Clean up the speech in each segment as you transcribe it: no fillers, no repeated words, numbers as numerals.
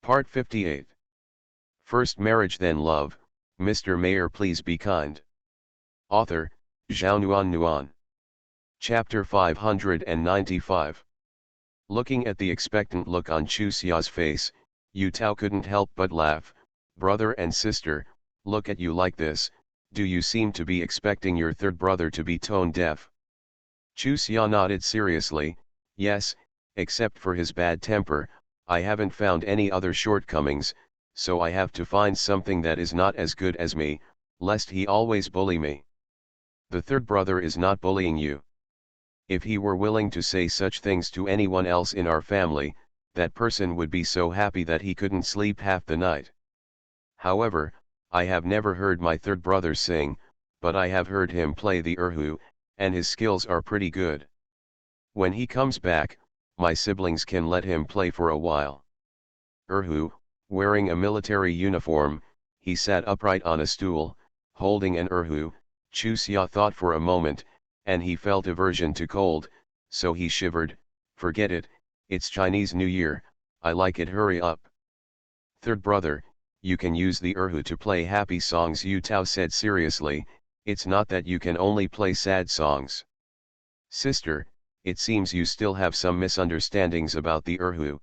Part 58. First Marriage Then Love, Mr. Mayor Please Be Kind. Author, Zhao Nuan. Chapter 595. Looking at the expectant look on Chu Xia's face, Yu Tao couldn't help but laugh. Brother and sister, look at you like this, do you seem to be expecting your third brother to be tone deaf? Chu Xia nodded seriously, yes, except for his bad temper, I haven't found any other shortcomings, so I have to find something that is not as good as me, lest he always bully me. The third brother is not bullying you. If he were willing to say such things to anyone else in our family, that person would be so happy that he couldn't sleep half the night. However, I have never heard my third brother sing, but I have heard him play the erhu, and his skills are pretty good. When he comes back, my siblings can let him play for a while. Erhu, wearing a military uniform, he sat upright on a stool, holding an erhu. Chu Xia thought for a moment, and he felt aversion to cold, so he shivered. Forget it, it's Chinese New Year, I like it, hurry up. Third brother, you can use the erhu to play happy songs, Yu Tao said seriously, it's not that you can only play sad songs. Sister, it seems you still have some misunderstandings about the erhu.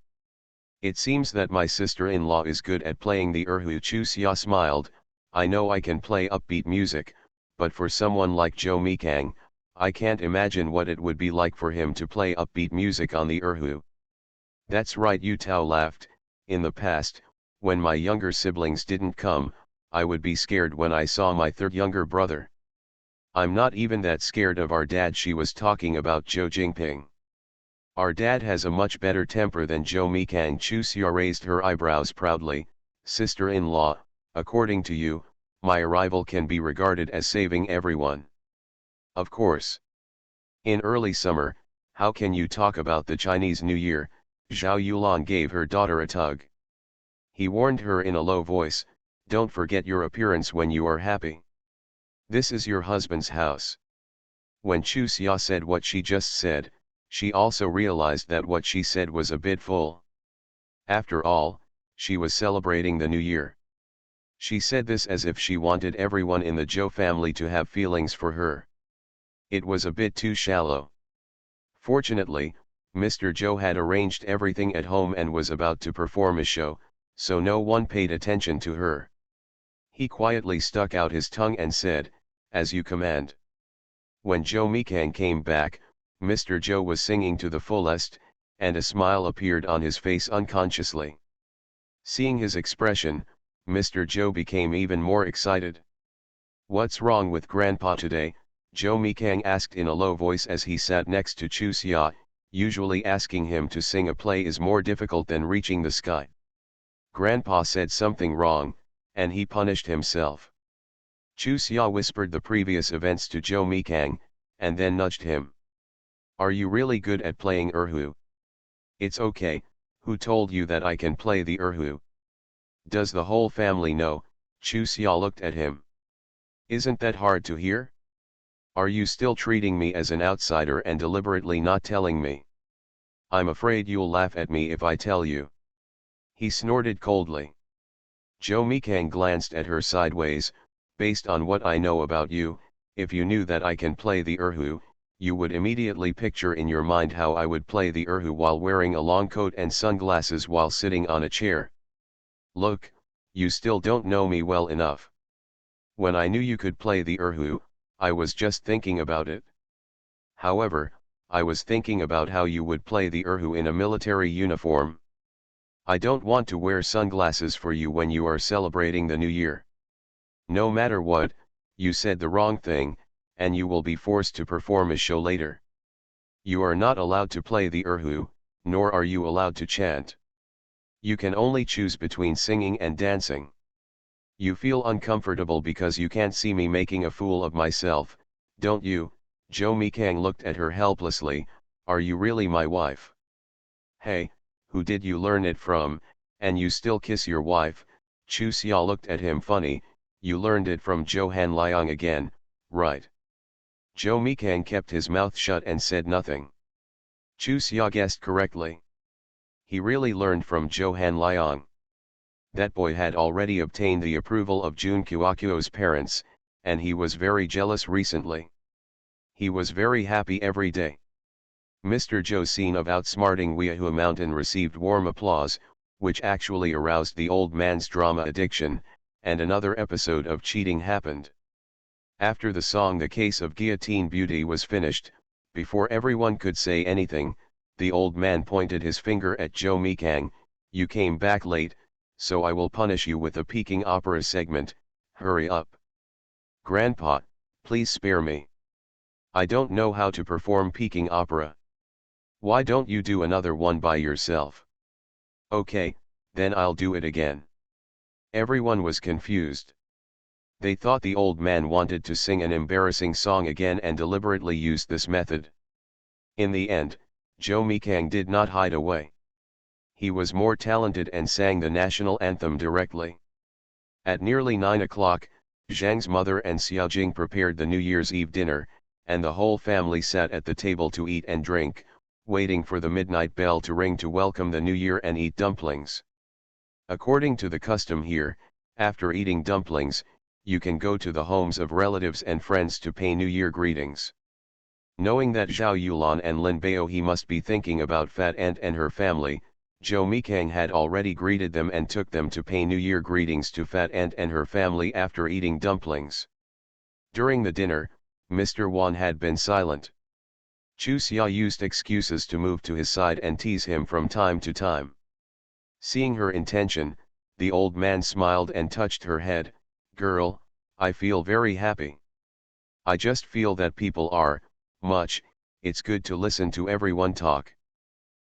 It seems that my sister-in-law is good at playing the erhu. Chu Xia smiled, I know I can play upbeat music, but for someone like Zhou Mikang, I can't imagine what it would be like for him to play upbeat music on the erhu. That's right, Yu Tao laughed, in the past, when my younger siblings didn't come, I would be scared when I saw my third younger brother. I'm not even that scared of our dad. She was talking about Zhou Jingping. Our dad has a much better temper than Zhou Mikang. Chu Xia raised her eyebrows proudly, sister-in-law, according to you, my arrival can be regarded as saving everyone. Of course. In early summer, how can you talk about the Chinese New Year? Zhao Yulan gave her daughter a tug. He warned her in a low voice, don't forget your appearance when you are happy. This is your husband's house. When Chu Xia said what she just said, she also realized that what she said was a bit full. After all, she was celebrating the New Year. She said this as if she wanted everyone in the Zhou family to have feelings for her. It was a bit too shallow. Fortunately, Mr. Zhou had arranged everything at home and was about to perform a show, so no one paid attention to her. He quietly stuck out his tongue and said, as you command. When Zhou Mikang came back, Mr. Zhou was singing to the fullest, and a smile appeared on his face unconsciously. Seeing his expression, Mr. Zhou became even more excited. What's wrong with Grandpa today? Zhou Mikang asked in a low voice as he sat next to Chu Xia. Usually asking him to sing a play is more difficult than reaching the sky. Grandpa said something wrong, and he punished himself. Chu Xia whispered the previous events to Zhou Mikang, and then nudged him. Are you really good at playing erhu? It's okay, who told you that I can play the erhu? Does the whole family know? Chu Xia looked at him. Isn't that hard to hear? Are you still treating me as an outsider and deliberately not telling me? I'm afraid you'll laugh at me if I tell you. He snorted coldly. Zhou Mikang glanced at her sideways. Based on what I know about you, if you knew that I can play the erhu, you would immediately picture in your mind how I would play the erhu while wearing a long coat and sunglasses while sitting on a chair. Look, you still don't know me well enough. When I knew you could play the erhu, I was just thinking about it. However, I was thinking about how you would play the erhu in a military uniform. I don't want to wear sunglasses for you when you are celebrating the New Year. No matter what, you said the wrong thing, and you will be forced to perform a show later. You are not allowed to play the erhu, nor are you allowed to chant. You can only choose between singing and dancing. You feel uncomfortable because you can't see me making a fool of myself, don't you? Zhou Mikang looked at her helplessly, are you really my wife? Hey, who did you learn it from, and you still kiss your wife? Chu Xia looked at him funny. You learned it from Zhou Hanliang again, right? Zhou Mikang kept his mouth shut and said nothing. Chu Xia guessed correctly. He really learned from Zhou Hanliang. that boy had already obtained the approval of Jun Kyokuo's parents, and he was very jealous recently. He was very happy every day. Mr. Josei of outsmarting Weihua Mountain received warm applause, which actually aroused the old man's drama addiction, and another episode of cheating happened. After the song The Case of Guillotine Beauty was finished, before everyone could say anything, the old man pointed his finger at Joe Mikang. "You came back late, so I will punish you with a Peking opera segment, hurry up." "Grandpa, please spare me. I don't know how to perform Peking opera." "Why don't you do another one by yourself?" "Okay, then I'll do it again." Everyone was confused. They thought the old man wanted to sing an embarrassing song again and deliberately used this method. In the end, Joe Mikang did not hide away. He was more talented and sang the national anthem directly. At nearly 9 o'clock, Zhang's mother and Xiaojing prepared the New Year's Eve dinner, and the whole family sat at the table to eat and drink, waiting for the midnight bell to ring to welcome the new year and eat dumplings. According to the custom here, after eating dumplings, you can go to the homes of relatives and friends to pay New Year greetings. Knowing that Zhao Yulan and Lin Baohe must be thinking about Fat Aunt and her family, Zhou Mikang had already greeted them and took them to pay New Year greetings to Fat Aunt and her family after eating dumplings. During the dinner, Mr. Wan had been silent. Chu Xia used excuses to move to his side and tease him from time to time. Seeing her intention, the old man smiled and touched her head. "Girl, I feel very happy. I just feel that people are, it's good to listen to everyone talk."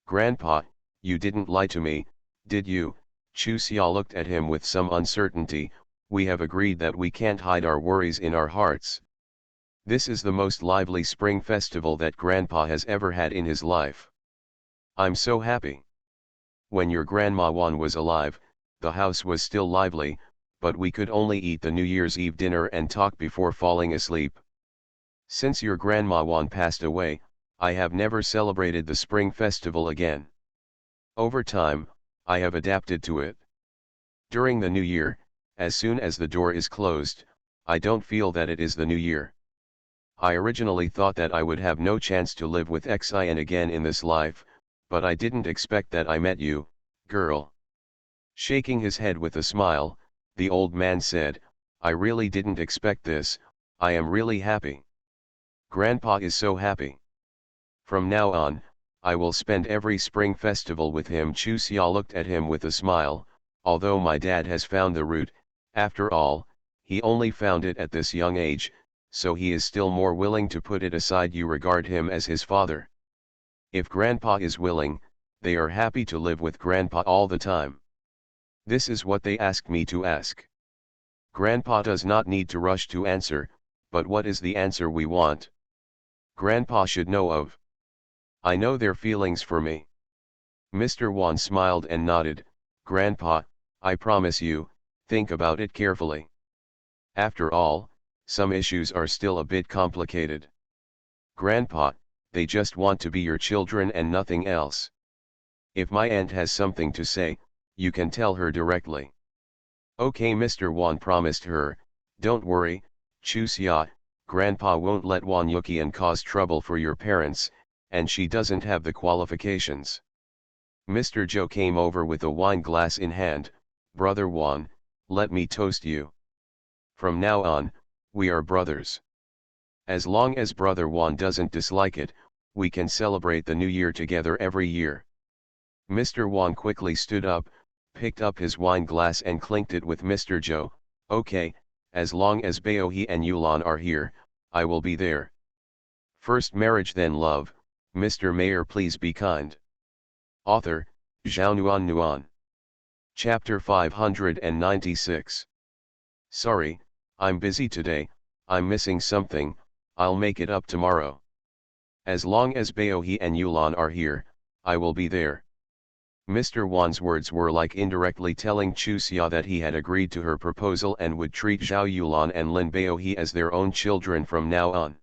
"Grandpa, you didn't lie to me, did you?" Chu Xia looked at him with some uncertainty. "We have agreed that we can't hide our worries in our hearts. This is the most lively spring festival that Grandpa has ever had in his life. I'm so happy. When your Grandma Wan was alive, the house was still lively, but we could only eat the New Year's Eve dinner and talk before falling asleep. Since your Grandma Wan passed away, I have never celebrated the Spring Festival again. Over time, I have adapted to it. During the New Year, as soon as the door is closed, I don't feel that it is the New Year. I originally thought that I would have no chance to live with Xin again in this life, but I didn't expect that I met you, girl." Shaking his head with a smile, the old man said, "I really didn't expect this. I am really happy. Grandpa is so happy. From now on, I will spend every spring festival with him." Chu Xia looked at him with a smile. "Although my dad has found the root, after all, he only found it at this young age, so he is still more willing to put it aside. You regard him as his father. If Grandpa is willing, they are happy to live with Grandpa all the time. This is what they asked me to ask. Grandpa does not need to rush to answer, but what is the answer we want? Grandpa should know of. I know their feelings for me." Mr. Wan smiled and nodded. "Grandpa, I promise you, think about it carefully. After all, some issues are still a bit complicated. Grandpa, they just want to be your children and nothing else. If my aunt has something to say, you can tell her directly." "Okay," Mr. Wan promised her. "Don't worry, Chu Xia, Grandpa won't let Wan Yuqian cause trouble for your parents, and she doesn't have the qualifications." Mr. Zhou came over with a wine glass in hand. "Brother Wan, let me toast you. From now on, we are brothers. As long as Brother Wan doesn't dislike it, we can celebrate the New Year together every year." Mr. Wan quickly stood up, picked up his wine glass and clinked it with Mr. Zhou. "Okay, as long as Baohe and Yulan are here, I will be there. First marriage then love, Mr. Mayor please be kind." Author, Zhao Nuan Nuan. Chapter 596. "Sorry, I'm busy today, I'm missing something, I'll make it up tomorrow. As long as Baohe and Yulan are here, I will be there." Mr. Wan's words were like indirectly telling Chu Xia that he had agreed to her proposal and would treat Zhao Yulan and Lin Baohe as their own children from now on.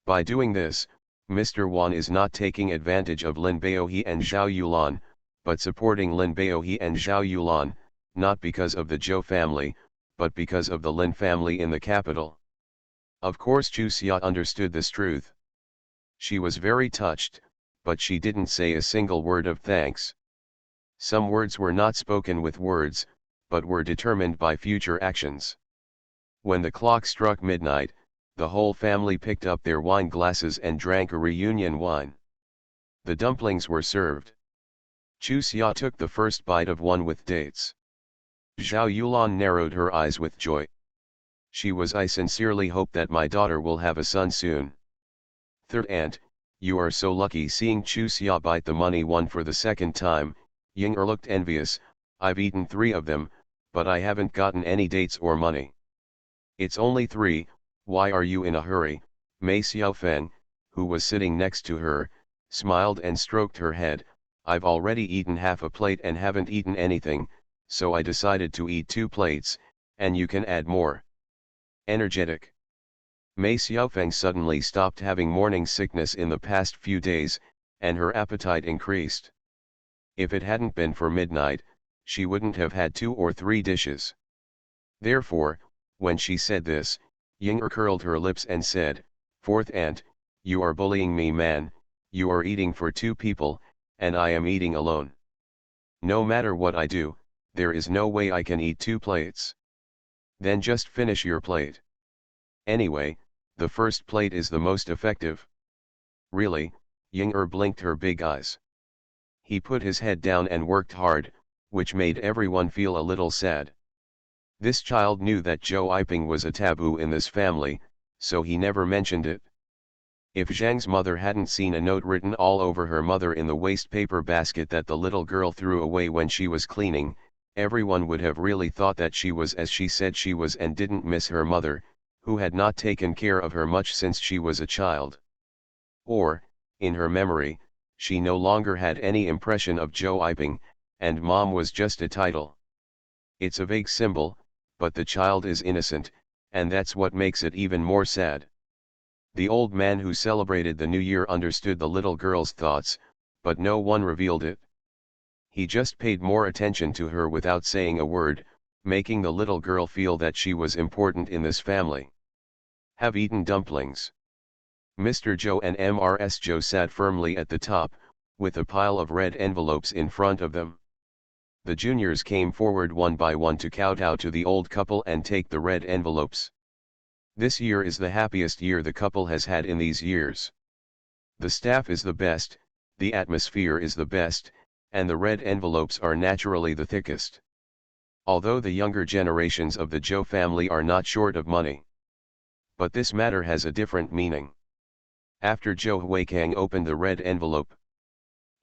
By doing this, Mr. Wan is not taking advantage of Lin Baohe and Zhao Yulan, but supporting Lin Baohe and Zhao Yulan, not because of the Zhou family, but because of the Lin family in the capital. Of course Chu Xia understood this truth. She was very touched, but she didn't say a single word of thanks. Some words were not spoken with words, but were determined by future actions. When the clock struck midnight, the whole family picked up their wine glasses and drank a reunion wine. The dumplings were served. Chu Xia took the first bite of one with dates. Zhao Yulan narrowed her eyes with joy. She was, I sincerely hope that my daughter will have a son soon. Third aunt, you are so lucky. Seeing Chu Xia bite the money one for the second time, Ying-er looked envious. I've eaten 3 of them, but I haven't gotten any dates or money. It's only 3, why are you in a hurry? Mei Xiaofeng, who was sitting next to her, smiled and stroked her head. I've already eaten half a plate and haven't eaten anything, so I decided to eat 2 plates, and you can add more. Energetic. Mei Xiaofeng suddenly stopped having morning sickness in the past few days, and her appetite increased. If it hadn't been for midnight, she wouldn't have had 2 or 3 dishes. Therefore, when she said this, Ying-er curled her lips and said, Fourth aunt, you are bullying me, man. You are eating for 2 people, and I am eating alone. No matter what I do, there is no way I can eat 2 plates. Then just finish your plate. Anyway, the first plate is the most effective. Really? Ying-er blinked her big eyes. He put his head down and worked hard, which made everyone feel a little sad. This child knew that Zhou Yiping was a taboo in this family, so he never mentioned it. If Zhang's mother hadn't seen a note written all over her mother in the waste paper basket that the little girl threw away when she was cleaning, everyone would have really thought that she was as she said she was and didn't miss her mother, who had not taken care of her much since she was a child. Or, in her memory, she no longer had any impression of Zhou Yiping, and mom was just a title. It's a vague symbol, but the child is innocent, and that's what makes it even more sad. The old man who celebrated the new year understood the little girl's thoughts, but no one revealed it. He just paid more attention to her without saying a word, making the little girl feel that she was important in this family. Have eaten dumplings. Mr. Zhou and Mrs. Zhou sat firmly at the top, with a pile of red envelopes in front of them. The juniors came forward one by one to kowtow to the old couple and take the red envelopes. This year is the happiest year the couple has had in these years. The staff is the best, the atmosphere is the best, and the red envelopes are naturally the thickest. Although the younger generations of the Zhou family are not short of money. But this matter has a different meaning. After Zhou Huikang opened the red envelope,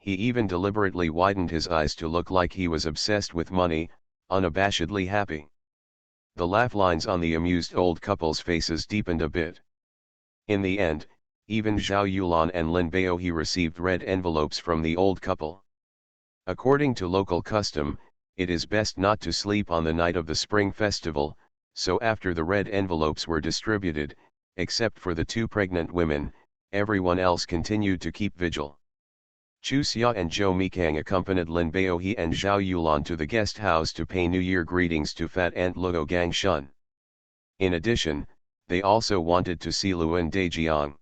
he even deliberately widened his eyes to look like he was obsessed with money, unabashedly happy. The laugh lines on the amused old couple's faces deepened a bit. In the end, even Zhao Yulan and Lin Baohe received red envelopes from the old couple. According to local custom, it is best not to sleep on the night of the Spring Festival, so after the red envelopes were distributed, except for the 2 pregnant women, everyone else continued to keep vigil. Chu Xia and Zhou Mikang accompanied Lin Baohe and Zhao Yulan to the guest house to pay New Year greetings to Fat Aunt Luo Gangshun. In addition, they also wanted to see Luan Dejiang.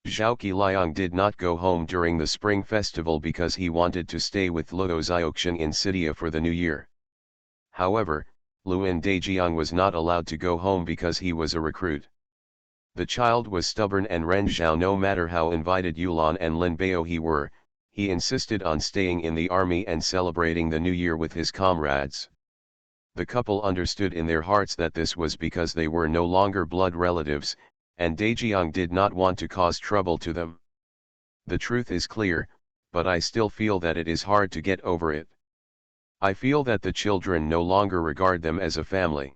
Zhao Qiliang did not go home during the Spring Festival because he wanted to stay with Luo Xiaoxian in Sidia for the New Year. However, Luan Dejiang was not allowed to go home because he was a recruit. The child was stubborn and Ren Zhao, no matter how invited Yulan and Lin Baohe were, he insisted on staying in the army and celebrating the New Year with his comrades. The couple understood in their hearts that this was because they were no longer blood relatives, and Dejiang did not want to cause trouble to them. The truth is clear, but I still feel that it is hard to get over it. I feel that the children no longer regard them as a family.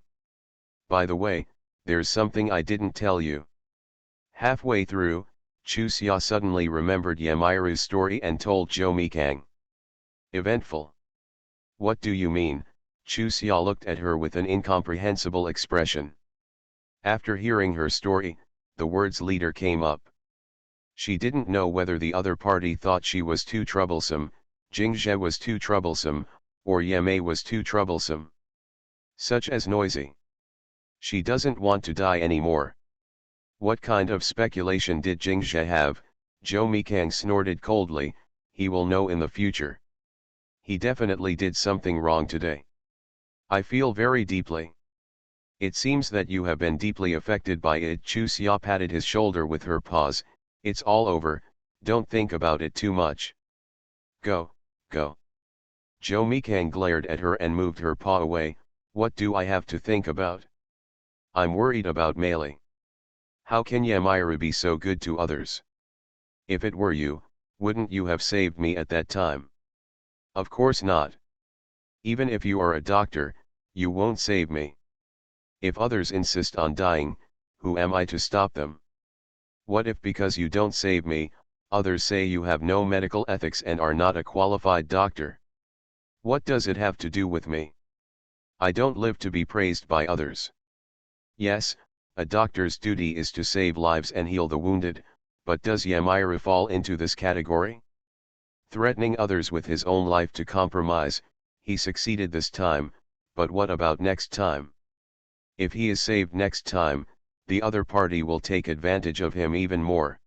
By the way, there's something I didn't tell you. Halfway through, Chu Xia suddenly remembered Yamiru's story and told Zhou Mikang. Eventful. What do you mean? Chu Xia looked at her with an incomprehensible expression. After hearing her story, the words leader came up. She didn't know whether the other party thought she was too troublesome, Jing Zhe was too troublesome, or Yamei was too troublesome. Such as noisy. She doesn't want to die anymore. What kind of speculation did Jingzhe have? Zhou Mikang snorted coldly. He will know in the future. He definitely did something wrong today. I feel very deeply. It seems that you have been deeply affected by it. Chu Xia patted his shoulder with her paws. It's all over, don't think about it too much. Go, go. Zhou Mikang glared at her and moved her paw away. What do I have to think about? I'm worried about Meili. How can Yamira be so good to others? If it were you, wouldn't you have saved me at that time? Of course not. Even if you are a doctor, you won't save me. If others insist on dying, who am I to stop them? What if because you don't save me, others say you have no medical ethics and are not a qualified doctor? What does it have to do with me? I don't live to be praised by others. Yes, a doctor's duty is to save lives and heal the wounded, but does Yamira fall into this category? Threatening others with his own life to compromise, he succeeded this time, but what about next time? If he is saved next time, the other party will take advantage of him even more.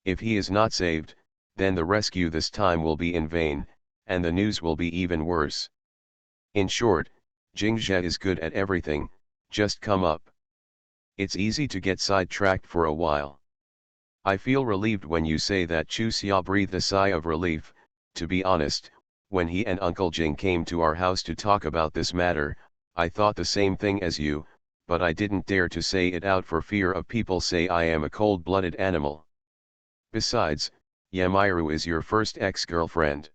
If he is not saved, then the rescue this time will be in vain, and the news will be even worse. In short, Jingzhe is good at everything, just come up. It's easy to get sidetracked for a while. I feel relieved when you say that. Chu Xia breathed a sigh of relief. To be honest, when he and Uncle Jing came to our house to talk about this matter, I thought the same thing as you, but I didn't dare to say it out for fear of people say I am a cold-blooded animal. Besides, Yamiru is your first ex-girlfriend.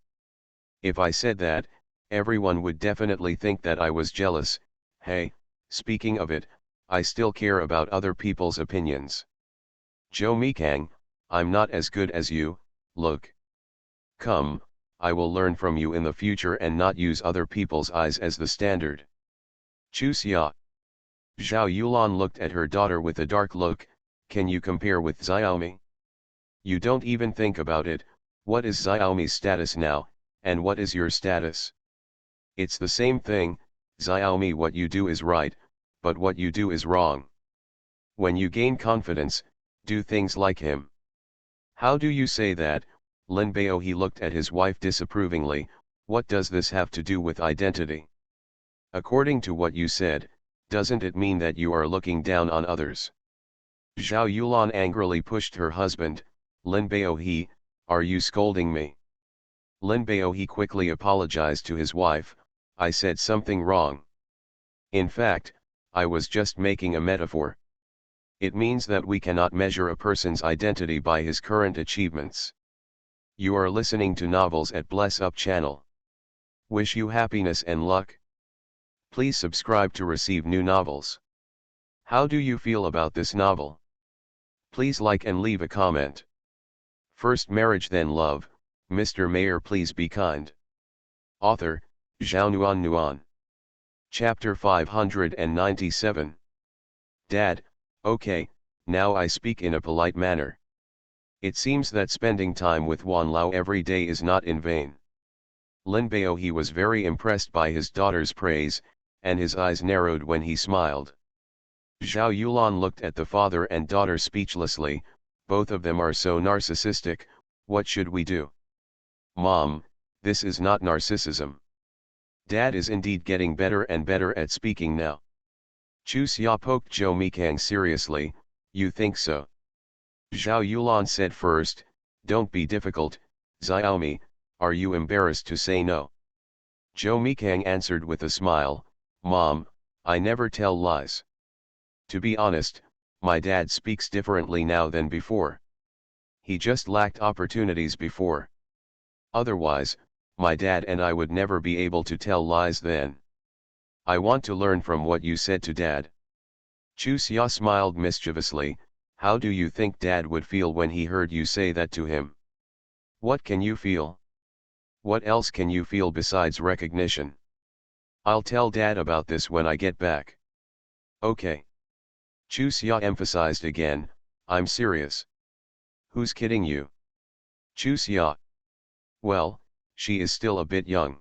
If I said that, everyone would definitely think that I was jealous. Hey, speaking of it, I still care about other people's opinions. Zhou Mikang, I'm not as good as you, look. Come, I will learn from you in the future and not use other people's eyes as the standard. Chu Xia. Zhao Yulan looked at her daughter with a dark look. Can you compare with Xiaomi? You don't even think about it. What is Xiaomi's status now, and what is your status? It's the same thing. Xiaomi, what you do is right, but what you do is wrong. When you gain confidence, do things like him. How do you say that? Lin Bao. He looked at his wife disapprovingly. What does this have to do with identity? According to what you said, doesn't it mean that you are looking down on others? Zhao Yulan angrily pushed her husband. Lin Bao. Are you scolding me? Lin Bao. He quickly apologized to his wife. I said something wrong. In fact, I was just making a metaphor. It means that we cannot measure a person's identity by his current achievements. You are listening to Novels at Bless Up channel. Wish you happiness and luck. Please subscribe to receive new novels. How do you feel about this novel? Please like and leave a comment. First marriage then love, Mr. Mayor please be kind. Author, Zhao Nuan. Chapter 597. Dad, okay, now I speak in a polite manner. It seems that spending time with Wan Lao every day is not in vain. Lin Bao. He was very impressed by his daughter's praise, and his eyes narrowed when he smiled. Zhao Yulan looked at the father and daughter speechlessly. Both of them are so narcissistic. What should we do? Mom, this is not narcissism. Dad is indeed getting better and better at speaking now. Chu Xia poked Zhou Mikang seriously. You think so? Zhao Yulan said first, don't be difficult, Xiaomi, are you embarrassed to say no? Zhou Mikang answered with a smile, Mom, I never tell lies. To be honest, my dad speaks differently now than before. He just lacked opportunities before. Otherwise, my dad and I would never be able to tell lies then. I want to learn from what you said to Dad. Chu Xia smiled mischievously. How do you think Dad would feel when he heard you say that to him? What can you feel? What else can you feel besides recognition? I'll tell Dad about this when I get back. Okay. Chu Xia emphasized again, I'm serious. Who's kidding you? Chu Xia. Well, she is still a bit young.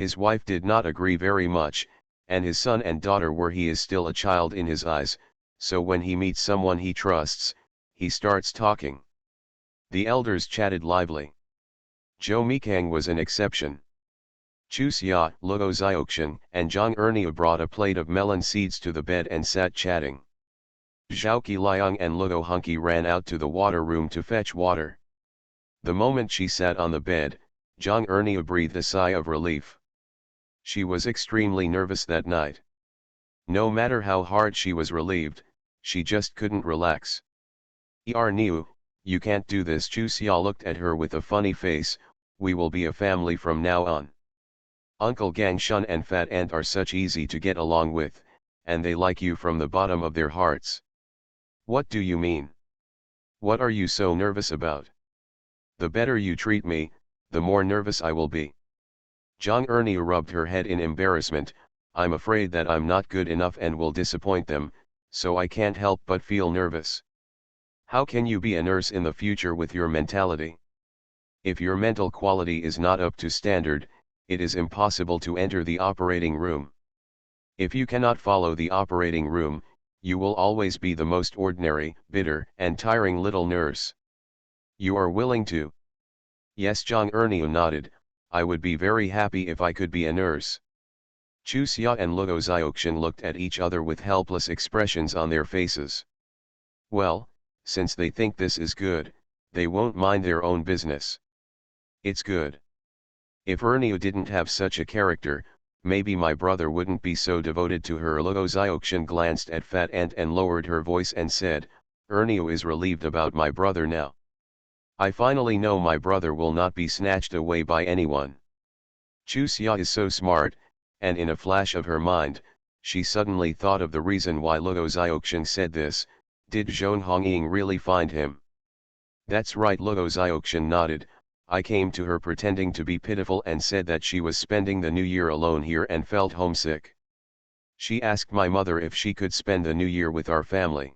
His wife did not agree very much, and his son and daughter were he is still a child in his eyes, so when he meets someone he trusts, he starts talking. The elders chatted lively. Jo Mikang was an exception. Chusia, Luo Zioxian, and Zhang Ernia brought a plate of melon seeds to the bed and sat chatting. Zhao Qiliang and Luo Hunky ran out to the water room to fetch water. The moment she sat on the bed, Zhang Ernia breathed a sigh of relief. She was extremely nervous that night. No matter how hard she was relieved, she just couldn't relax. Niu, you can't do this. Chusia looked at her with a funny face. We will be a family from now on. Uncle Gangshun and Fat Ant are such easy to get along with, and they like you from the bottom of their hearts. What do you mean? What are you so nervous about? The better you treat me, the more nervous I will be. Zhang Ernia rubbed her head in embarrassment. I'm afraid that I'm not good enough and will disappoint them, so I can't help but feel nervous. How can you be a nurse in the future with your mentality? If your mental quality is not up to standard, it is impossible to enter the operating room. If you cannot follow the operating room, you will always be the most ordinary, bitter, and tiring little nurse. You are willing to? Yes, Zhang Ernia nodded. I would be very happy if I could be a nurse. Chusia and Luo Zioxian looked at each other with helpless expressions on their faces. Well, since they think this is good, they won't mind their own business. It's good. If Ernia didn't have such a character, maybe my brother wouldn't be so devoted to her. Luo Zioxian glanced at Fat Ant and lowered her voice and said, Ernia is relieved about my brother now. I finally know my brother will not be snatched away by anyone. Chusia is so smart, and in a flash of her mind, she suddenly thought of the reason why Luo Zioxian said this. Did Zhong Hongying really find him? That's right, Luo Zioxian nodded. I came to her pretending to be pitiful and said that she was spending the new year alone here and felt homesick. She asked my mother if she could spend the new year with our family.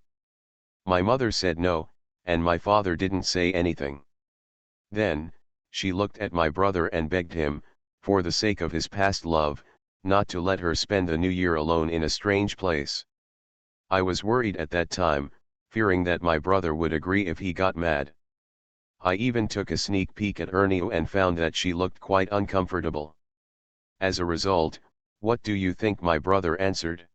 My mother said no, and my father didn't say anything. Then, she looked at my brother and begged him, for the sake of his past love, not to let her spend the new year alone in a strange place. I was worried at that time, fearing that my brother would agree if he got mad. I even took a sneak peek at Ernia and found that she looked quite uncomfortable. As a result, what do you think my brother answered?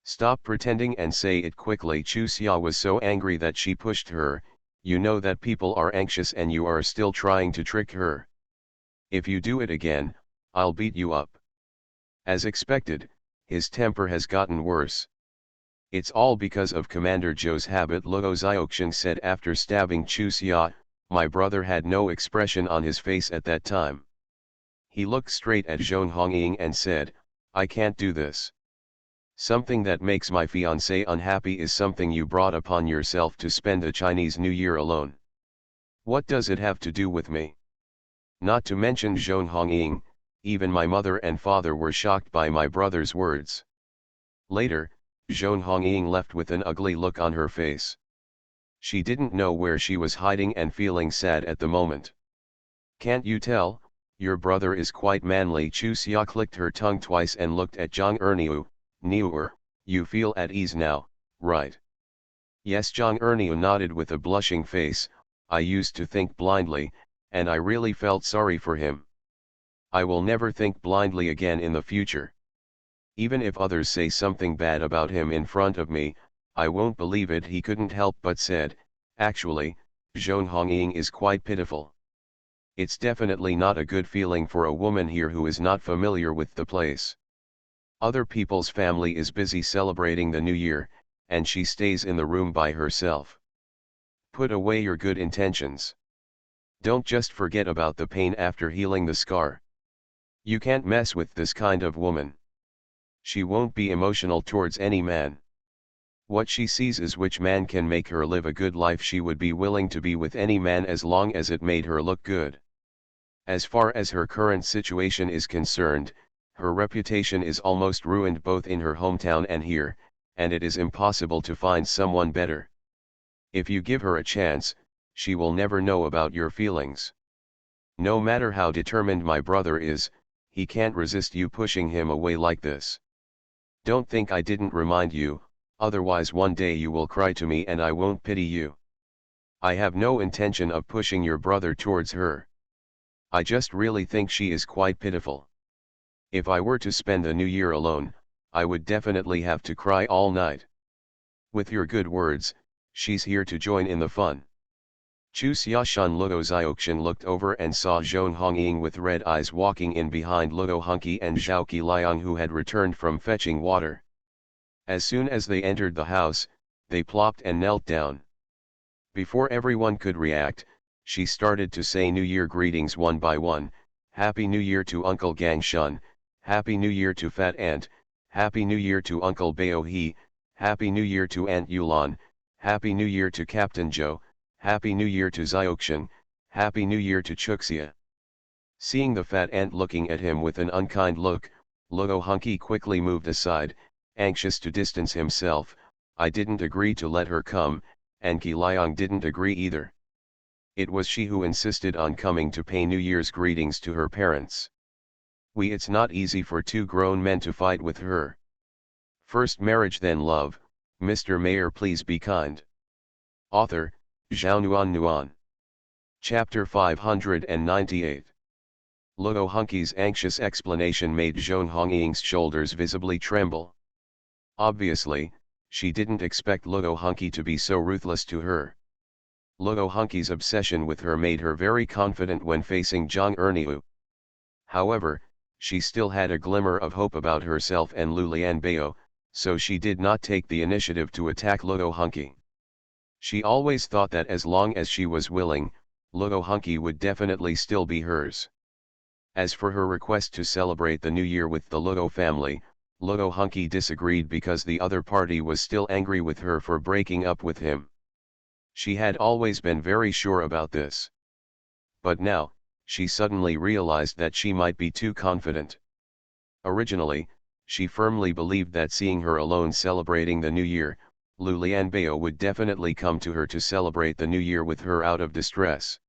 Stop pretending and say it quickly. Chusia was so angry that she pushed her. You know that people are anxious and you are still trying to trick her. If you do it again, I'll beat you up. As expected, his temper has gotten worse. It's all because of Commander Joe's habit, Luo Zioxian said after stabbing Chusia. My brother had no expression on his face at that time. He looked straight at Zhong Hongying and said, I can't do this. Something that makes my fiancé unhappy is something you brought upon yourself to spend the Chinese New Year alone. What does it have to do with me? Not to mention Zhong Hongying, even my mother and father were shocked by my brother's words. Later, Zhong Hongying left with an ugly look on her face. She didn't know where she was hiding and feeling sad at the moment. Can't you tell, your brother is quite manly? Chusia clicked her tongue twice and looked at Zhang Ernia. Niu, you feel at ease now, right? Yes, Zhang Ernia nodded with a blushing face. I used to think blindly, and I really felt sorry for him. I will never think blindly again in the future. Even if others say something bad about him in front of me, I won't believe it. He couldn't help but said, actually, Zhong Hongying is quite pitiful. It's definitely not a good feeling for a woman here who is not familiar with the place. Other people's family is busy celebrating the new year, and she stays in the room by herself. Put away your good intentions. Don't just forget about the pain after healing the scar. You can't mess with this kind of woman. She won't be emotional towards any man. What she sees is which man can make her live a good life. She would be willing to be with any man as long as it made her look good. As far as her current situation is concerned, her reputation is almost ruined both in her hometown and here, and it is impossible to find someone better. If you give her a chance, she will never know about your feelings. No matter how determined my brother is, he can't resist you pushing him away like this. Don't think I didn't remind you, otherwise one day you will cry to me and I won't pity you. I have no intention of pushing your brother towards her. I just really think she is quite pitiful. If I were to spend the new year alone, I would definitely have to cry all night. With your good words, she's here to join in the fun. Chu Xiaoshan Luo Zioxian looked over and saw Zhong Hongying with red eyes walking in behind Luo Hunky and Zhao Qiliang, who had returned from fetching water. As soon as they entered the house, they plopped and knelt down. Before everyone could react, she started to say New Year greetings one by one. Happy New Year to Uncle Gang Shun, Happy New Year to Fat Aunt, Happy New Year to Uncle Bao He, Happy New Year to Aunt Yulan, Happy New Year to Captain Zhou, Happy New Year to Zioxian, Happy New Year to Chuxia. Seeing the fat aunt looking at him with an unkind look, Luo Hunky quickly moved aside, anxious to distance himself. I didn't agree to let her come, and Qiliang didn't agree either. It was she who insisted on coming to pay New Year's greetings to her parents. It's not easy for two grown men to fight with her. First marriage then love, Mr. Mayor please be kind. Author, Zhao Nuan. Chapter 598. Luo Hunky's anxious explanation made Zhong Hongying's shoulders visibly tremble. Obviously, she didn't expect Luo Hunky to be so ruthless to her. Luo Hunky's obsession with her made her very confident when facing Zhang Erniu. However, she still had a glimmer of hope about herself and Lulian Bao, so she did not take the initiative to attack Luo Hunky. She always thought that as long as she was willing, Luo Hunky would definitely still be hers. As for her request to celebrate the new year with the Luo family, Luo Hunky disagreed because the other party was still angry with her for breaking up with him. She had always been very sure about this. But now, she suddenly realized that she might be too confident. Originally, she firmly believed that seeing her alone celebrating the new year, Lulian Bao would definitely come to her to celebrate the new year with her out of distress.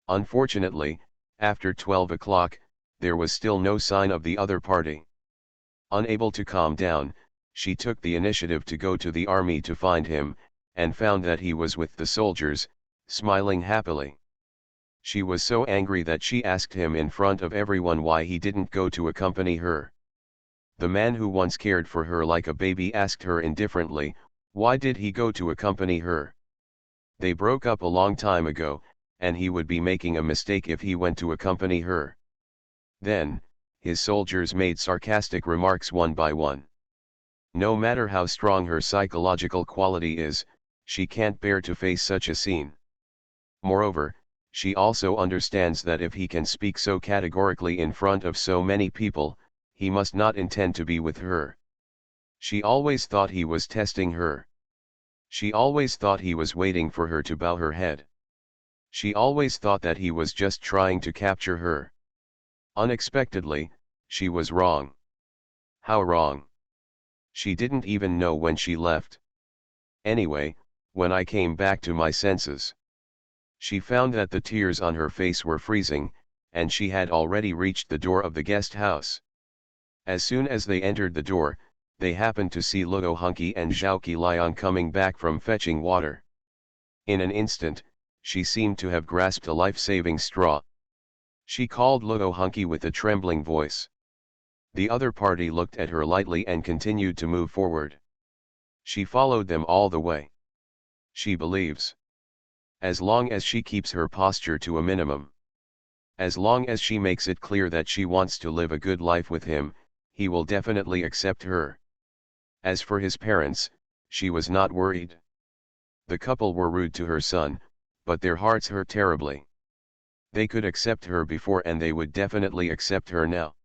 Unfortunately, after 12 o'clock, there was still no sign of the other party. Unable to calm down, she took the initiative to go to the army to find him, and found that he was with the soldiers, smiling happily. She was so angry that she asked him in front of everyone why he didn't go to accompany her. The man who once cared for her like a baby asked her indifferently, why did he go to accompany her? They broke up a long time ago, and he would be making a mistake if he went to accompany her. Then, his soldiers made sarcastic remarks one by one. No matter how strong her psychological quality is, she can't bear to face such a scene. Moreover, she also understands that if he can speak so categorically in front of so many people, he must not intend to be with her. She always thought he was testing her. She always thought he was waiting for her to bow her head. She always thought that he was just trying to capture her. Unexpectedly, she was wrong. How wrong? She didn't even know when she left. Anyway, when I came back to my senses, she found that the tears on her face were freezing, and she had already reached the door of the guest house. As soon as they entered the door, they happened to see Luo Hunky and Zhao Qiliang coming back from fetching water. In an instant, she seemed to have grasped a life-saving straw. She called Luo Hunky with a trembling voice. The other party looked at her lightly and continued to move forward. She followed them all the way. She believes. As long as she keeps her posture to a minimum. As long as she makes it clear that she wants to live a good life with him, he will definitely accept her. As for his parents, she was not worried. The couple were rude to her son, but their hearts hurt terribly. They could accept her before and they would definitely accept her now.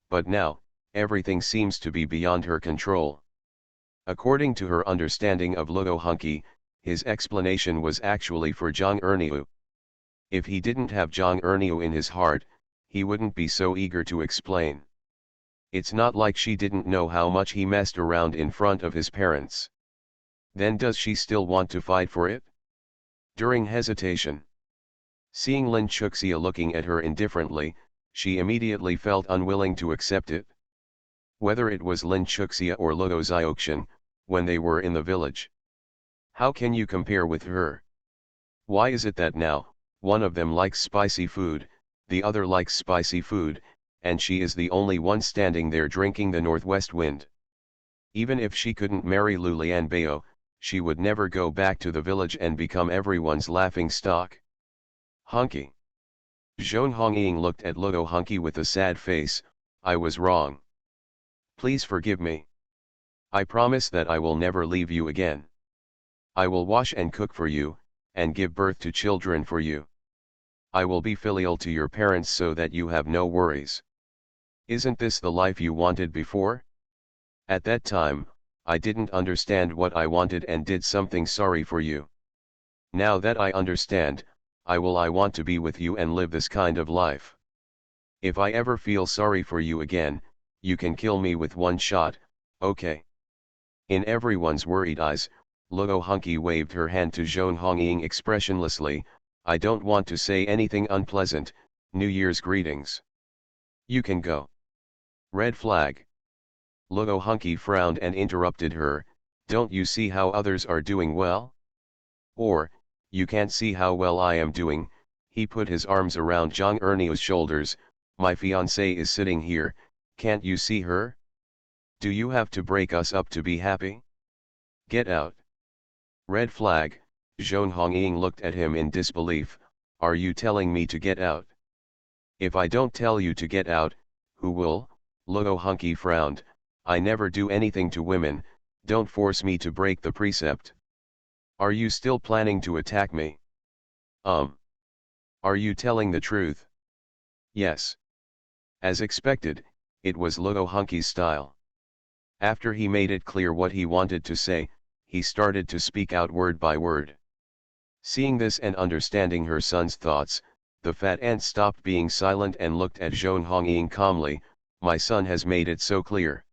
But now, everything seems to be beyond her control. According to her understanding of Luo Hunky, his explanation was actually for Zhang Erniu. If he didn't have Zhang Erniu in his heart, he wouldn't be so eager to explain. It's not like she didn't know how much he messed around in front of his parents. Then does she still want to fight for it? During hesitation, seeing Lin Chuxia looking at her indifferently, She immediately felt unwilling to accept it. Whether it was Lin Chuxia or Ludo Zioxian, when they were in the village. How can you compare with her? Why is it that now, one of them likes spicy food, the other likes spicy food, and she is the only one standing there drinking the northwest wind? Even if she couldn't marry Lulian Bao, she would never go back to the village and become everyone's laughing stock. Hunky. Zhong Hongying looked at Ludo Hunky with a sad face. I was wrong. Please forgive me. I promise that I will never leave you again. I will wash and cook for you, and give birth to children for you. I will be filial to your parents so that you have no worries. Isn't this the life you wanted before? At that time, I didn't understand what I wanted and did something sorry for you. Now that I understand, I want to be with you and live this kind of life. If I ever feel sorry for you again, you can kill me with one shot, okay? In everyone's worried eyes, Ludo Hunky waved her hand to Zhong Hongying expressionlessly. I don't want to say anything unpleasant, New Year's greetings. You can go. Red flag. Ludo Hunky frowned and interrupted her, don't you see how others are doing well? Or, you can't see how well I am doing. He put his arms around Zhang Ernio's shoulders. My fiancée is sitting here, can't you see her? Do you have to break us up to be happy? Get out. Red flag. Zhong Hongying looked at him in disbelief. Are you telling me to get out? If I don't tell you to get out, who will? Ludo Hunky frowned. I never do anything to women, don't force me to break the precept. Are you still planning to attack me? Are you telling the truth? Yes. As expected, it was Ludo Hunky's style. After he made it clear what he wanted to say, he started to speak out word by word. Seeing this and understanding her son's thoughts, the fat ant stopped being silent and looked at Zhong Hongying calmly. My son has made it so clear.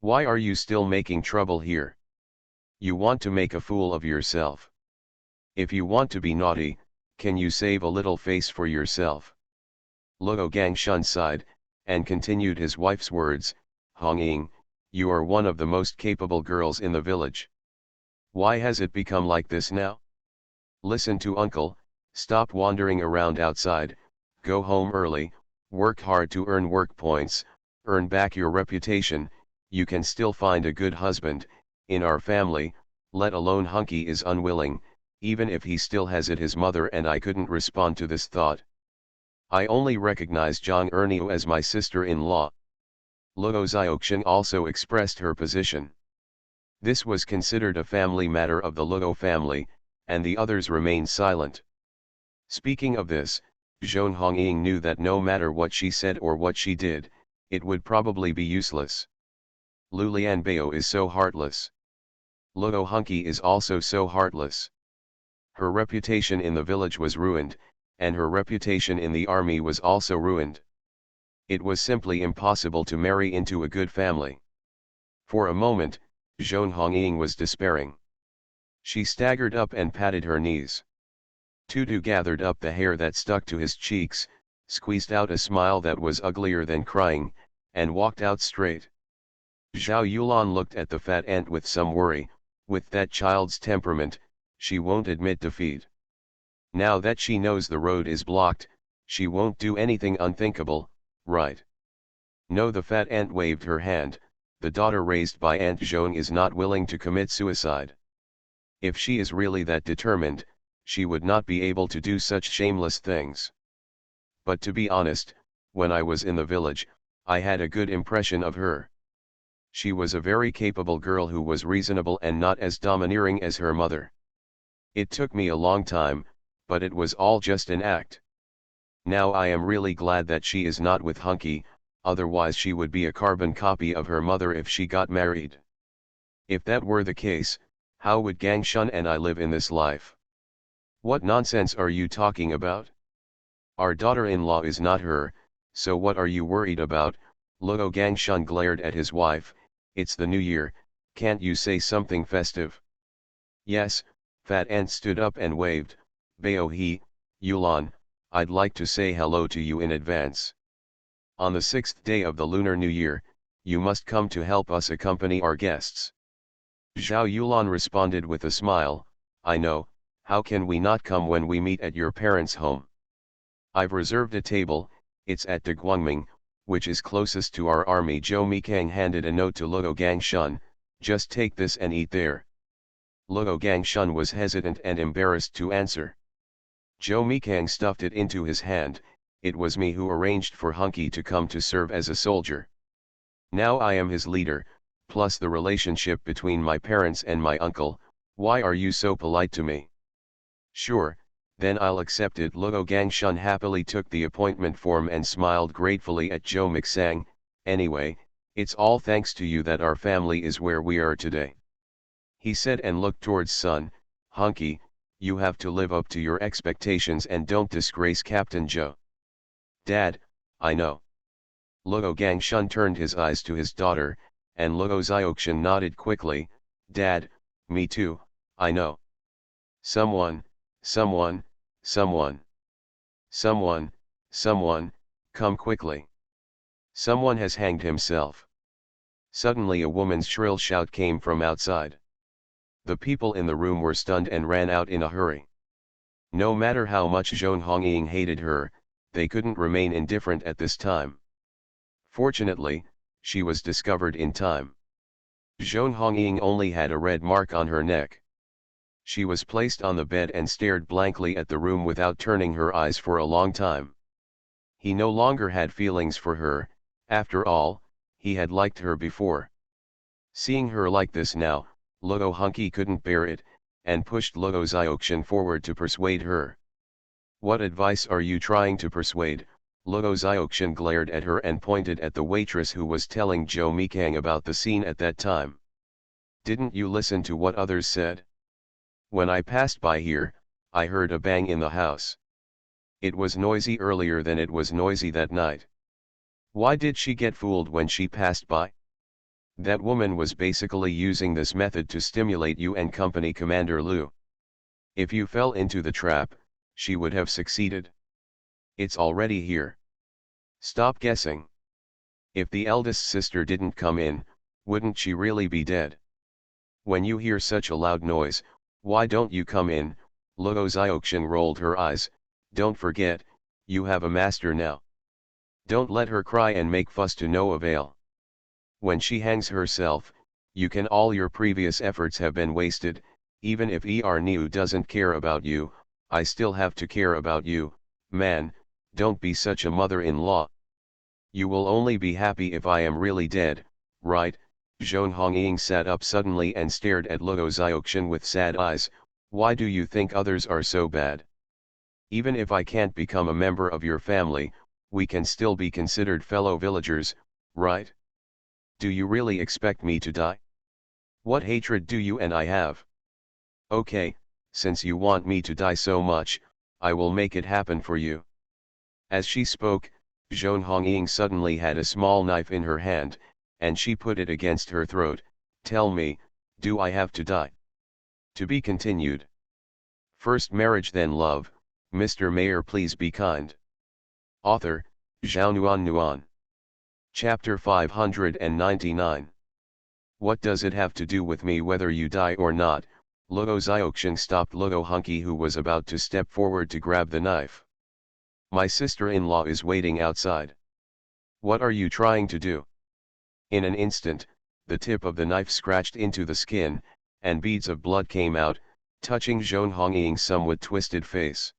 Why are you still making trouble here? You want to make a fool of yourself. If you want to be naughty, can you save a little face for yourself? Ludo Gangshun sighed, and continued his wife's words, Hongying, you are one of the most capable girls in the village. Why has it become like this now? Listen to uncle, stop wandering around outside, go home early, work hard to earn work points, earn back your reputation. You can still find a good husband, in our family, let alone Hunky is unwilling, even if he still has it his mother and I couldn't respond to this thought. I only recognize Zhang Ernio as my sister-in-law. Ludo Zioxian also expressed her position. This was considered a family matter of the Ludo family, and the others remained silent. Speaking of this, Zhong Hongying knew that no matter what she said or what she did, it would probably be useless. Lulian Bao is so heartless. Ludo Hunky is also so heartless. Her reputation in the village was ruined, and her reputation in the army was also ruined. It was simply impossible to marry into a good family. For a moment, Zhong Hongying was despairing. She staggered up and patted her knees. Tutu gathered up the hair that stuck to his cheeks, squeezed out a smile that was uglier than crying, and walked out straight. Zhao Yulan looked at the fat ant with some worry. With that child's temperament, she won't admit defeat. Now that she knows the road is blocked, she won't do anything unthinkable, right? No, the fat ant waved her hand. The daughter raised by Aunt Zhong is not willing to commit suicide. If she is really that determined, she would not be able to do such shameless things. But to be honest, when I was in the village, I had a good impression of her. She was a very capable girl who was reasonable and not as domineering as her mother. It took me a long time, but it was all just an act. Now I am really glad that she is not with Hunky, otherwise she would be a carbon copy of her mother if she got married. If that were the case, how would Gangshun and I live in this life? What nonsense are you talking about? Our daughter-in-law is not her, so what are you worried about? Ludo Gangshun glared at his wife. It's the new year, can't you say something festive? Yes, Fat Ant stood up and waved. Bao he, Yulan, I'd like to say hello to you in advance. On the 6th day of the Lunar New Year, you must come to help us accompany our guests. Zhao Yulan responded with a smile, I know, how can we not come when we meet at your parents' home? I've reserved a table, it's at De Guangming, which is closest to our army. Zhou Mikang handed a note to Luo Gangshun, just take this and eat there. Luo Gangshun was hesitant and embarrassed to answer. Zhou Mikang stuffed it into his hand, it was me who arranged for Hunky to come to serve as a soldier. Now I am his leader, plus the relationship between my parents and my uncle, why are you so polite to me? Sure, then I'll accept it. Luo Gangshun happily took the appointment form and smiled gratefully at Zhou Mixang, anyway, it's all thanks to you that our family is where we are today. He said and looked towards son, Hunky, you have to live up to your expectations and don't disgrace Captain Zhou. Dad, I know. Luo Gangshun turned his eyes to his daughter, and Luo Zioxian nodded quickly, Dad, me too, I know. Someone, come quickly. Someone has hanged himself. Suddenly a woman's shrill shout came from outside. The people in the room were stunned and ran out in a hurry. No matter how much Zhong Hongying hated her, they couldn't remain indifferent at this time. Fortunately, she was discovered in time. Zhong Hongying only had a red mark on her neck. She was placed on the bed and stared blankly at the room without turning her eyes for a long time. He no longer had feelings for her, after all, he had liked her before. Seeing her like this now, Luo Hunky couldn't bear it, and pushed Luo Zioxian forward to persuade her. What advice are you trying to persuade? Luo Zioxian glared at her and pointed at the waitress who was telling Zhou Mikang about the scene at that time. Didn't you listen to what others said? When I passed by here, I heard a bang in the house. It was noisy earlier than it was noisy that night. Why did she get fooled when she passed by? That woman was basically using this method to stimulate you and company, Commander Liu. If you fell into the trap, she would have succeeded. It's already here. Stop guessing. If the eldest sister didn't come in, wouldn't she really be dead? When you hear such a loud noise, why don't you come in? Luo Zioxian rolled her eyes, don't forget, you have a master now. Don't let her cry and make fuss to no avail. When she hangs herself, all your previous efforts have been wasted. Even if Niu doesn't care about you, I still have to care about you, man, don't be such a mother-in-law. You will only be happy if I am really dead, right? Zhong Hongying sat up suddenly and stared at Luo Zioxian with sad eyes, why do you think others are so bad? Even if I can't become a member of your family, we can still be considered fellow villagers, right? Do you really expect me to die? What hatred do you and I have? Okay, since you want me to die so much, I will make it happen for you. As she spoke, Zhong Hongying suddenly had a small knife in her hand, and she put it against her throat. Tell me, do I have to die? To be continued. First marriage then love, Mr. Mayor please be kind. Author, Zhao Nuan. Chapter 599. What does it have to do with me whether you die or not? Luo Zioxian stopped Luo Hunky, who was about to step forward to grab the knife. My sister-in-law is waiting outside. What are you trying to do? In an instant, the tip of the knife scratched into the skin, and beads of blood came out, touching Zhong Hongying's somewhat twisted face.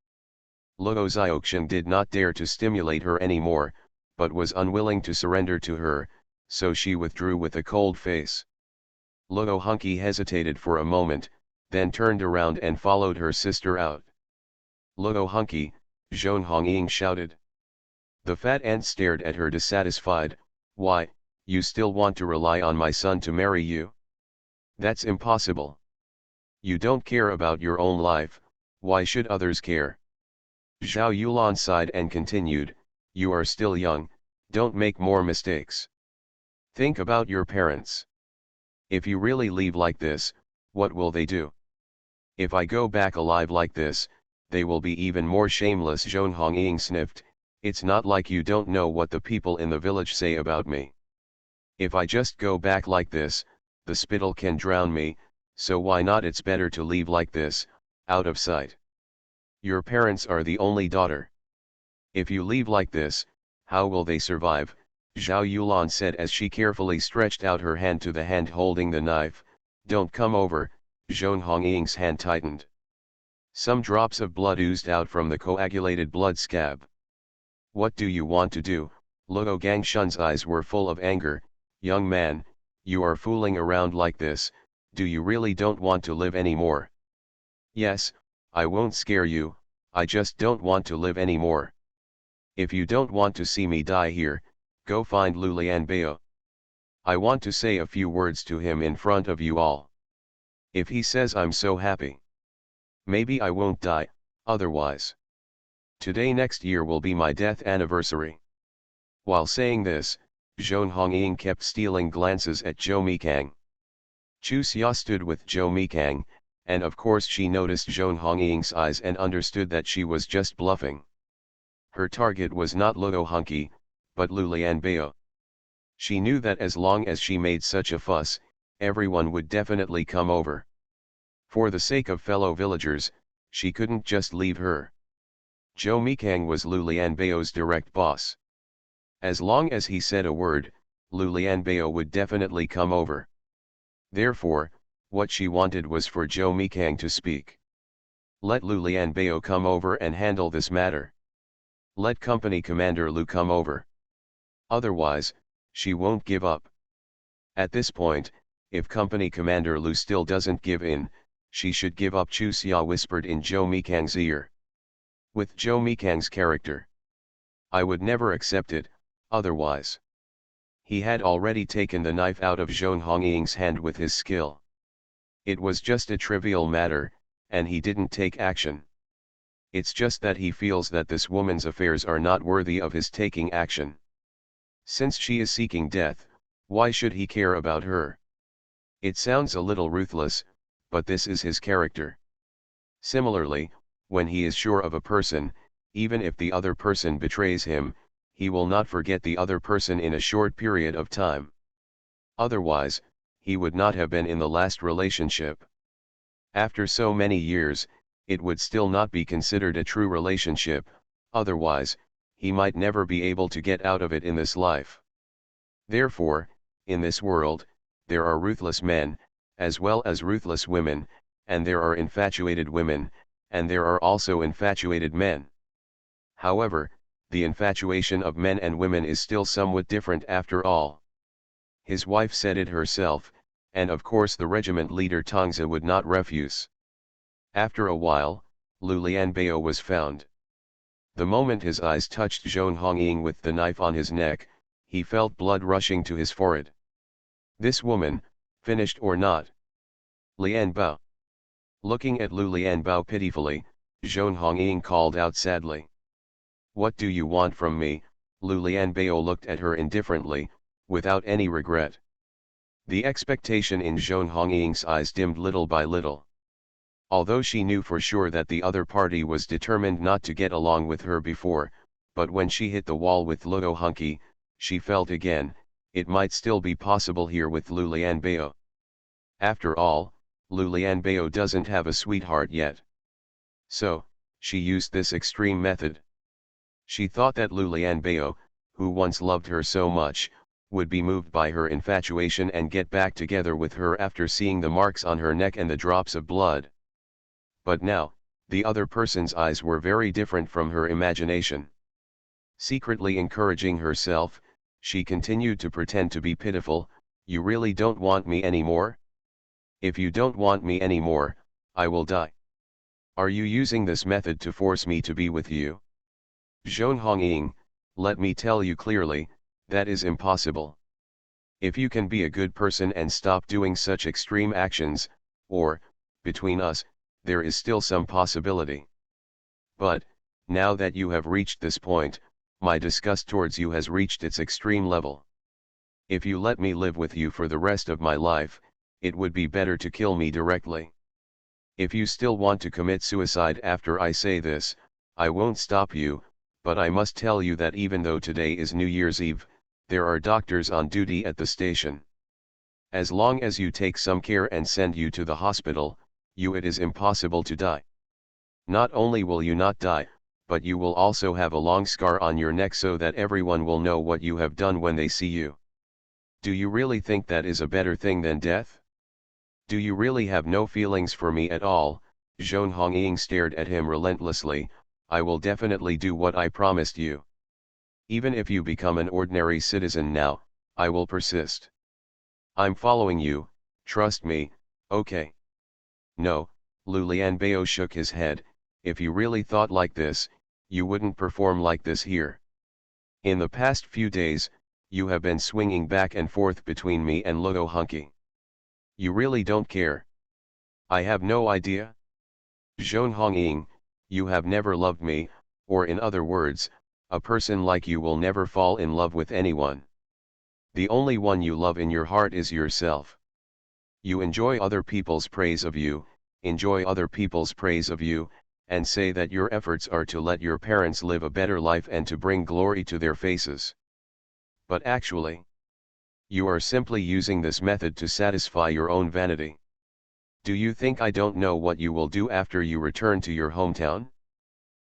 Luo Zioxian did not dare to stimulate her anymore, but was unwilling to surrender to her, so she withdrew with a cold face. Luo Hunky hesitated for a moment, then turned around and followed her sister out. Luo Hunky, Zhong Hongying shouted. The fat ant stared at her dissatisfied, why, you still want to rely on my son to marry you? That's impossible. You don't care about your own life, why should others care? Zhao Yulan sighed and continued, you are still young, don't make more mistakes. Think about your parents. If you really leave like this, what will they do? If I go back alive like this, they will be even more shameless. Zhong Hongying sniffed, It's not like you don't know what the people in the village say about me. If I just go back like this, the spittle can drown me, so why not? It's better to leave like this, out of sight. Your parents are the only daughter. If you leave like this, how will they survive? Zhao Yulan said as she carefully stretched out her hand to the hand holding the knife. Don't come over. Zhong Hongying's hand tightened. Some drops of blood oozed out from the coagulated blood scab. What do you want to do? Luo Gangshun's eyes were full of anger. Young man, you are fooling around like this. Do you really don't want to live anymore? Yes, I won't scare you, I just don't want to live anymore. If you don't want to see me die here, go find Lu Lianbao. I want to say a few words to him in front of you all. If he says I'm so happy, maybe I won't die, otherwise. Today next year will be my death anniversary. While saying this, Zhong Hongying kept stealing glances at Zhou Mikang. Chu Xia stood with Zhou Mikang, and of course she noticed Zhong Hongying's eyes and understood that she was just bluffing. Her target was not Luo Hongyi, but Lu Lianbao. She knew that as long as she made such a fuss, everyone would definitely come over. For the sake of fellow villagers, she couldn't just leave her. Zhou Mikang was Lu Lianbao's direct boss. As long as he said a word, Lu Lianbao would definitely come over. Therefore, what she wanted was for Zhou Mikang to speak. Let Lu Lianbao come over and handle this matter. Let Company Commander Lu come over. Otherwise, she won't give up. At this point, if Company Commander Lu still doesn't give in, she should give up. Chu Xia whispered in Zhou Mikang's ear. With Zhou Mikang's character, I would never accept it, otherwise. He had already taken the knife out of Zhong Hongying's hand with his skill. It was just a trivial matter, and he didn't take action. It's just that he feels that this woman's affairs are not worthy of his taking action. Since she is seeking death, why should he care about her? It sounds a little ruthless, but this is his character. Similarly, when he is sure of a person, even if the other person betrays him, he will not forget the other person in a short period of time. Otherwise, he would not have been in the last relationship. After so many years, it would still not be considered a true relationship, otherwise, he might never be able to get out of it in this life. Therefore, in this world, there are ruthless men, as well as ruthless women, and there are infatuated women, and there are also infatuated men. However, the infatuation of men and women is still somewhat different after all. His wife said it herself, and of course the regiment leader Tongzi would not refuse. After a while, Lu Lianbao was found. The moment his eyes touched Zhong Hongying with the knife on his neck, he felt blood rushing to his forehead. This woman, finished or not? Lianbao. Looking at Lu Lianbao pitifully, Zhong Hongying called out sadly. What do you want from me? Lu Lianbao looked at her indifferently, without any regret. The expectation in Zhong Hongying's eyes dimmed little by little. Although she knew for sure that the other party was determined not to get along with her before, but when she hit the wall with Luo Hongyi, she felt again, it might still be possible here with Lu Lianbao. After all, Lu Lianbao doesn't have a sweetheart yet. So, she used this extreme method. She thought that Lu Lianbao, who once loved her so much, would be moved by her infatuation and get back together with her after seeing the marks on her neck and the drops of blood. But now, the other person's eyes were very different from her imagination. Secretly encouraging herself, she continued to pretend to be pitiful. You really don't want me anymore? If you don't want me anymore, I will die. Are you using this method to force me to be with you? Zhong Hongying, let me tell you clearly, that is impossible. If you can be a good person and stop doing such extreme actions, or, between us, there is still some possibility. But, now that you have reached this point, my disgust towards you has reached its extreme level. If you let me live with you for the rest of my life, it would be better to kill me directly. If you still want to commit suicide after I say this, I won't stop you, but I must tell you that even though today is New Year's Eve, there are doctors on duty at the station. As long as you take some care and send you to the hospital, it is impossible to die. Not only will you not die, but you will also have a long scar on your neck so that everyone will know what you have done when they see you. Do you really think that is a better thing than death? Do you really have no feelings for me at all? Zhong Hongying stared at him relentlessly. I will definitely do what I promised you. Even if you become an ordinary citizen now, I will persist. I'm following you, trust me, okay? No, Lu Lianbao shook his head. If you really thought like this, you wouldn't perform like this here. In the past few days, you have been swinging back and forth between me and Luo Hunky. You really don't care. I have no idea. Zhong Hongying, you have never loved me, or in other words, a person like you will never fall in love with anyone. The only one you love in your heart is yourself. You enjoy other people's praise of you, and say that your efforts are to let your parents live a better life and to bring glory to their faces. But actually, you are simply using this method to satisfy your own vanity. Do you think I don't know what you will do after you return to your hometown?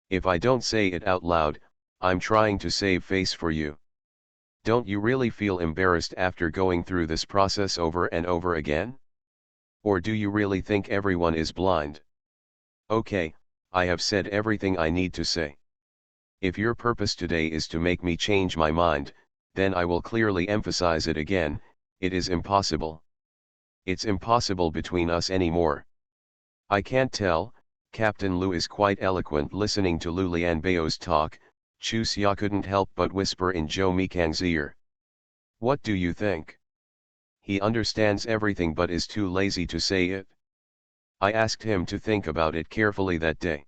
If I don't say it out loud, I'm trying to save face for you. Don't you really feel embarrassed after going through this process over and over again? Or do you really think everyone is blind? Okay, I have said everything I need to say. If your purpose today is to make me change my mind, then I will clearly emphasize it again, it is impossible. It's impossible between us anymore. I can't tell, Captain Lu is quite eloquent. Listening to Lu Lianbao's talk, Chu Xia couldn't help but whisper in Zhou Mikang's ear. What do you think? He understands everything but is too lazy to say it. I asked him to think about it carefully that day.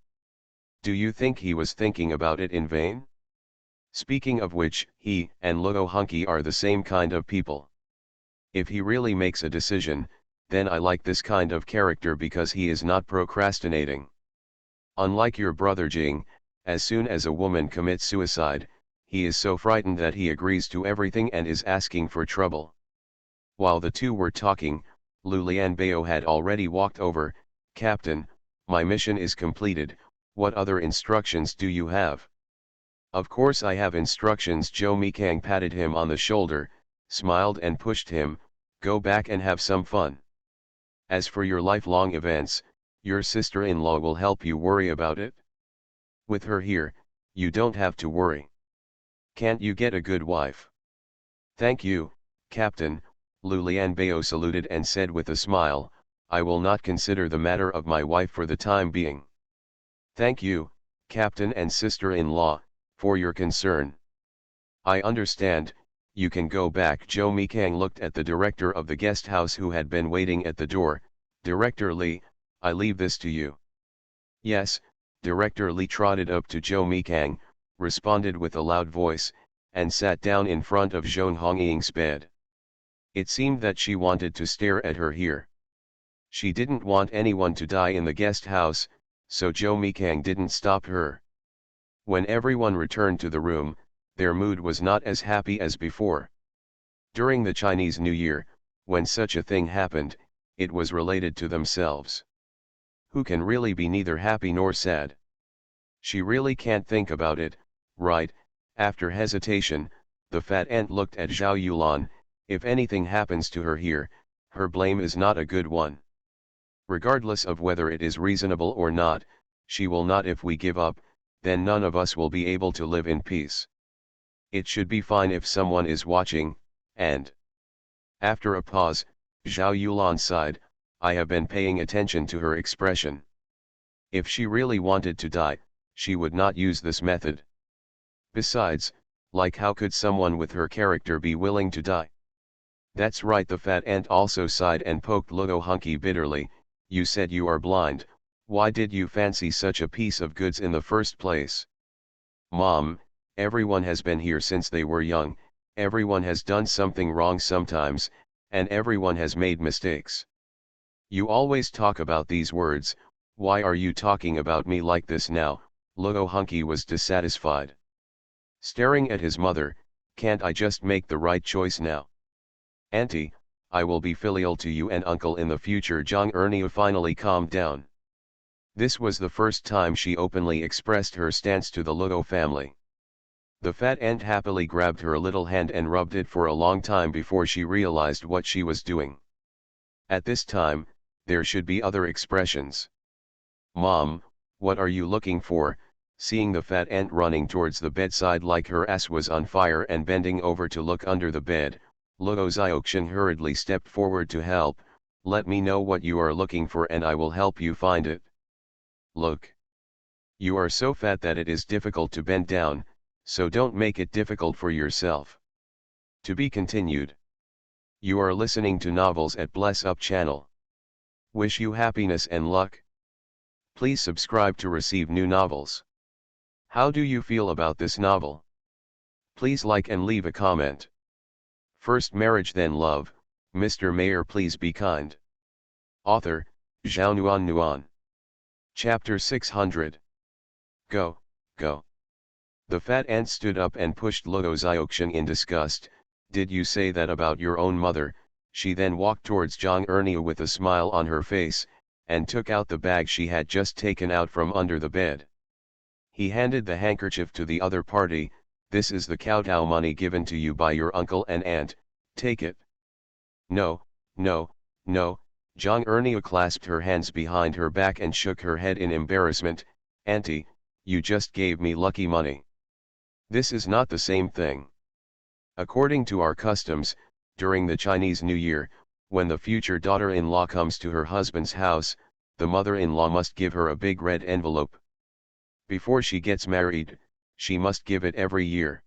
Do you think he was thinking about it in vain? Speaking of which, he and Luo Hunky are the same kind of people. If he really makes a decision, then I like this kind of character because he is not procrastinating. Unlike your brother Jing, as soon as a woman commits suicide, he is so frightened that he agrees to everything and is asking for trouble. While the two were talking, Lu Lianbao had already walked over. Captain, my mission is completed, what other instructions do you have? Of course I have instructions. Zhou Mikang patted him on the shoulder, smiled and pushed him, go back and have some fun. As for your lifelong events, your sister-in-law will help you worry about it. With her here, you don't have to worry. Can't you get a good wife? Thank you, Captain, Lu Lianbao saluted and said with a smile, I will not consider the matter of my wife for the time being. Thank you, Captain and sister-in-law, for your concern. I understand, you can go back. Zhou Mikang looked at the director of the guest house who had been waiting at the door. Director Li, I leave this to you. Yes, Director Li trotted up to Zhou Mikang, responded with a loud voice, and sat down in front of Zhong Hongying's bed. It seemed that she wanted to stare at her here. She didn't want anyone to die in the guest house, so Zhou Mikang didn't stop her. When everyone returned to the room, their mood was not as happy as before. During the Chinese New Year, when such a thing happened, it was related to themselves. Who can really be neither happy nor sad? She really can't think about it, right? After hesitation, the fat ant looked at Zhao Yulan. If anything happens to her here, her blame is not a good one. Regardless of whether it is reasonable or not, she will not. If we give up, then none of us will be able to live in peace. It should be fine if someone is watching, and... After a pause, Zhao Yulan sighed, I have been paying attention to her expression. If she really wanted to die, she would not use this method. Besides, like how could someone with her character be willing to die? That's right. The fat ant also sighed and poked Luo Hunky bitterly. You said you are blind, why did you fancy such a piece of goods in the first place? Mom, everyone has been here since they were young, everyone has done something wrong sometimes, and everyone has made mistakes. You always talk about these words, why are you talking about me like this now? Luo Hunky was dissatisfied. Staring at his mother, can't I just make the right choice now? Auntie, I will be filial to you and uncle in the future. Zhang Erniu finally calmed down. This was the first time she openly expressed her stance to the Luo family. The fat aunt happily grabbed her little hand and rubbed it for a long time before she realized what she was doing. At this time, there should be other expressions. Mom, what are you looking for? Seeing the fat aunt running towards the bedside like her ass was on fire and bending over to look under the bed, Luo Xiaoxian hurriedly stepped forward to help. Let me know what you are looking for and I will help you find it. Look. You are so fat that it is difficult to bend down, so don't make it difficult for yourself. To be continued. You are listening to novels at Bless Up channel. Wish you happiness and luck. Please subscribe to receive new novels. How do you feel about this novel? Please like and leave a comment. First marriage then love, Mr. Mayor please be kind. Author, Zhao Nuan Nuan. Chapter 600. Go, go. The fat aunt stood up and pushed Luo Xiaoxian in disgust. Did you say that about your own mother? She then walked towards Zhang Erniu with a smile on her face, and took out the bag she had just taken out from under the bed. He handed the handkerchief to the other party. This is the kowtow money given to you by your uncle and aunt, take it. No, no, no, Zhang Erniu clasped her hands behind her back and shook her head in embarrassment. Auntie, you just gave me lucky money. This is not the same thing. According to our customs, during the Chinese New Year, when the future daughter-in-law comes to her husband's house, the mother-in-law must give her a big red envelope. Before she gets married, she must give it every year.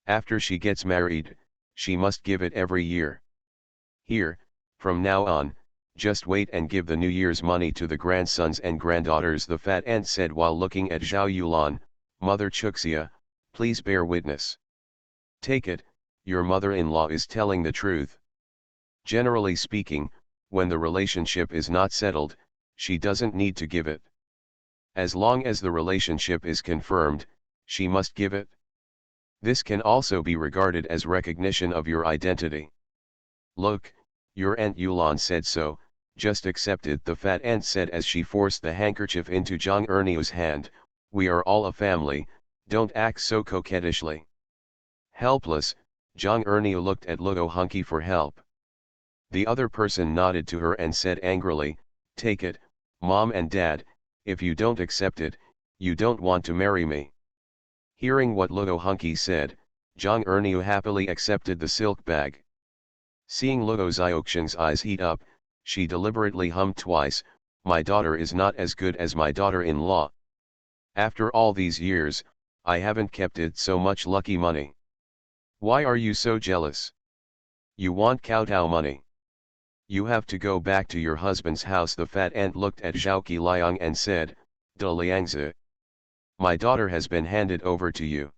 After she gets married, she must give it every year. Here, from now on, just wait and give the New Year's money to the grandsons and granddaughters, the fat aunt said while looking at Zhao Yulan. Mother Chuxia, please bear witness. Take it, your mother-in-law is telling the truth. Generally speaking, when the relationship is not settled, she doesn't need to give it. As long as the relationship is confirmed, she must give it. This can also be regarded as recognition of your identity. Look, your Aunt Yulan said so, just accept it, the fat aunt said as she forced the handkerchief into Zhang Erniu's hand. We are all a family, don't act so coquettishly. Helpless, Zhang Erniu looked at Luo Hunky for help. The other person nodded to her and said angrily, take it, Mom and Dad, if you don't accept it, you don't want to marry me. Hearing what Luo Hunky said, Zhang Erniu happily accepted the silk bag. Seeing Luo Xiaoxian's eyes heat up, she deliberately hummed twice, my daughter is not as good as my daughter-in-law. After all these years, I haven't kept it so much lucky money. Why are you so jealous? You want kowtow money. You have to go back to your husband's house. The fat aunt looked at Zhao Qiliang and said, De Liangzi. My daughter has been handed over to you.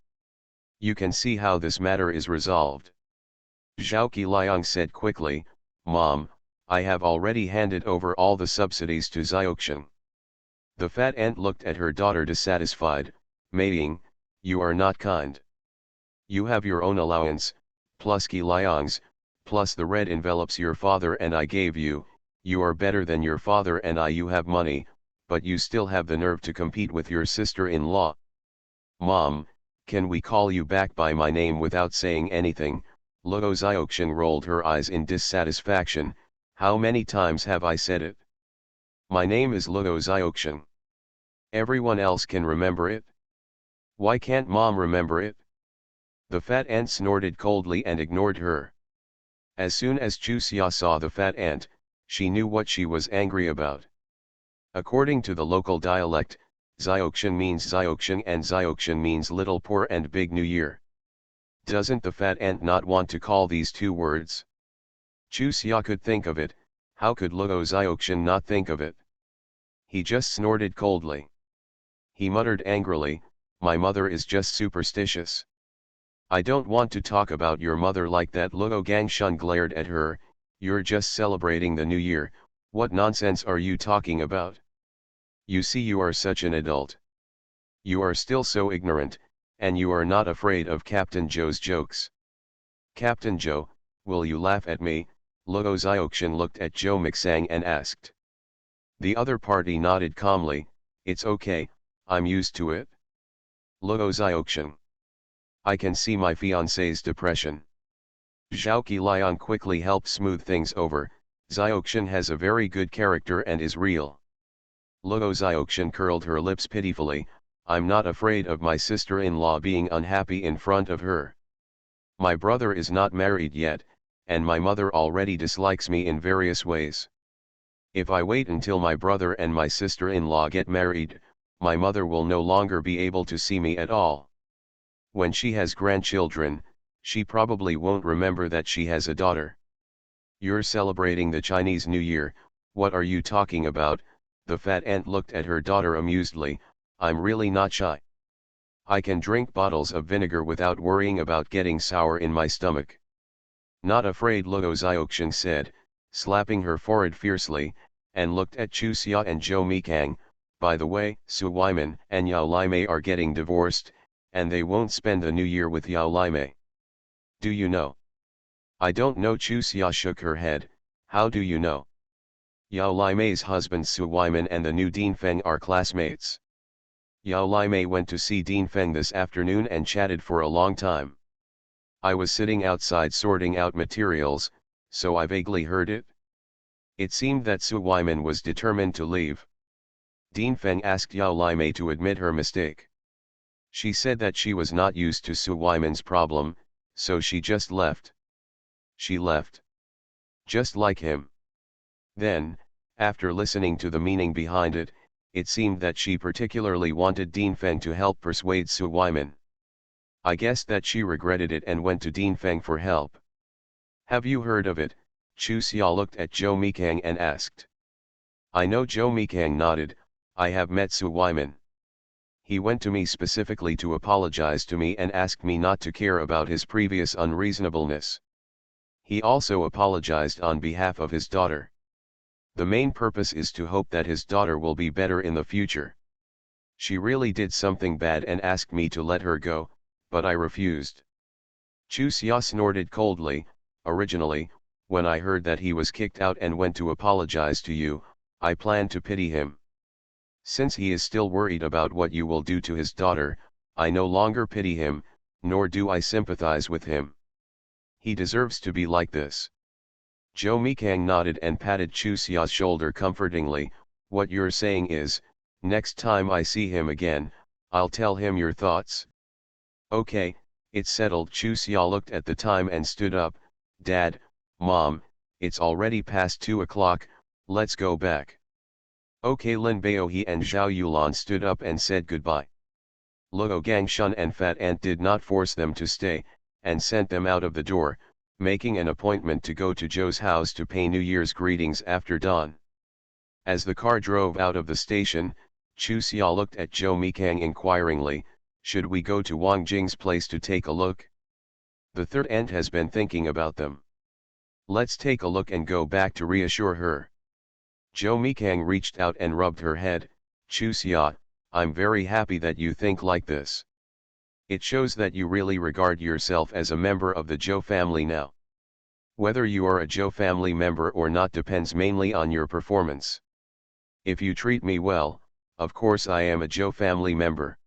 You can see how this matter is resolved. Zhao Qiliang said quickly, Mom, I have already handed over all the subsidies to Xiaoxian. The fat aunt looked at her daughter dissatisfied, Meiying, you are not kind. You have your own allowance, plus Qiliang's, plus the red envelopes your father and I gave you. You are better than your father and I. You have money, but you still have the nerve to compete with your sister-in-law. Mom, can we call you back by my name without saying anything? Luo Xiaoxian rolled her eyes in dissatisfaction. How many times have I said it? My name is Luo Xiaoxian. Everyone else can remember it. Why can't Mom remember it? The fat aunt snorted coldly and ignored her. As soon as Chu Xia saw the fat aunt, she knew what she was angry about. According to the local dialect, Xiaoxian means Xiaoxian and Xiaoxian means little poor and big New Year. Doesn't the fat aunt not want to call these two words? Chu Xia could think of it, how could Luo Xiaoxian not think of it? He just snorted coldly. He muttered angrily, my mother is just superstitious. I don't want to talk about your mother like that. Luo Gangshun glared at her, you're just celebrating the New Year, what nonsense are you talking about? You see you are such an adult. You are still so ignorant, And you are not afraid of Captain Joe's jokes. Captain Joe, will you laugh at me? Luo Xiaoxian looked at Zhou Mixang and asked. The other party nodded calmly, it's okay, I'm used to it. Luo Xiaoxian. I can see my fiancé's depression. Zhao Qiliang quickly helped smooth things over, Xiaoxian has a very good character and is real. Luo Xiaoxian curled her lips pitifully, I'm not afraid of my sister-in-law being unhappy in front of her. My brother is not married yet, and my mother already dislikes me in various ways. If I wait until my brother and my sister-in-law get married, my mother will no longer be able to see me at all. When she has grandchildren, she probably won't remember that she has a daughter. You're celebrating the Chinese New Year, what are you talking about? The fat aunt looked at her daughter amusedly, I'm really not shy. I can drink bottles of vinegar without worrying about getting sour in my stomach. Not afraid, Luo Xiaoxian said, slapping her forehead fiercely, and looked at Chu Xia and Zhou Mikang. By the way, Su Weiman and Yao Limei are getting divorced, and they won't spend the new year with Yao Limei. Do you know? I don't know. Chu Xia shook her head, how do you know? Yao Limei's husband Su Weiman and the new Dean Feng are classmates. Yao Limei went to see Dean Feng this afternoon and chatted for a long time. I was sitting outside sorting out materials, so I vaguely heard it. It seemed that Su Weiman was determined to leave. Dean Feng asked Yao Limei to admit her mistake. She said that she was not used to Su Weiman's problem, so she just left. She left. Just like him. Then, after listening to the meaning behind it, it seemed that she particularly wanted Dean Feng to help persuade Su Weiman. I guessed that she regretted it and went to Dean Feng for help. Have you heard of it? Chu Xia looked at Zhou Mikang and asked. I know. Zhou Mikang nodded, I have met Su Weiman. He went to me specifically to apologize to me and asked me not to care about his previous unreasonableness. He also apologized on behalf of his daughter. The main purpose is to hope that his daughter will be better in the future. She really did something bad and asked me to let her go, but I refused. Chu Xia snorted coldly, originally, when I heard that he was kicked out and went to apologize to you, I planned to pity him. Since he is still worried about what you will do to his daughter, I no longer pity him, nor do I sympathize with him. He deserves to be like this. Zhou Mikang nodded and patted Chu Xia's shoulder comfortingly, what you're saying is, next time I see him again, I'll tell him your thoughts. Okay, it's settled. Chu Xia looked at the time and stood up, Dad, Mom, it's already past 2 o'clock, let's go back. Okay. Lin Baohe and Zhao Yulan stood up and said goodbye. Luo Gangshun and Fat Ant did not force them to stay, and sent them out of the door, making an appointment to go to Zhou's house to pay New Year's greetings after dawn. As the car drove out of the station, Chu Xia looked at Zhou Mikang inquiringly, should we go to Wang Jing's place to take a look? The third ant has been thinking about them. Let's take a look and go back to reassure her. Zhou Mikang reached out and rubbed her head, Chu Xia, I'm very happy that you think like this. It shows that you really regard yourself as a member of the Zhou family now. Whether you are a Zhou family member or not depends mainly on your performance. If you treat me well, of course I am a Zhou family member.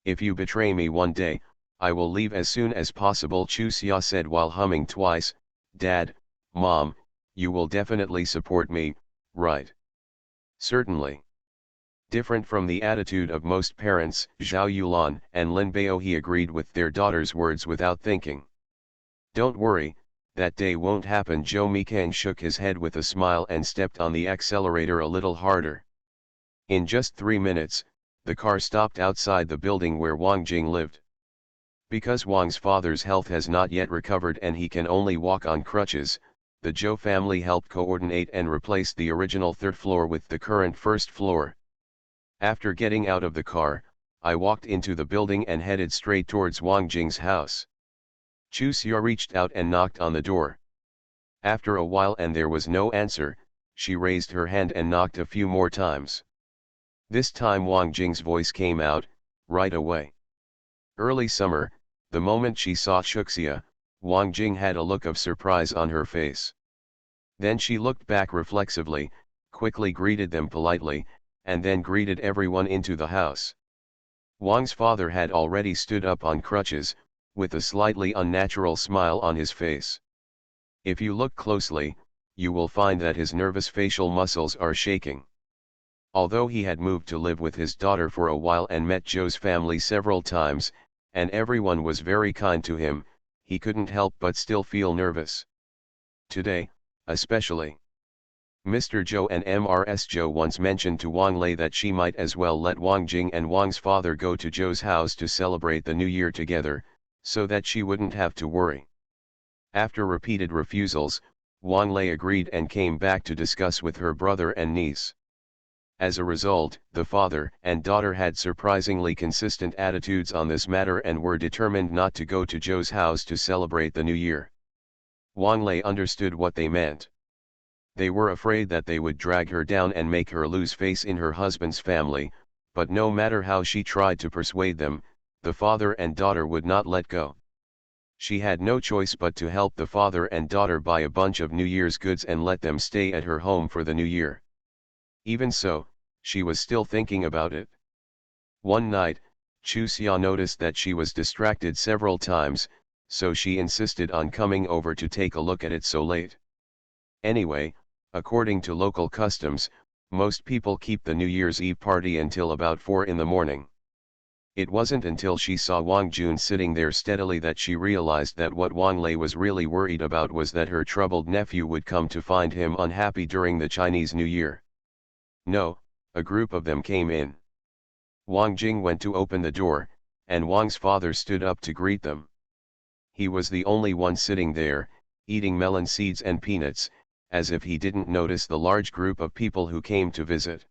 If you betray me one day, I will leave as soon as possible. Chu Xia said while humming twice, Dad, Mom, you will definitely support me, right? Certainly. Different from the attitude of most parents, Zhao Yulan and Lin Baohe agreed with their daughter's words without thinking. Don't worry, that day won't happen. Zhou Mikang shook his head with a smile and stepped on the accelerator a little harder. In just 3 minutes, the car stopped outside the building where Wang Jing lived. Because Wang's father's health has not yet recovered and he can only walk on crutches, the Zhou family helped coordinate and replace the original 3rd floor with the current 1st floor. After getting out of the car, I walked into the building and headed straight towards Wang Jing's house. Chu Xia reached out and knocked on the door. After a while and there was no answer, she raised her hand and knocked a few more times. This time Wang Jing's voice came out, right away. Early summer, the moment she saw Chuxia, Wang Jing had a look of surprise on her face. Then she looked back reflexively, quickly greeted them politely, and then greeted everyone into the house. Wang's father had already stood up on crutches, with a slightly unnatural smile on his face. If you look closely, you will find that his nervous facial muscles are shaking. Although he had moved to live with his daughter for a while and met Joe's family several times, and everyone was very kind to him, he couldn't help but still feel nervous. Today, especially. Mr. Joe and Mrs. Joe once mentioned to Wang Lei that she might as well let Wang Jing and Wang's father go to Joe's house to celebrate the new year together, so that she wouldn't have to worry. After repeated refusals, Wang Lei agreed and came back to discuss with her brother and niece. As a result, the father and daughter had surprisingly consistent attitudes on this matter and were determined not to go to Joe's house to celebrate the new year. Wang Lei understood what they meant. They were afraid that they would drag her down and make her lose face in her husband's family, but no matter how she tried to persuade them, the father and daughter would not let go. She had no choice but to help the father and daughter buy a bunch of New Year's goods and let them stay at her home for the new year. Even so, she was still thinking about it. One night, Chu Xia noticed that she was distracted several times, so she insisted on coming over to take a look at it so late. Anyway, according to local customs, most people keep the New Year's Eve party until about 4 in the morning. It wasn't until she saw Wang Jun sitting there steadily that she realized that what Wang Lei was really worried about was that her troubled nephew would come to find him unhappy during the Chinese New Year. No, a group of them came in. Wang Jing went to open the door, and Wang's father stood up to greet them. He was the only one sitting there, eating melon seeds and peanuts, as if he didn't notice the large group of people who came to visit.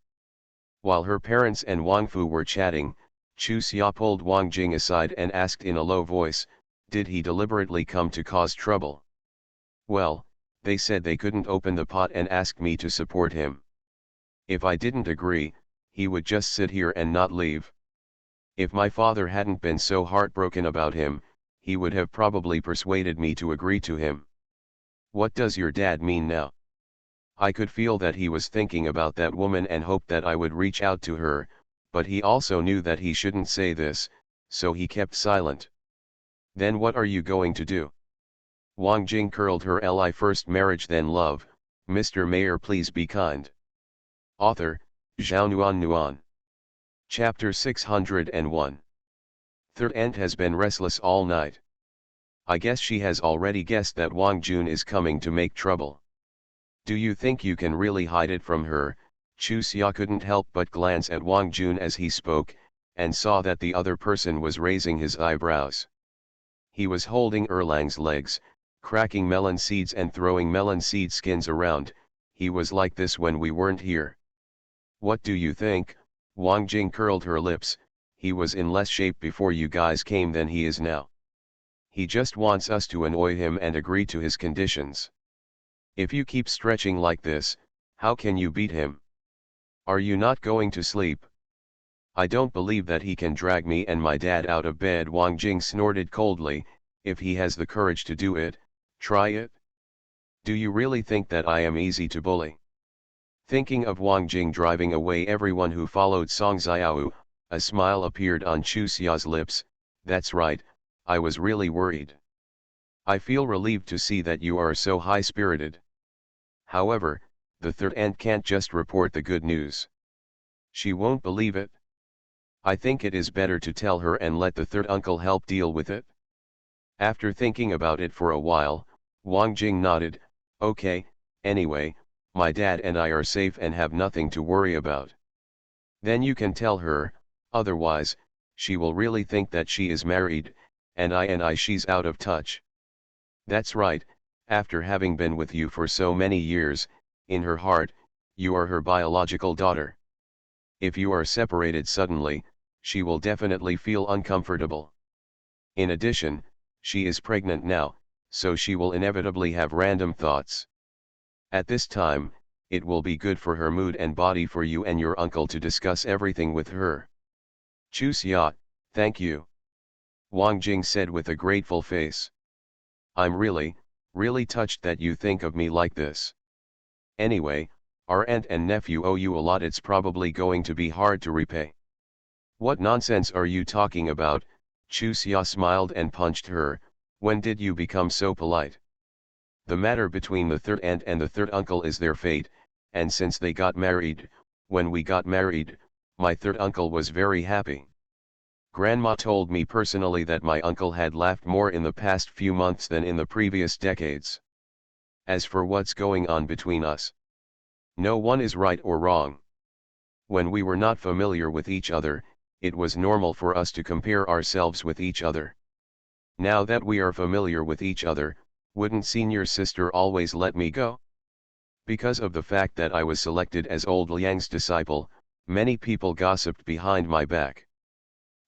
While her parents and Wang Fu were chatting, Chu Xia pulled Wang Jing aside and asked in a low voice, "Did he deliberately come to cause trouble?" "Well, they said they couldn't open the pot and asked me to support him. If I didn't agree, he would just sit here and not leave. If my father hadn't been so heartbroken about him, he would have probably persuaded me to agree to him." "What does your dad mean now?" I could feel that he was thinking about that woman and hoped that I would reach out to her, but he also knew that he shouldn't say this, so he kept silent. "Then what are you going to do?" Wang Jing curled her lip. First marriage then love, Mr. Mayor please be kind. Author, Zhao Nuan. Chapter 601. Third aunt has been restless all night. I guess she has already guessed that Wang Jun is coming to make trouble. Do you think you can really hide it from her? Chu Xia couldn't help but glance at Wang Jun as he spoke, and saw that the other person was raising his eyebrows. He was holding Erlang's legs, cracking melon seeds and throwing melon seed skins around. He was like this when we weren't here. What do you think? Wang Jing curled her lips. He was in less shape before you guys came than he is now. He just wants us to annoy him and agree to his conditions. If you keep stretching like this, how can you beat him? Are you not going to sleep? I don't believe that he can drag me and my dad out of bed. Wang Jing snorted coldly. If he has the courage to do it, try it. Do you really think that I am easy to bully? Thinking of Wang Jing driving away everyone who followed Song Xiao, a smile appeared on Chu Xia's lips. That's right, I was really worried. I feel relieved to see that you are so high-spirited. However, the third aunt can't just report the good news. She won't believe it. I think it is better to tell her and let the third uncle help deal with it. After thinking about it for a while, Wang Jing nodded. Okay, anyway, my dad and I are safe and have nothing to worry about. Then you can tell her, otherwise, she will really think that she is married, and she's out of touch. That's right, after having been with you for so many years, in her heart, you are her biological daughter. If you are separated suddenly, she will definitely feel uncomfortable. In addition, she is pregnant now, so she will inevitably have random thoughts. At this time, it will be good for her mood and body for you and your uncle to discuss everything with her. Chu Xia, thank you. Wang Jing said with a grateful face. I'm really touched that you think of me like this. Anyway, our aunt and nephew owe you a lot. It's probably going to be hard to repay. What nonsense are you talking about? Chu Xia smiled and punched her. When did you become so polite? The matter between the third aunt and the third uncle is their fate, and since they got married, when we got married, my third uncle was very happy. Grandma told me personally that my uncle had laughed more in the past few months than in the previous decades. As for what's going on between us, no one is right or wrong. When we were not familiar with each other, it was normal for us to compare ourselves with each other. Now that we are familiar with each other, wouldn't senior sister always let me go? Because of the fact that I was selected as old Liang's disciple, many people gossiped behind my back.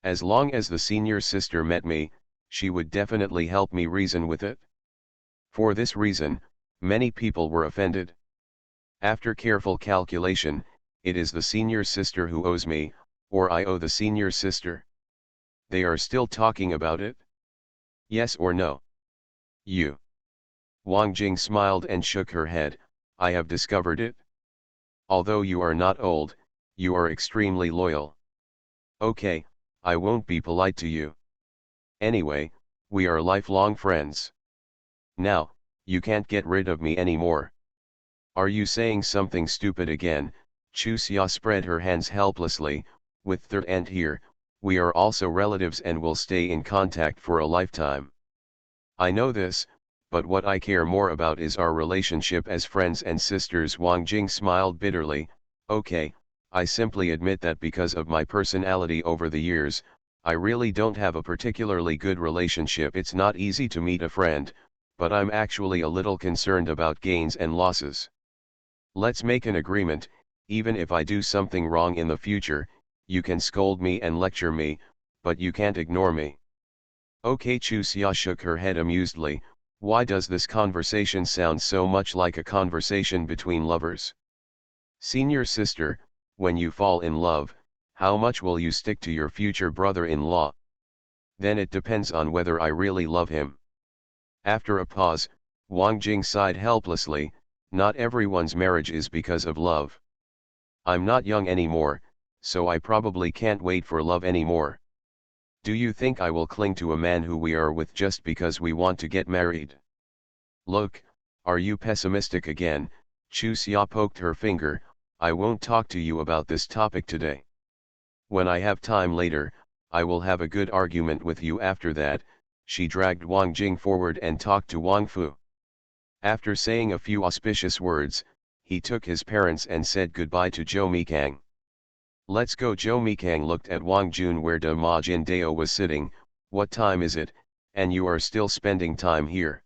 As long as the senior sister met me, she would definitely help me reason with it. For this reason, many people were offended. After careful calculation, it is the senior sister who owes me, or I owe the senior sister. They are still talking about it? Yes or no? You. Wang Jing smiled and shook her head. I have discovered it. Although you are not old, you are extremely loyal. Okay, I won't be polite to you. Anyway, we are lifelong friends. Now, you can't get rid of me anymore. Are you saying something stupid again? Chu Xia spread her hands helplessly. With third aunt here, we are also relatives and will stay in contact for a lifetime. I know this, but what I care more about is our relationship as friends and sisters. Wang Jing smiled bitterly. Okay, I simply admit that because of my personality over the years, I really don't have a particularly good relationship. It's not easy to meet a friend, but I'm actually a little concerned about gains and losses. Let's make an agreement. Even if I do something wrong in the future, you can scold me and lecture me, but you can't ignore me. Okay. Chu Xia shook her head amusedly. Why does this conversation sound so much like a conversation between lovers? Senior sister, when you fall in love, how much will you stick to your future brother-in-law? Then it depends on whether I really love him. After a pause, Wang Jing sighed helplessly. Not everyone's marriage is because of love. I'm not young anymore, so I probably can't wait for love anymore. Do you think I will cling to a man who we are with just because we want to get married? Look, are you pessimistic again? Chu Xia poked her finger. I won't talk to you about this topic today. When I have time later, I will have a good argument with you after that. She dragged Wang Jing forward and talked to Wang Fu. After saying a few auspicious words, he took his parents and said goodbye to Zhou Mikang. Let's go. Zhou Mikang looked at Wang Jun where De Ma Jin Dao was sitting. What time is it, and you are still spending time here?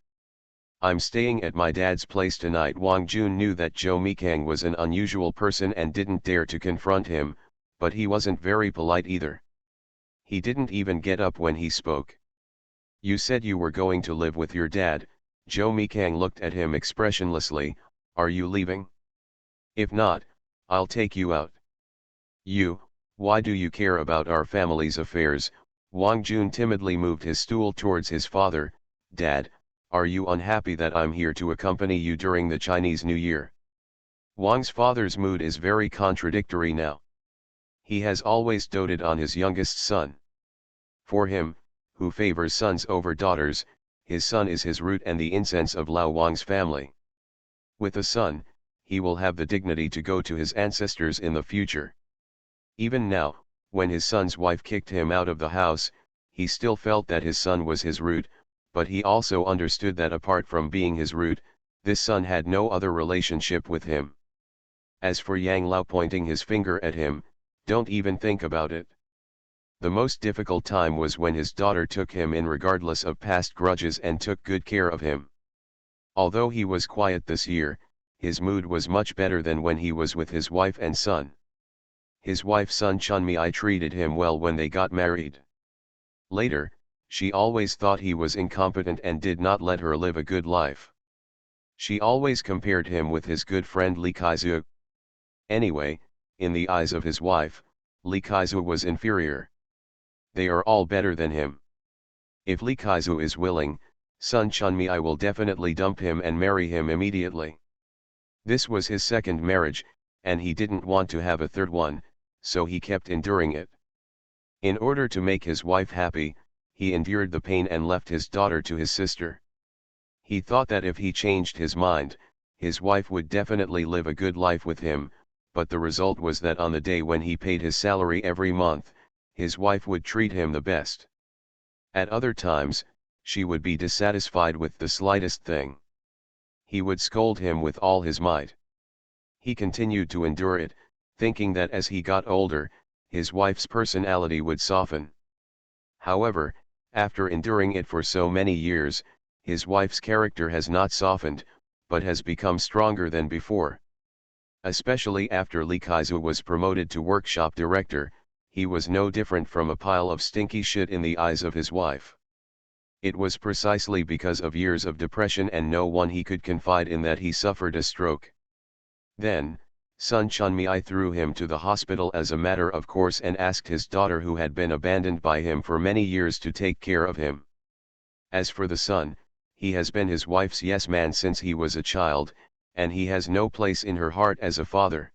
I'm staying at my dad's place tonight. Wang Jun knew that Zhou Mikang was an unusual person and didn't dare to confront him, but he wasn't very polite either. He didn't even get up when he spoke. You said you were going to live with your dad. Zhou Mikang looked at him expressionlessly. Are you leaving? If not, I'll take you out. Why do you care about our family's affairs? Wang Jun timidly moved his stool towards his father. Dad, are you unhappy that I'm here to accompany you during the Chinese New Year? Wang's father's mood is very contradictory now. He has always doted on his youngest son. For him, who favors sons over daughters, his son is his root and the incense of Lao Wang's family. With a son, he will have the dignity to go to his ancestors in the future. Even now, when his son's wife kicked him out of the house, he still felt that his son was his root, but he also understood that apart from being his root, this son had no other relationship with him. As for Yang Lao pointing his finger at him, don't even think about it. The most difficult time was when his daughter took him in regardless of past grudges and took good care of him. Although he was quiet this year, his mood was much better than when he was with his wife and son. His wife's son Chunmi treated him well when they got married. Later, she always thought he was incompetent and did not let her live a good life. She always compared him with his good friend Li Kaizu. Anyway, in the eyes of his wife, Li Kaizu was inferior. They are all better than him. If Li Kaizu is willing, Sun Chunmi, I will definitely dump him and marry him immediately. This was his second marriage, and he didn't want to have a third one, so he kept enduring it. In order to make his wife happy, he endured the pain and left his daughter to his sister. He thought that if he changed his mind, his wife would definitely live a good life with him, but the result was that on the day when he paid his salary every month, his wife would treat him the best. At other times, she would be dissatisfied with the slightest thing. He would scold him with all his might. He continued to endure it, thinking that as he got older, his wife's personality would soften. However, after enduring it for so many years, his wife's character has not softened, but has become stronger than before. Especially after Li Kaizu was promoted to workshop director, he was no different from a pile of stinky shit in the eyes of his wife. It was precisely because of years of depression and no one he could confide in that he suffered a stroke. Then, Sun Chunmi threw him to the hospital as a matter of course and asked his daughter, who had been abandoned by him for many years, to take care of him. As for the son, he has been his wife's yes man since he was a child, and he has no place in her heart as a father.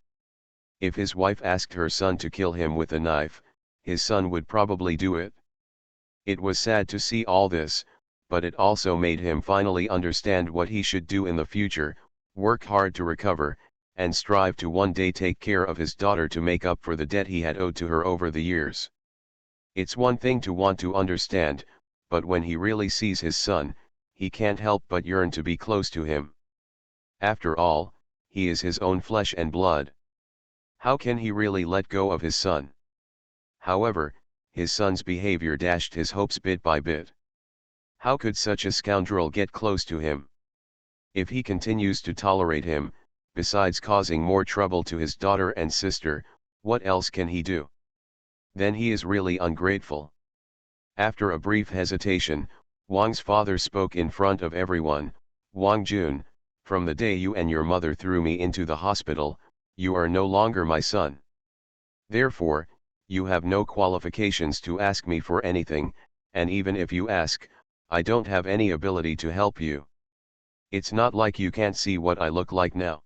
If his wife asked her son to kill him with a knife, his son would probably do it. It was sad to see all this, but it also made him finally understand what he should do in the future: work hard to recover, and strive to one day take care of his daughter to make up for the debt he had owed to her over the years. It's one thing to want to understand, but when he really sees his son, he can't help but yearn to be close to him. After all, he is his own flesh and blood. How can he really let go of his son? However, his son's behavior dashed his hopes bit by bit. How could such a scoundrel get close to him? If he continues to tolerate him, besides causing more trouble to his daughter and sister, what else can he do? Then he is really ungrateful. After a brief hesitation, Wang's father spoke in front of everyone. Wang Jun, from the day you and your mother threw me into the hospital, you are no longer my son. Therefore, you have no qualifications to ask me for anything, and even if you ask, I don't have any ability to help you. It's not like you can't see what I look like now.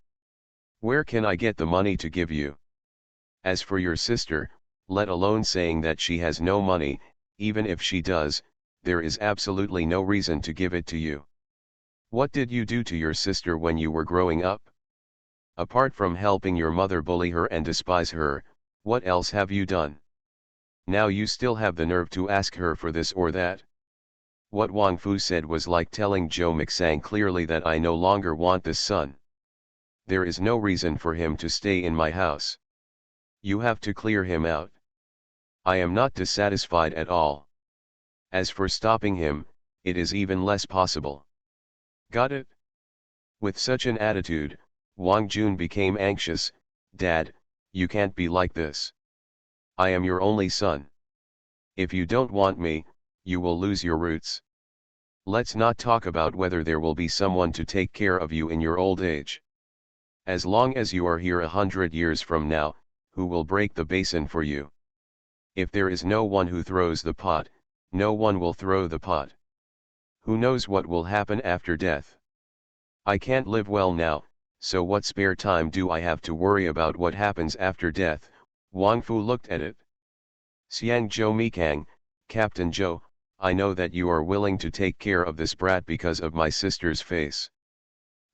Where can I get the money to give you? As for your sister, let alone saying that she has no money, even if she does, there is absolutely no reason to give it to you. What did you do to your sister when you were growing up? Apart from helping your mother bully her and despise her, what else have you done? Now you still have the nerve to ask her for this or that. What Wang Fu said was like telling Zhou Mixang clearly that I no longer want this son. There is no reason for him to stay in my house. You have to clear him out. I am not dissatisfied at all. As for stopping him, it is even less possible. Got it? With such an attitude, Wang Jun became anxious. Dad, you can't be like this. I am your only son. If you don't want me, you will lose your roots. Let's not talk about whether there will be someone to take care of you in your old age. As long as you are here 100 years from now, who will break the basin for you? If there is no one who throws the pot, no one will throw the pot. Who knows what will happen after death? I can't live well now, so what spare time do I have to worry about what happens after death? Wang Fu looked at it. Xiang Zhou Mikang, Captain Zhou, I know that you are willing to take care of this brat because of my sister's face.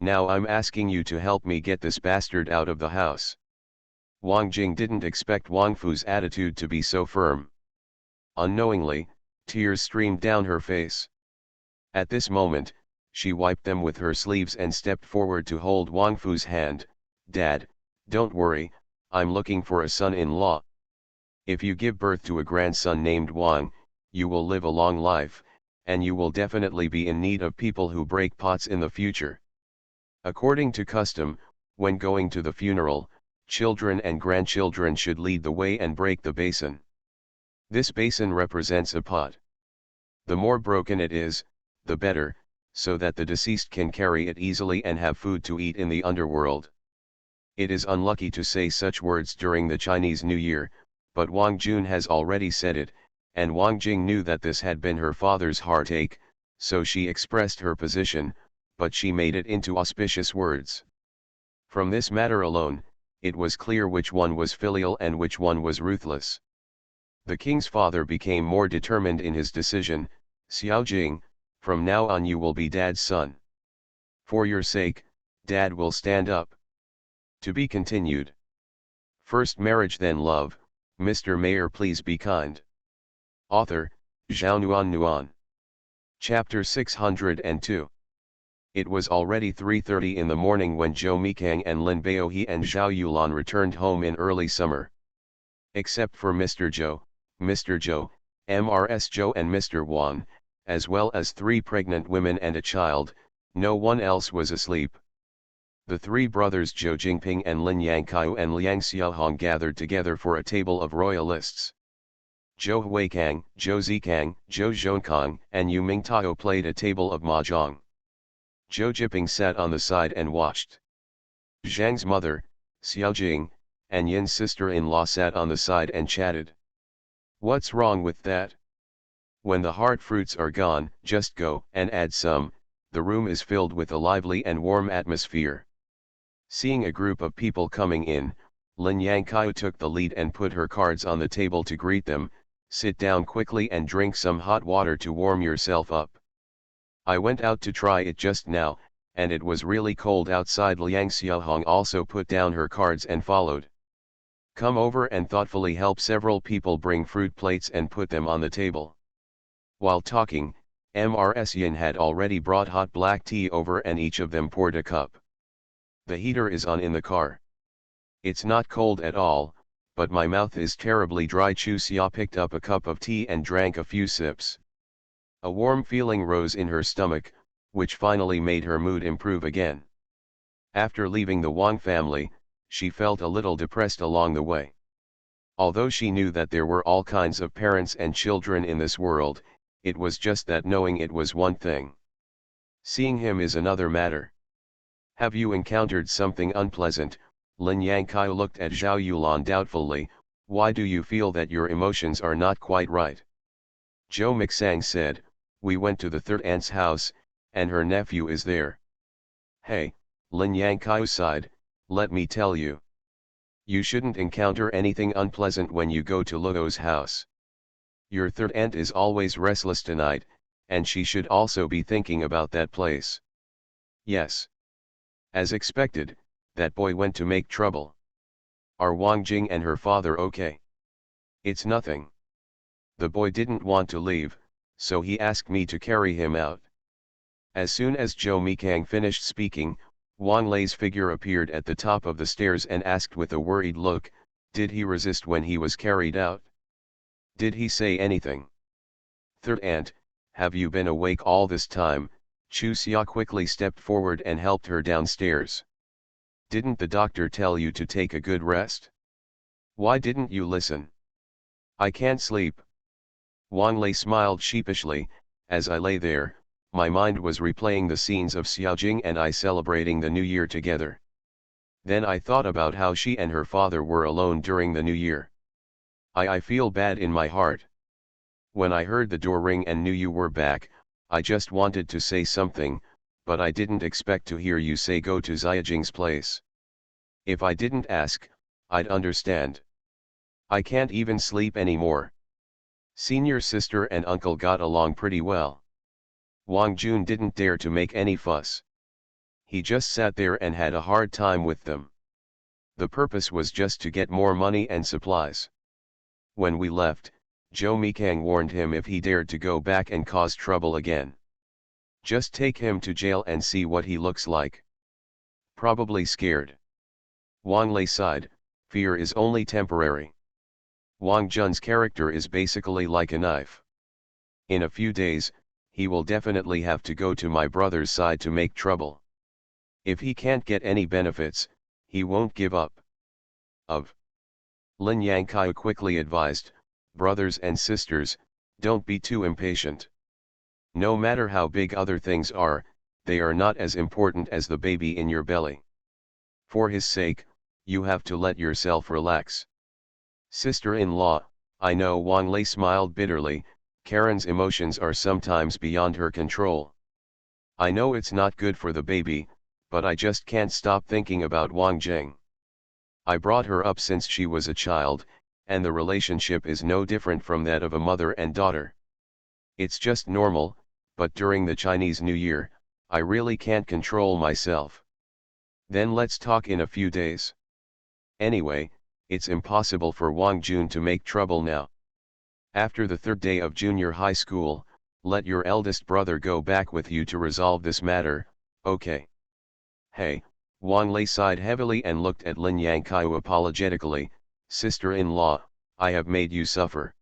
Now I'm asking you to help me get this bastard out of the house. Wang Jing didn't expect Wang Fu's attitude to be so firm. Unknowingly, tears streamed down her face. At this moment, she wiped them with her sleeves and stepped forward to hold Wang Fu's hand. Dad, don't worry, I'm looking for a son-in-law. If you give birth to a grandson named Wang, you will live a long life, and you will definitely be in need of people who break pots in the future. According to custom, when going to the funeral, children and grandchildren should lead the way and break the basin. This basin represents a pot. The more broken it is, the better, so that the deceased can carry it easily and have food to eat in the underworld. It is unlucky to say such words during the Chinese New Year, but Wang Jun has already said it, and Wang Jing knew that this had been her father's heartache, so she expressed her position, but she made it into auspicious words. From this matter alone, it was clear which one was filial and which one was ruthless. The king's father became more determined in his decision. Xiao Jing, from now on you will be Dad's son. For your sake, Dad will stand up. To be continued. First marriage then love, Mr. Mayor please be kind. Author, Zhao Nuan. Chapter 602. It was already 3:30 in the morning when Zhou Mikang and Lin Baohe and Zhao Yulan returned home in early summer. Except for Mr. Zhou, Mrs. Zhou and Mr. Wan, as well as 3 pregnant women and a child, no one else was asleep. The 3 brothers Zhou Jingping and Lin Yangkaiu and Liang Xiaohong gathered together for a table of royalists. Zhou Huikang, Zhou Zikang, Zhou Zhonkang, and Yu Mingtao played a table of mahjong. Zhou Jiping sat on the side and watched. Zhang's mother, Xiao Jing, and Yin's sister-in-law sat on the side and chatted. What's wrong with that? When the hard fruits are gone, just go and add some. The room is filled with a lively and warm atmosphere. Seeing a group of people coming in, Lin Yangkaiu took the lead and put her cards on the table to greet them. Sit down quickly and drink some hot water to warm yourself up. I went out to try it just now, and it was really cold outside. Liang Xiaohong also put down her cards and followed. Come over and thoughtfully help several people bring fruit plates and put them on the table. While talking, Mrs. Yin had already brought hot black tea over and each of them poured a cup. The heater is on in the car. It's not cold at all, but my mouth is terribly dry. Chu Xia picked up a cup of tea and drank a few sips. A warm feeling rose in her stomach, which finally made her mood improve again. After leaving the Wang family, she felt a little depressed along the way. Although she knew that there were all kinds of parents and children in this world, it was just that knowing it was one thing. Seeing him is another matter. Have you encountered something unpleasant? Lin Yangkaiu looked at Zhao Yulan doubtfully. Why do you feel that your emotions are not quite right? Zhou Mixang said, we went to the third aunt's house, and her nephew is there. Hey, Lin Yangkaiu sighed, let me tell you. You shouldn't encounter anything unpleasant when you go to Luo's house. Your third aunt is always restless tonight, and she should also be thinking about that place. Yes. As expected, that boy went to make trouble. Are Wang Jing and her father okay? It's nothing. The boy didn't want to leave, so he asked me to carry him out. As soon as Zhou Mikang finished speaking, Wang Lei's figure appeared at the top of the stairs and asked with a worried look, did he resist when he was carried out? Did he say anything? Third aunt, have you been awake all this time? Chu Xia quickly stepped forward and helped her downstairs. Didn't the doctor tell you to take a good rest? Why didn't you listen? I can't sleep. Wang Lei smiled sheepishly. As I lay there, my mind was replaying the scenes of Xiaojing and I celebrating the New Year together. Then I thought about how she and her father were alone during the New Year. I feel bad in my heart. When I heard the door ring and knew you were back, I just wanted to say something, but I didn't expect to hear you say go to Xiaojing's place. If I didn't ask, I'd understand. I can't even sleep anymore. Senior sister and uncle got along pretty well. Wang Jun didn't dare to make any fuss. He just sat there and had a hard time with them. The purpose was just to get more money and supplies. When we left, Zhou Mikang warned him if he dared to go back and cause trouble again. Just take him to jail and see what he looks like. Probably scared. Wang Lei sighed, fear is only temporary. Wang Jun's character is basically like a knife. In a few days, he will definitely have to go to my brother's side to make trouble. If he can't get any benefits, he won't give up. Lin Yangkaiu quickly advised, brothers and sisters, don't be too impatient. No matter how big other things are, they are not as important as the baby in your belly. For his sake, you have to let yourself relax. Sister-in-law, I know. Wang Lei smiled bitterly. Karen's emotions are sometimes beyond her control. I know it's not good for the baby, but I just can't stop thinking about Wang Jing. I brought her up since she was a child, and the relationship is no different from that of a mother and daughter. It's just normal, but during the Chinese New Year, I really can't control myself. Then let's talk in a few days. Anyway, it's impossible for Wang Jun to make trouble now. After the third day of junior high school, let your eldest brother go back with you to resolve this matter, okay? Hey, Wang Lei sighed heavily and looked at Lin Yangqiu apologetically. Sister-in-law, I have made you suffer.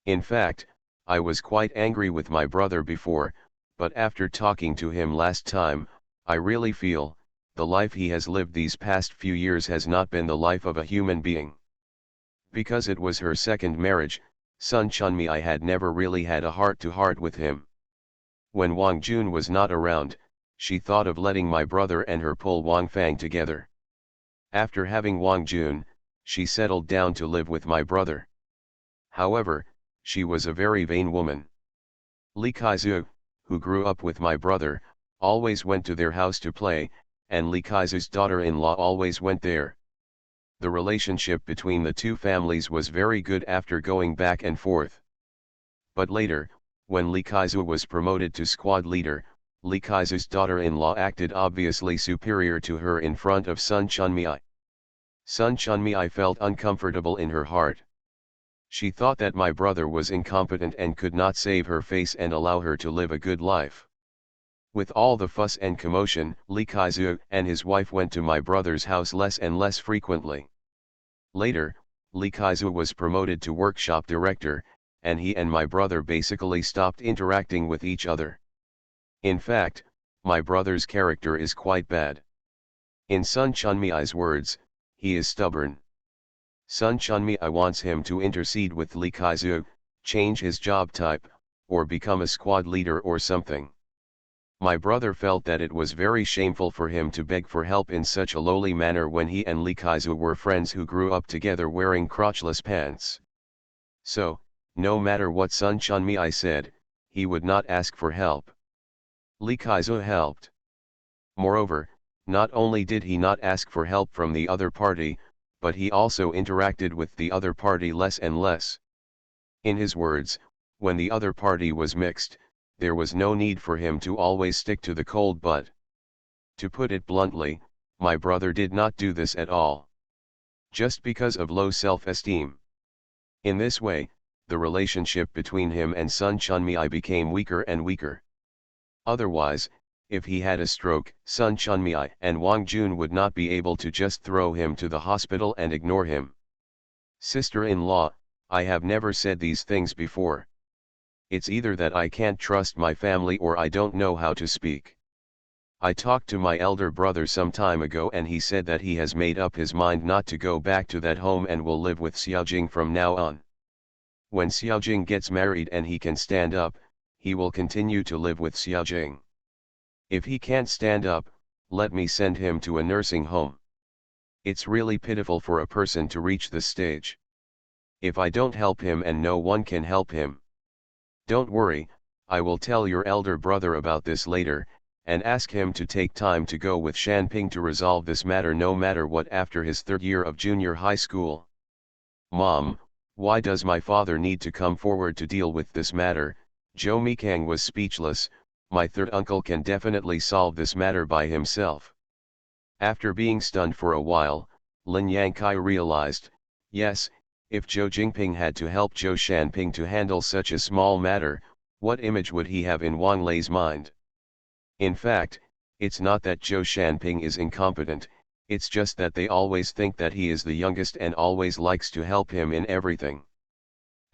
In fact, I was quite angry with my brother before, but after talking to him last time, I really feel, the life he has lived these past few years has not been the life of a human being. Because it was her second marriage, Sun Chunmi, I had never really had a heart-to-heart with him. When Wang Jun was not around, she thought of letting my brother and her pull Wang Fang together. After having Wang Jun, she settled down to live with my brother. However, she was a very vain woman. Li Kaizu, who grew up with my brother, always went to their house to play, and Li Kaizu's daughter-in-law always went there. The relationship between the two families was very good after going back and forth. But later, when Li Kaizu was promoted to squad leader, Li Kaizu's daughter-in-law acted obviously superior to her in front of Sun Chunmi. Sun Chunmi felt uncomfortable in her heart. She thought that my brother was incompetent and could not save her face and allow her to live a good life. With all the fuss and commotion, Li Kaizu and his wife went to my brother's house less and less frequently. Later, Li Kaizu was promoted to workshop director, and he and my brother basically stopped interacting with each other. In fact, my brother's character is quite bad. In Sun Chunmi's words, he is stubborn. Sun Chunmi wants him to intercede with Li Kaizu, change his job type, or become a squad leader or something. My brother felt that it was very shameful for him to beg for help in such a lowly manner when he and Li Kaizu were friends who grew up together wearing crotchless pants. So, no matter what Sun Chunmi said, he would not ask for help. Li Kaizu helped. Moreover, not only did he not ask for help from the other party, but he also interacted with the other party less and less. In his words, when the other party was mixed, there was no need for him to always stick to the cold butt. To put it bluntly, my brother did not do this at all. Just because of low self-esteem. In this way, the relationship between him and Sun Chunmi became weaker and weaker. Otherwise, if he had a stroke, Sun Chunmi and Wang Jun would not be able to just throw him to the hospital and ignore him. Sister-in-law, I have never said these things before. It's either that I can't trust my family or I don't know how to speak. I talked to my elder brother some time ago and he said that he has made up his mind not to go back to that home and will live with Xiaojing from now on. When Xiaojing gets married and he can stand up, he will continue to live with Xiaojing. If he can't stand up, let me send him to a nursing home. It's really pitiful for a person to reach this stage. If I don't help him and no one can help him. Don't worry, I will tell your elder brother about this later, and ask him to take time to go with Shanping to resolve this matter no matter what after his third year of junior high school. Mom, why does my father need to come forward to deal with this matter? Zhou Mikang was speechless. My third uncle can definitely solve this matter by himself. After being stunned for a while, Lin Yangkai realized, yes, if Zhou Jingping had to help Zhou Shanping to handle such a small matter, what image would he have in Wang Lei's mind? In fact, it's not that Zhou Shanping is incompetent, it's just that they always think that he is the youngest and always likes to help him in everything.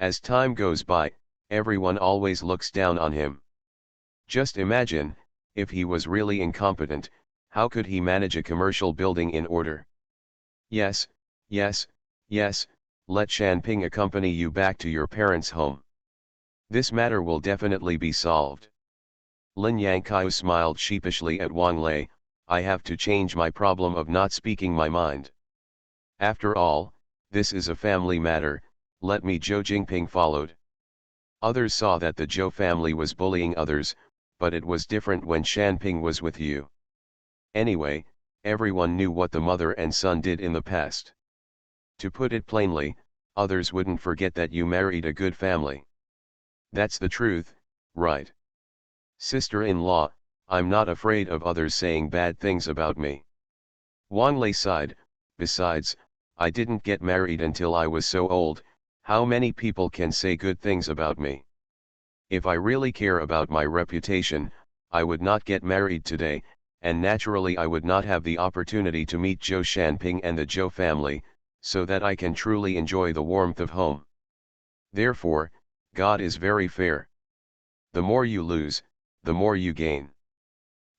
As time goes by, everyone always looks down on him. Just imagine, if he was really incompetent, how could he manage a commercial building in order? Yes, yes, yes, let Shanping accompany you back to your parents' home. This matter will definitely be solved. Lin Yangqiu smiled sheepishly at Wang Lei. I have to change my problem of not speaking my mind. After all, this is a family matter, let me Zhou Jingping followed. Others saw that the Zhou family was bullying others, but it was different when Shanping was with you. Anyway, everyone knew what the mother and son did in the past. To put it plainly, others wouldn't forget that you married a good family. That's the truth, right? Sister-in-law, I'm not afraid of others saying bad things about me. Wang Lei sighed, besides, I didn't get married until I was so old, how many people can say good things about me? If I really care about my reputation, I would not get married today, and naturally I would not have the opportunity to meet Zhou Shanping and the Zhou family, so that I can truly enjoy the warmth of home. Therefore, God is very fair. The more you lose, the more you gain.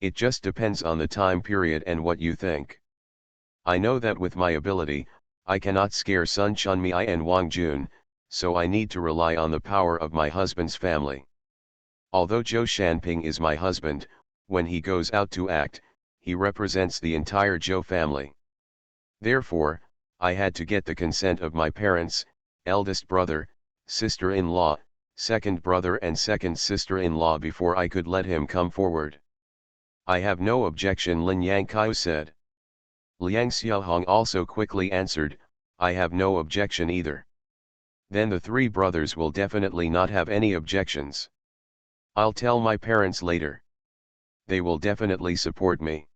It just depends on the time period and what you think. I know that with my ability, I cannot scare Sun Chunmei and Wang Jun, so I need to rely on the power of my husband's family. Although Zhou Shanping is my husband, when he goes out to act, he represents the entire Zhou family. Therefore, I had to get the consent of my parents, eldest brother, sister-in-law, second brother and second sister-in-law before I could let him come forward. I have no objection, Lin Yangqiu said. Liang Xiaohong also quickly answered, I have no objection either. Then the three brothers will definitely not have any objections. I'll tell my parents later. They will definitely support me.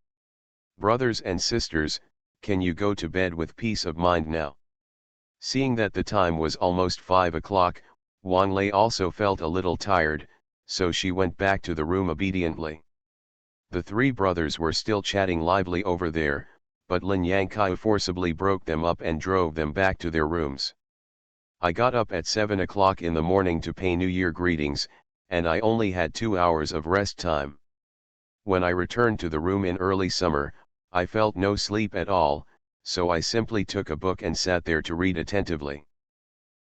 Brothers and sisters, can you go to bed with peace of mind now? Seeing that the time was almost 5 o'clock, Wang Lei also felt a little tired, so she went back to the room obediently. The three brothers were still chatting lively over there, but Lin Yangqiu forcibly broke them up and drove them back to their rooms. I got up at 7 o'clock in the morning to pay New Year greetings, and I only had 2 hours of rest time. When I returned to the room in early summer, I felt no sleep at all, so I simply took a book and sat there to read attentively.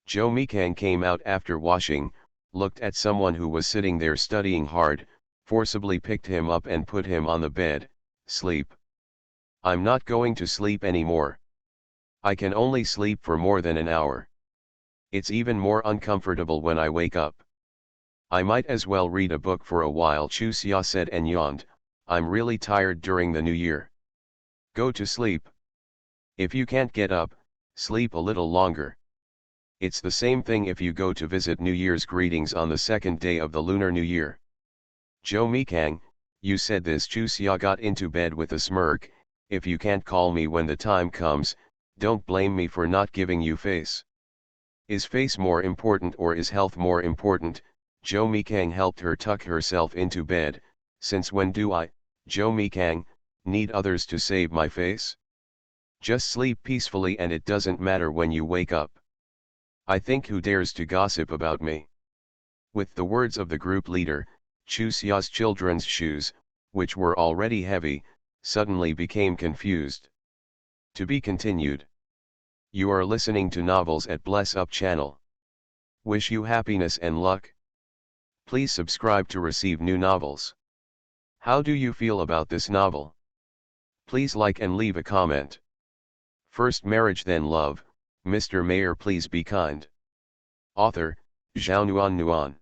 Zhou Mikang came out after washing, looked at someone who was sitting there studying hard, forcibly picked him up and put him on the bed. Sleep. I'm not going to sleep anymore. I can only sleep for more than an hour. It's even more uncomfortable when I wake up. I might as well read a book for a while, Chu Xia said and yawned. I'm really tired during the new year. Go to sleep. If you can't get up, sleep a little longer. It's the same thing if you go to visit New Year's greetings on the second day of the Lunar New Year. Zhou Mikang, you said this. Chu Xia got into bed with a smirk. If you can't call me when the time comes, don't blame me for not giving you face. Is face more important or is health more important? Zhou Mikang helped her tuck herself into bed. Since when do I, Zhou Mikang, need others to save my face? Just sleep peacefully and it doesn't matter when you wake up. I think who dares to gossip about me? With the words of the group leader, Chu Xia's children's shoes, which were already heavy, suddenly became confused. To be continued. You are listening to novels at Bless Up channel. Wish you happiness and luck. Please subscribe to receive new novels. How do you feel about this novel? Please like and leave a comment. First marriage then love, Mr. Mayor please be kind. Author, Zhao Nuan.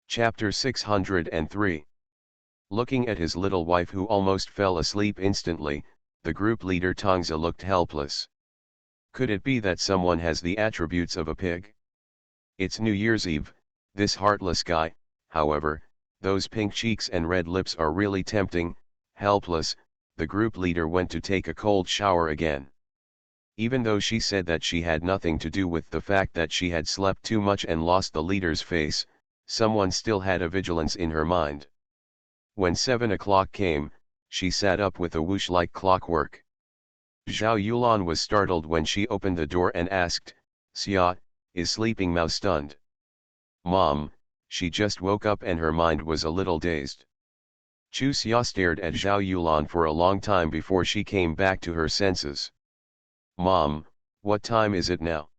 Chapter 603. Looking at his little wife who almost fell asleep instantly, the group leader Tongzi looked helpless. Could it be that someone has the attributes of a pig? It's New Year's Eve, this heartless guy, however, those pink cheeks and red lips are really tempting. Helpless, the group leader went to take a cold shower again. Even though she said that she had nothing to do with the fact that she had slept too much and lost the leader's face, someone still had a vigilance in her mind. When 7 o'clock came, she sat up with a whoosh like clockwork. Zhao Yulan was startled when she opened the door and asked, Xia, is Sleeping Mao stunned? Mom, she just woke up and her mind was a little dazed. Chu Xia stared at Zhao Yulan for a long time before she came back to her senses. Mom, what time is it now?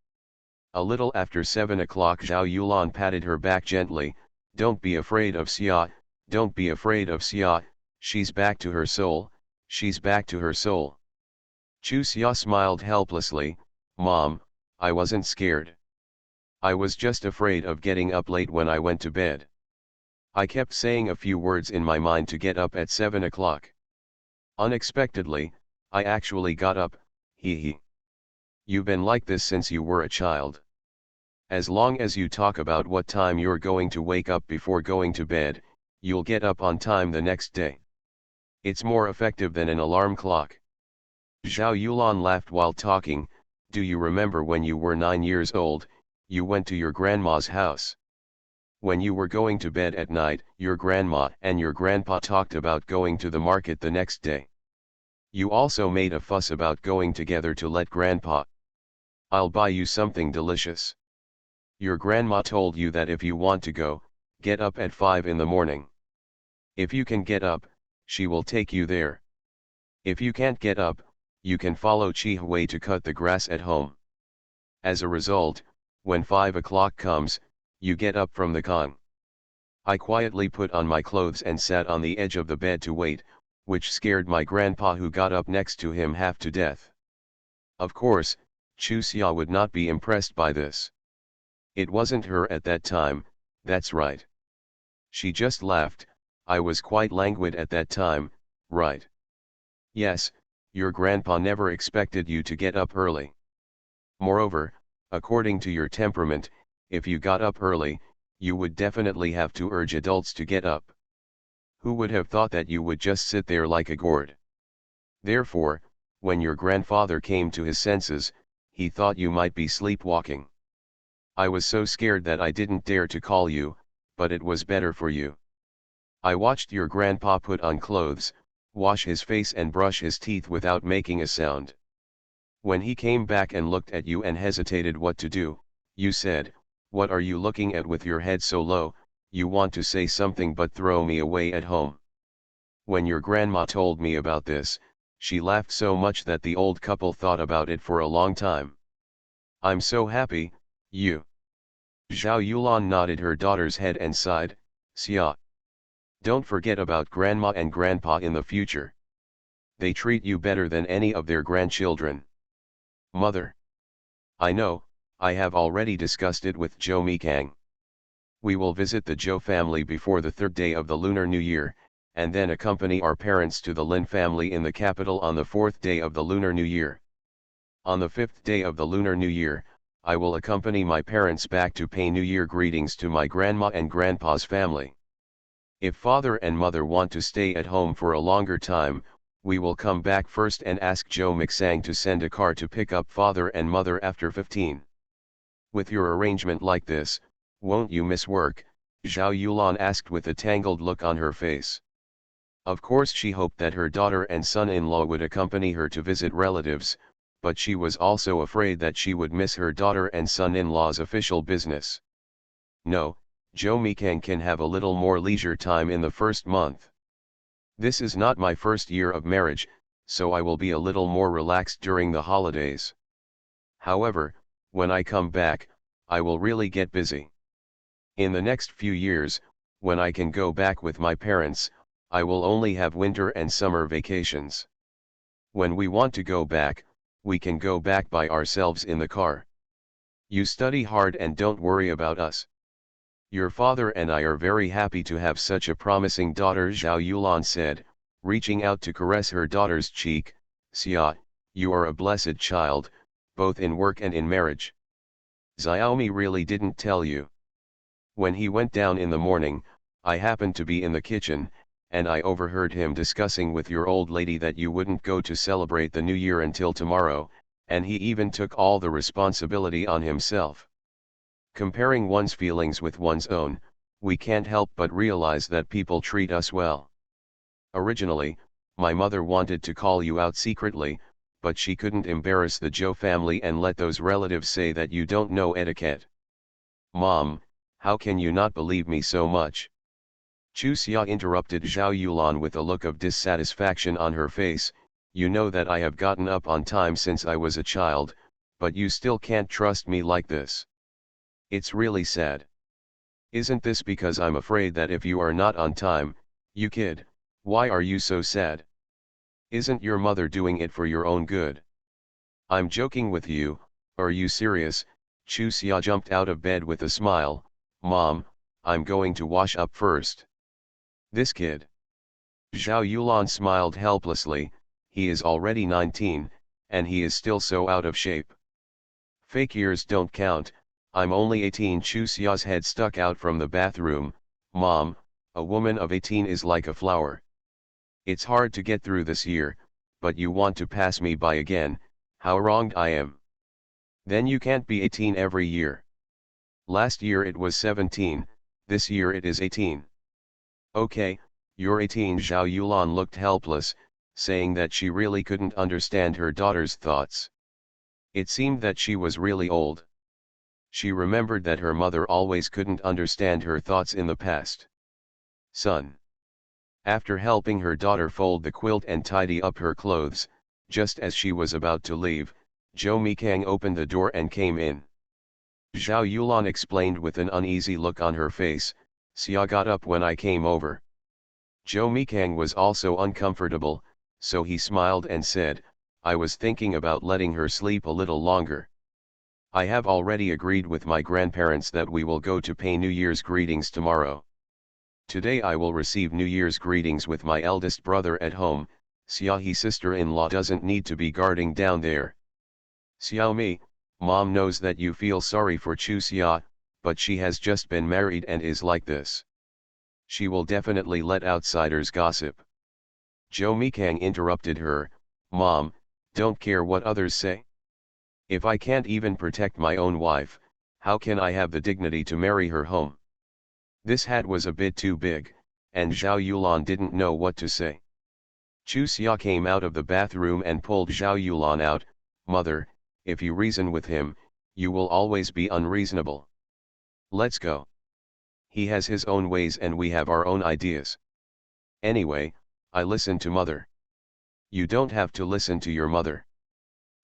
A little after 7 o'clock. Zhao Yulan patted her back gently. Don't be afraid of Xia, don't be afraid of Xia, she's back to her soul, she's back to her soul. Chu Xia smiled helplessly. Mom, I wasn't scared. I was just afraid of getting up late when I went to bed. I kept saying a few words in my mind to get up at 7 o'clock. Unexpectedly, I actually got up, hee hee. You've been like this since you were a child. As long as you talk about what time you're going to wake up before going to bed, you'll get up on time the next day. It's more effective than an alarm clock. Zhao Yulan laughed while talking. Do you remember when you were 9 years old, you went to your grandma's house? When you were going to bed at night, your grandma and your grandpa talked about going to the market the next day. You also made a fuss about going together to let grandpa. I'll buy you something delicious. Your grandma told you that if you want to go, get up at 5 in the morning. If you can get up, she will take you there. If you can't get up, you can follow Chi Hui to cut the grass at home. As a result, when 5 o'clock comes, you get up from the con. I quietly put on my clothes and sat on the edge of the bed to wait, which scared my grandpa who got up next to him half to death. Of course, Chu Xia would not be impressed by this. It wasn't her at that time, that's right. She just laughed. I was quite languid at that time, right? Yes, your grandpa never expected you to get up early. Moreover, according to your temperament, if you got up early, you would definitely have to urge adults to get up. Who would have thought that you would just sit there like a gourd? Therefore, when your grandfather came to his senses, he thought you might be sleepwalking. I was so scared that I didn't dare to call you, but it was better for you. I watched your grandpa put on clothes, wash his face and brush his teeth without making a sound. When he came back and looked at you and hesitated what to do, you said, "What are you looking at with your head so low? You want to say something but throw me away at home." When your grandma told me about this, she laughed so much that the old couple thought about it for a long time. I'm so happy, you. Zhao Yulan nodded her daughter's head and sighed, Xia. Don't forget about grandma and grandpa in the future. They treat you better than any of their grandchildren. Mother. I know, I have already discussed it with Zhou Mikang. We will visit the Zhou family before the third day of the Lunar New Year, and then accompany our parents to the Lin family in the capital on the fourth day of the Lunar New Year. On the fifth day of the Lunar New Year, I will accompany my parents back to pay New Year greetings to my grandma and grandpa's family. If father and mother want to stay at home for a longer time, we will come back first and ask Zhou Mixang to send a car to pick up father and mother after 15. With your arrangement like this, won't you miss work? Zhao Yulan asked with a tangled look on her face. Of course she hoped that her daughter and son-in-law would accompany her to visit relatives, but she was also afraid that she would miss her daughter and son-in-law's official business. No, Zhou Mikang can have a little more leisure time in the first month. This is not my first year of marriage, so I will be a little more relaxed during the holidays. However, when I come back, I will really get busy. In the next few years, when I can go back with my parents, I will only have winter and summer vacations. When we want to go back, we can go back by ourselves in the car. You study hard and don't worry about us. Your father and I are very happy to have such a promising daughter, Zhao Yulan said, reaching out to caress her daughter's cheek. Xia, you are a blessed child, both in work and in marriage. Xiaomi really didn't tell you. When he went down in the morning, I happened to be in the kitchen, and I overheard him discussing with your old lady that you wouldn't go to celebrate the New Year until tomorrow, and he even took all the responsibility on himself. Comparing one's feelings with one's own, we can't help but realize that people treat us well. Originally, my mother wanted to call you out secretly, but she couldn't embarrass the Zhou family and let those relatives say that you don't know etiquette. Mom, how can you not believe me so much? Chu Xia interrupted Zhao Yulan with a look of dissatisfaction on her face. You know that I have gotten up on time since I was a child, but you still can't trust me like this. It's really sad. Isn't this because I'm afraid that if you are not on time, you kid, why are you so sad? Isn't your mother doing it for your own good? I'm joking with you, are you serious? Chu Xia jumped out of bed with a smile. Mom, I'm going to wash up first. This kid. Zhao Yulan smiled helplessly. He is already 19, and he is still so out of shape. Fake years don't count, I'm only 18. Chu Xia's head stuck out from the bathroom. Mom, a woman of 18 is like a flower. It's hard to get through this year, but you want to pass me by again. How wronged I am. Then you can't be 18 every year. Last year it was 17, this year it is 18. Okay, you're 18. Zhao Yulan looked helpless, saying that she really couldn't understand her daughter's thoughts. It seemed that she was really old. She remembered that her mother always couldn't understand her thoughts in the past. Son. After helping her daughter fold the quilt and tidy up her clothes, just as she was about to leave, Zhou Mikang opened the door and came in. Zhao Yulan explained with an uneasy look on her face, Xia got up when I came over. Zhou Mikang was also uncomfortable, so he smiled and said, I was thinking about letting her sleep a little longer. I have already agreed with my grandparents that we will go to pay New Year's greetings tomorrow. Today I will receive New Year's greetings with my eldest brother at home. Xia, his sister-in-law, doesn't need to be guarding down there. Xiaomi, Mom knows that you feel sorry for Chu Xia, but she has just been married and is like this. She will definitely let outsiders gossip. Zhou Mikang interrupted her, Mom, don't care what others say. If I can't even protect my own wife, how can I have the dignity to marry her home? This hat was a bit too big, and Zhao Yulan didn't know what to say. Chu Xia came out of the bathroom and pulled Zhao Yulan out. Mother, if you reason with him, you will always be unreasonable. Let's go. He has his own ways and we have our own ideas. Anyway, I listen to mother. You don't have to listen to your mother.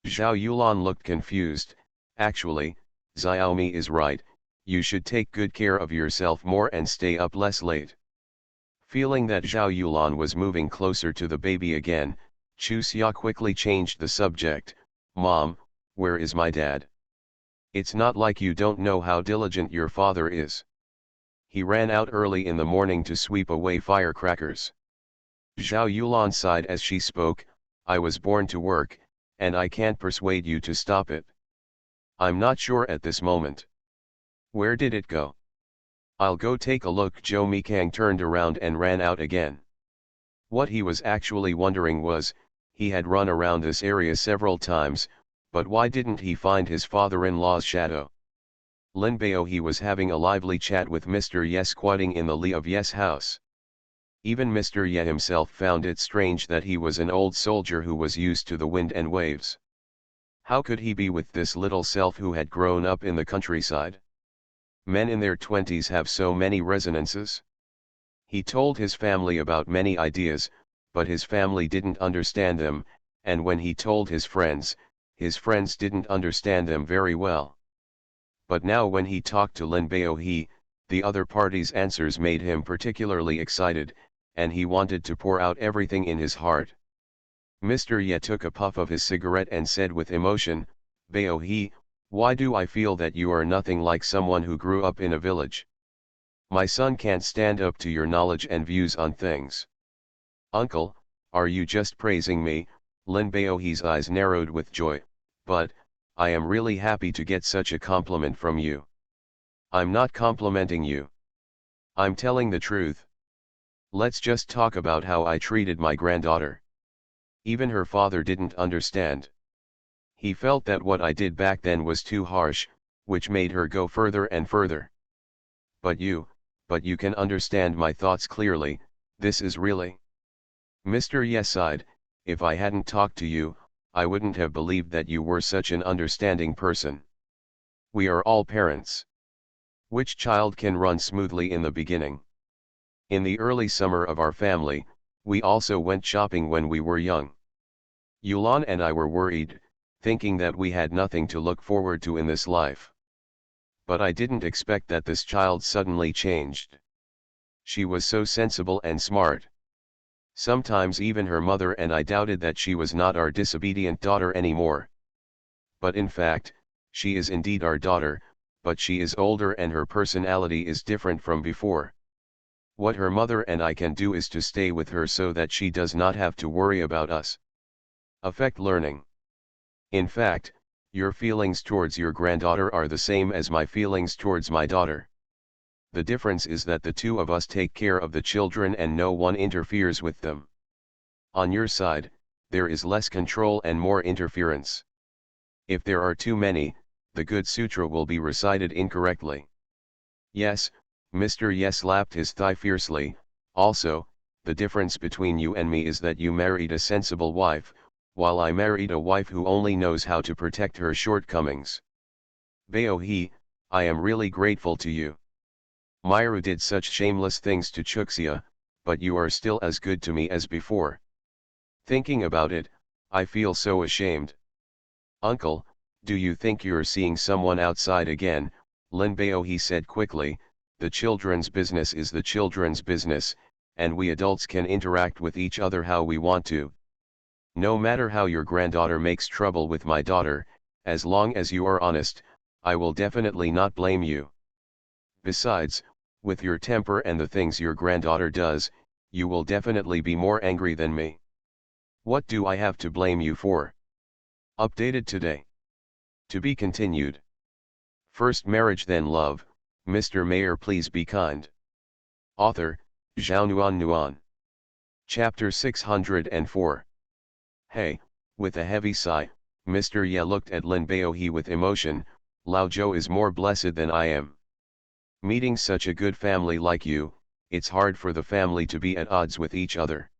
Zhao Yulan looked confused. Actually, Xiaomi is right, you should take good care of yourself more and stay up less late. Feeling that Zhao Yulan was moving closer to the baby again, Chu Xia quickly changed the subject. Mom, where is my dad? It's not like you don't know how diligent your father is. He ran out early in the morning to sweep away firecrackers. Zhao Yulan sighed as she spoke, I was born to work, and I can't persuade you to stop it. I'm not sure at this moment. Where did it go? I'll go take a look. Zhou Mikang turned around and ran out again. What he was actually wondering was, he had run around this area several times, but why didn't he find his father-in-law's shadow? Lin Bao he was having a lively chat with Mr. Ye squatting in the lee of Ye's house. Even Mr. Ye himself found it strange that he was an old soldier who was used to the wind and waves. How could he be with this little self who had grown up in the countryside? Men in their 20s have so many resonances. He told his family about many ideas, but his family didn't understand them, and when he told his friends didn't understand them very well. But now when he talked to Lin Bao the other party's answers made him particularly excited, and he wanted to pour out everything in his heart. Mr. Ye took a puff of his cigarette and said with emotion, Bao why do I feel that you are nothing like someone who grew up in a village? My son can't stand up to your knowledge and views on things. Uncle, are you just praising me? Lin Bao's eyes narrowed with joy, but, I am really happy to get such a compliment from you. I'm not complimenting you. I'm telling the truth. Let's just talk about how I treated my granddaughter. Even her father didn't understand. He felt that what I did back then was too harsh, which made her go further and further. But you can understand my thoughts clearly, this is really. Mr. Ye sighed, if I hadn't talked to you, I wouldn't have believed that you were such an understanding person. We are all parents. Which child can run smoothly in the beginning? In the early summer of our family, we also went shopping when we were young. Yulan and I were worried, thinking that we had nothing to look forward to in this life. But I didn't expect that this child suddenly changed. She was so sensible and smart. Sometimes even her mother and I doubted that she was not our disobedient daughter anymore. But in fact, she is indeed our daughter, but she is older and her personality is different from before. What her mother and I can do is to stay with her so that she does not have to worry about us. Affect learning. In fact, your feelings towards your granddaughter are the same as my feelings towards my daughter. The difference is that the two of us take care of the children and no one interferes with them. On your side, there is less control and more interference. If there are too many, the good sutra will be recited incorrectly. Yes, Mr. Yes slapped his thigh fiercely. Also, the difference between you and me is that you married a sensible wife, while I married a wife who only knows how to protect her shortcomings. Beohi, I am really grateful to you. Myru did such shameless things to Chuxia, but you are still as good to me as before. Thinking about it, I feel so ashamed. Uncle, do you think you're seeing someone outside again? Lin Beohi said quickly. The children's business is the children's business, and we adults can interact with each other how we want to. No matter how your granddaughter makes trouble with my daughter, as long as you are honest, I will definitely not blame you. Besides, with your temper and the things your granddaughter does, you will definitely be more angry than me. What do I have to blame you for? Updated today. To be continued. First marriage then love, Mr. Mayor please be kind. Author, Zhao Nuan. Chapter 604. Hey, with a heavy sigh, Mr. Ye looked at Lin Beohi with emotion. Lao Zhou is more blessed than I am. Meeting such a good family like you, it's hard for the family to be at odds with each other.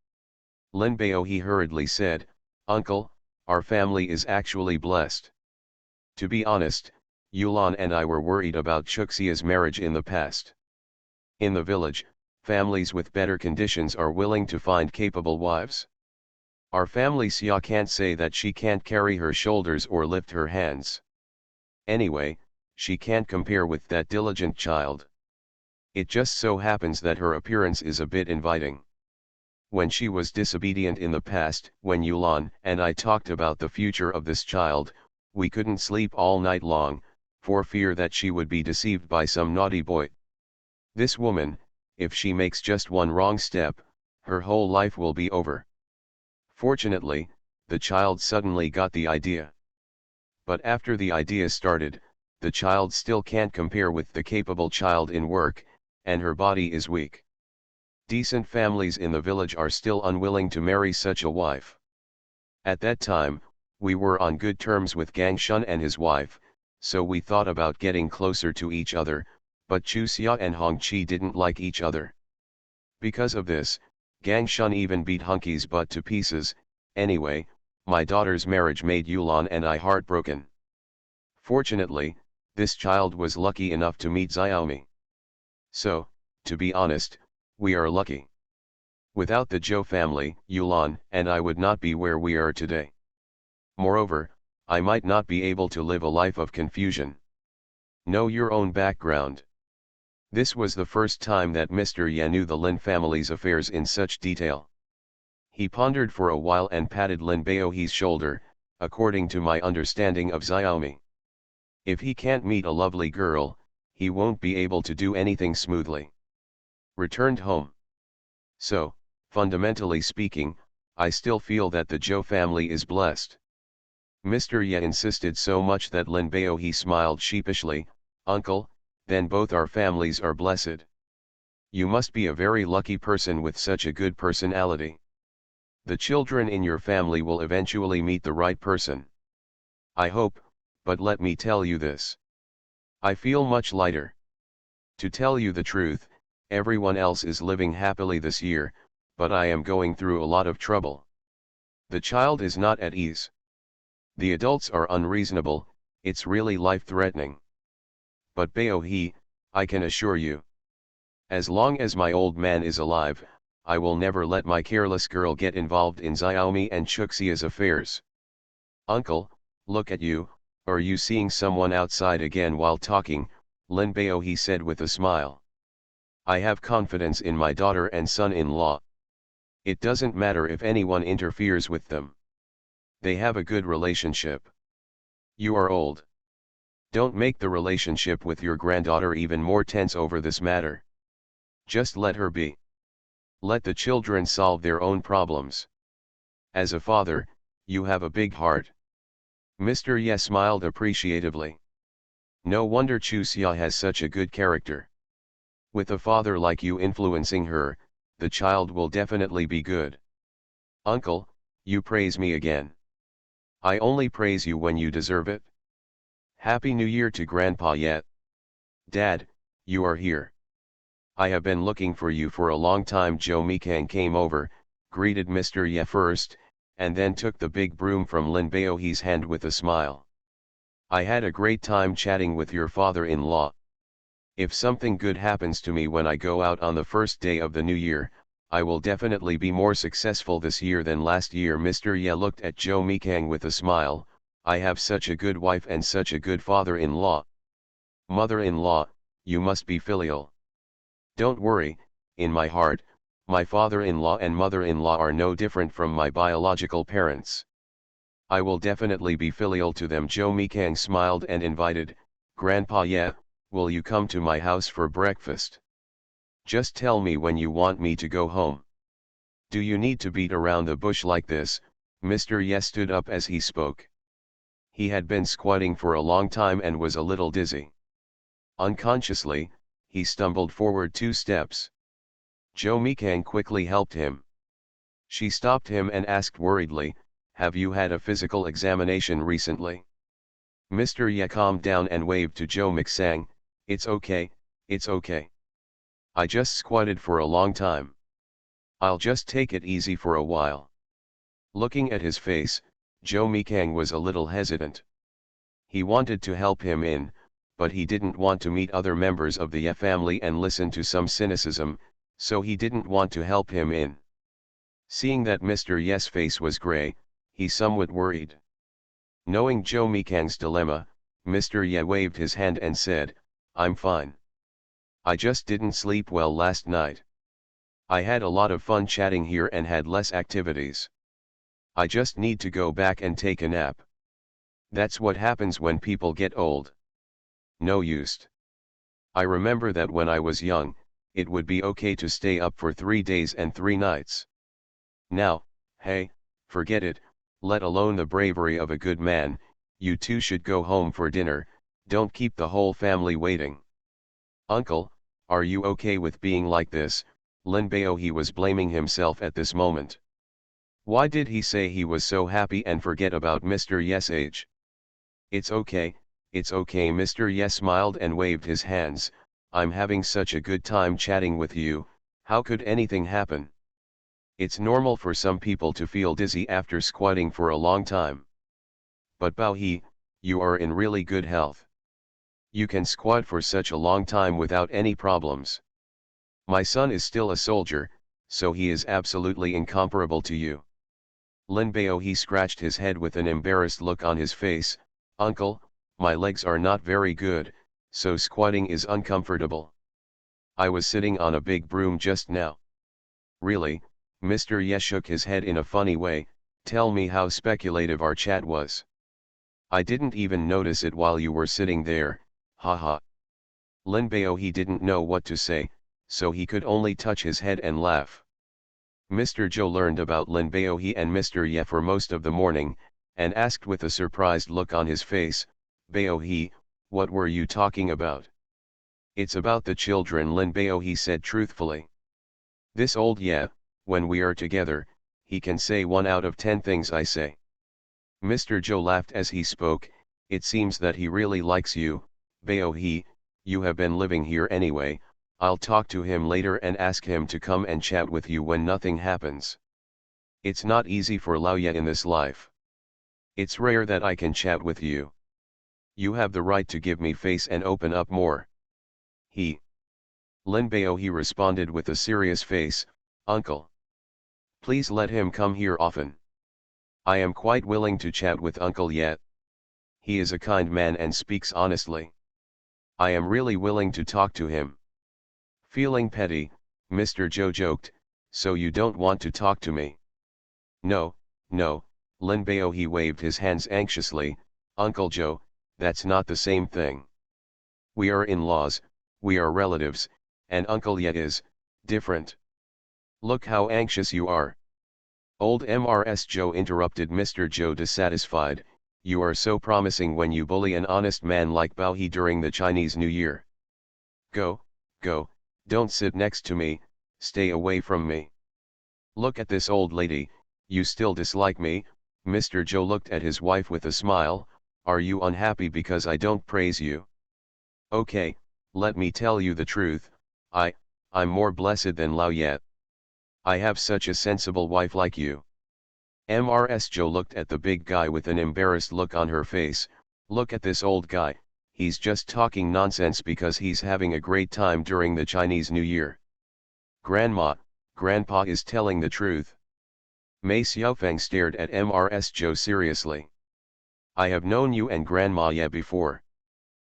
Lin Beohi hurriedly said, Uncle, our family is actually blessed. To be honest, Yulan and I were worried about Chuxia's marriage in the past. In the village, families with better conditions are willing to find capable wives. Our family Xia can't say that she can't carry her shoulders or lift her hands. Anyway, she can't compare with that diligent child. It just so happens that her appearance is a bit inviting. When she was disobedient in the past, when Yulan and I talked about the future of this child, we couldn't sleep all night long, for fear that she would be deceived by some naughty boy. This woman, if she makes just one wrong step, her whole life will be over. Fortunately, the child suddenly got the idea. But after the idea started, the child still can't compare with the capable child in work, and her body is weak. Decent families in the village are still unwilling to marry such a wife. At that time, we were on good terms with Gang Shun and his wife, so we thought about getting closer to each other, but Chu Xia and Hong Qi didn't like each other. Because of this, Gang Shun even beat Hunky's butt to pieces. Anyway, my daughter's marriage made Yulan and I heartbroken. Fortunately, this child was lucky enough to meet Xiaomi. So, to be honest, we are lucky. Without the Zhou family, Yulan and I would not be where we are today. Moreover, I might not be able to live a life of confusion. Know your own background. This was the first time that Mr. Ye knew the Lin family's affairs in such detail. He pondered for a while and patted Lin Beohi's shoulder. According to my understanding of Xiaomi, if he can't meet a lovely girl, he won't be able to do anything smoothly. Returned home. So, fundamentally speaking, I still feel that the Zhou family is blessed. Mr. Ye insisted so much that Lin Beohi smiled sheepishly. Uncle, then both our families are blessed. You must be a very lucky person with such a good personality. The children in your family will eventually meet the right person. I hope, but let me tell you this. I feel much lighter. To tell you the truth, everyone else is living happily this year, but I am going through a lot of trouble. The child is not at ease. The adults are unreasonable, it's really life-threatening. But Beohi, I can assure you. As long as my old man is alive, I will never let my careless girl get involved in Xiaomi and Chuxia's affairs. Uncle, look at you, are you seeing someone outside again while talking? Lin Beohi said with a smile. I have confidence in my daughter and son-in-law. It doesn't matter if anyone interferes with them. They have a good relationship. You are old. Don't make the relationship with your granddaughter even more tense over this matter. Just let her be. Let the children solve their own problems. As a father, you have a big heart. Mr. Ye smiled appreciatively. No wonder Chusia has such a good character. With a father like you influencing her, the child will definitely be good. Uncle, you praise me again. I only praise you when you deserve it. Happy New Year to Grandpa Ye. Dad, you are here. I have been looking for you for a long time. Joe Mikang came over, greeted Mr. Ye first, and then took the big broom from Lin Baohe's hand with a smile. I had a great time chatting with your father-in-law. If something good happens to me when I go out on the first day of the new year, I will definitely be more successful this year than last year. Mr. Ye looked at Joe Mikang with a smile. I have such a good wife and such a good father-in-law. Mother-in-law, you must be filial. Don't worry, in my heart, my father-in-law and mother-in-law are no different from my biological parents. I will definitely be filial to them. Joe Mikang smiled and invited, Grandpa Ye, will you come to my house for breakfast? Just tell me when you want me to go home. Do you need to beat around the bush like this? Mr. Ye stood up as he spoke. He had been squatting for a long time and was a little dizzy. Unconsciously, he stumbled forward 2 steps. Joe Mikang quickly helped him. She stopped him and asked worriedly, have you had a physical examination recently? Mr. Ye calmed down and waved to Joe Miksang, it's okay, it's okay. I just squatted for a long time. I'll just take it easy for a while. Looking at his face, Joe Mikang was a little hesitant. He wanted to help him in, but he didn't want to meet other members of the Ye family and listen to some cynicism, so he didn't want to help him in. Seeing that Mr. Ye's face was gray, he somewhat worried. Knowing Joe Mikang's dilemma, Mr. Ye waved his hand and said, I'm fine. I just didn't sleep well last night. I had a lot of fun chatting here and had less activities. I just need to go back and take a nap. That's what happens when people get old. No use. I remember that when I was young, it would be okay to stay up for 3 days and 3 nights. Now, hey, forget it, let alone the bravery of a good man, you two should go home for dinner, don't keep the whole family waiting. Uncle, are you okay with being like this? Lin Baohe was blaming himself at this moment. Why did he say he was so happy and forget about Mr. Ye's age? It's okay, Mr. Ye smiled and waved his hands, I'm having such a good time chatting with you, how could anything happen? It's normal for some people to feel dizzy after squatting for a long time. But Baohe, you are in really good health. You can squat for such a long time without any problems. My son is still a soldier, so he is absolutely incomparable to you. Lin Baohe scratched his head with an embarrassed look on his face, Uncle, my legs are not very good, so squatting is uncomfortable. I was sitting on a big broom just now. Really? Mr. Ye shook his head in a funny way, tell me how speculative our chat was. I didn't even notice it while you were sitting there, haha. Lin Baohe didn't know what to say, so he could only touch his head and laugh. Mr. Joe learned about Lin Baohe and Mr. Ye for most of the morning, and asked with a surprised look on his face, Baohe, what were you talking about? It's about the children, Lin Baohe said truthfully. This old Ye, when we are together, he can say 1 out of 10 things I say. Mr. Joe laughed as he spoke, it seems that he really likes you, Baohe, you have been living here anyway, I'll talk to him later and ask him to come and chat with you when nothing happens. It's not easy for Lao Ye in this life. It's rare that I can chat with you. You have the right to give me face and open up more. Lin Baohe responded with a serious face, Uncle. Please let him come here often. I am quite willing to chat with Uncle Ye. He is a kind man and speaks honestly. I am really willing to talk to him. Feeling petty, Mr. Joe joked, so you don't want to talk to me? No, Lin Baohe waved his hands anxiously, Uncle Joe, that's not the same thing. We are in-laws, we are relatives, and Uncle Ye is different. Look how anxious you are. Old Mrs. Joe interrupted Mr. Joe dissatisfied. You are so promising when you bully an honest man like Bao He during the Chinese New Year. Go, go, don't sit next to me, stay away from me. Look at this old lady, you still dislike me. Mr. Joe looked at his wife with a smile. Are you unhappy because I don't praise you? Okay, let me tell you the truth, I'm more blessed than Lao yet. I have such a sensible wife like you. Mrs. Joe looked at the big guy with an embarrassed look on her face. Look at this old guy, he's just talking nonsense because he's having a great time during the Chinese New Year. Grandma, Grandpa is telling the truth. Mei Xiaofeng stared at Mrs. Joe seriously. I have known you and Grandma Ye before.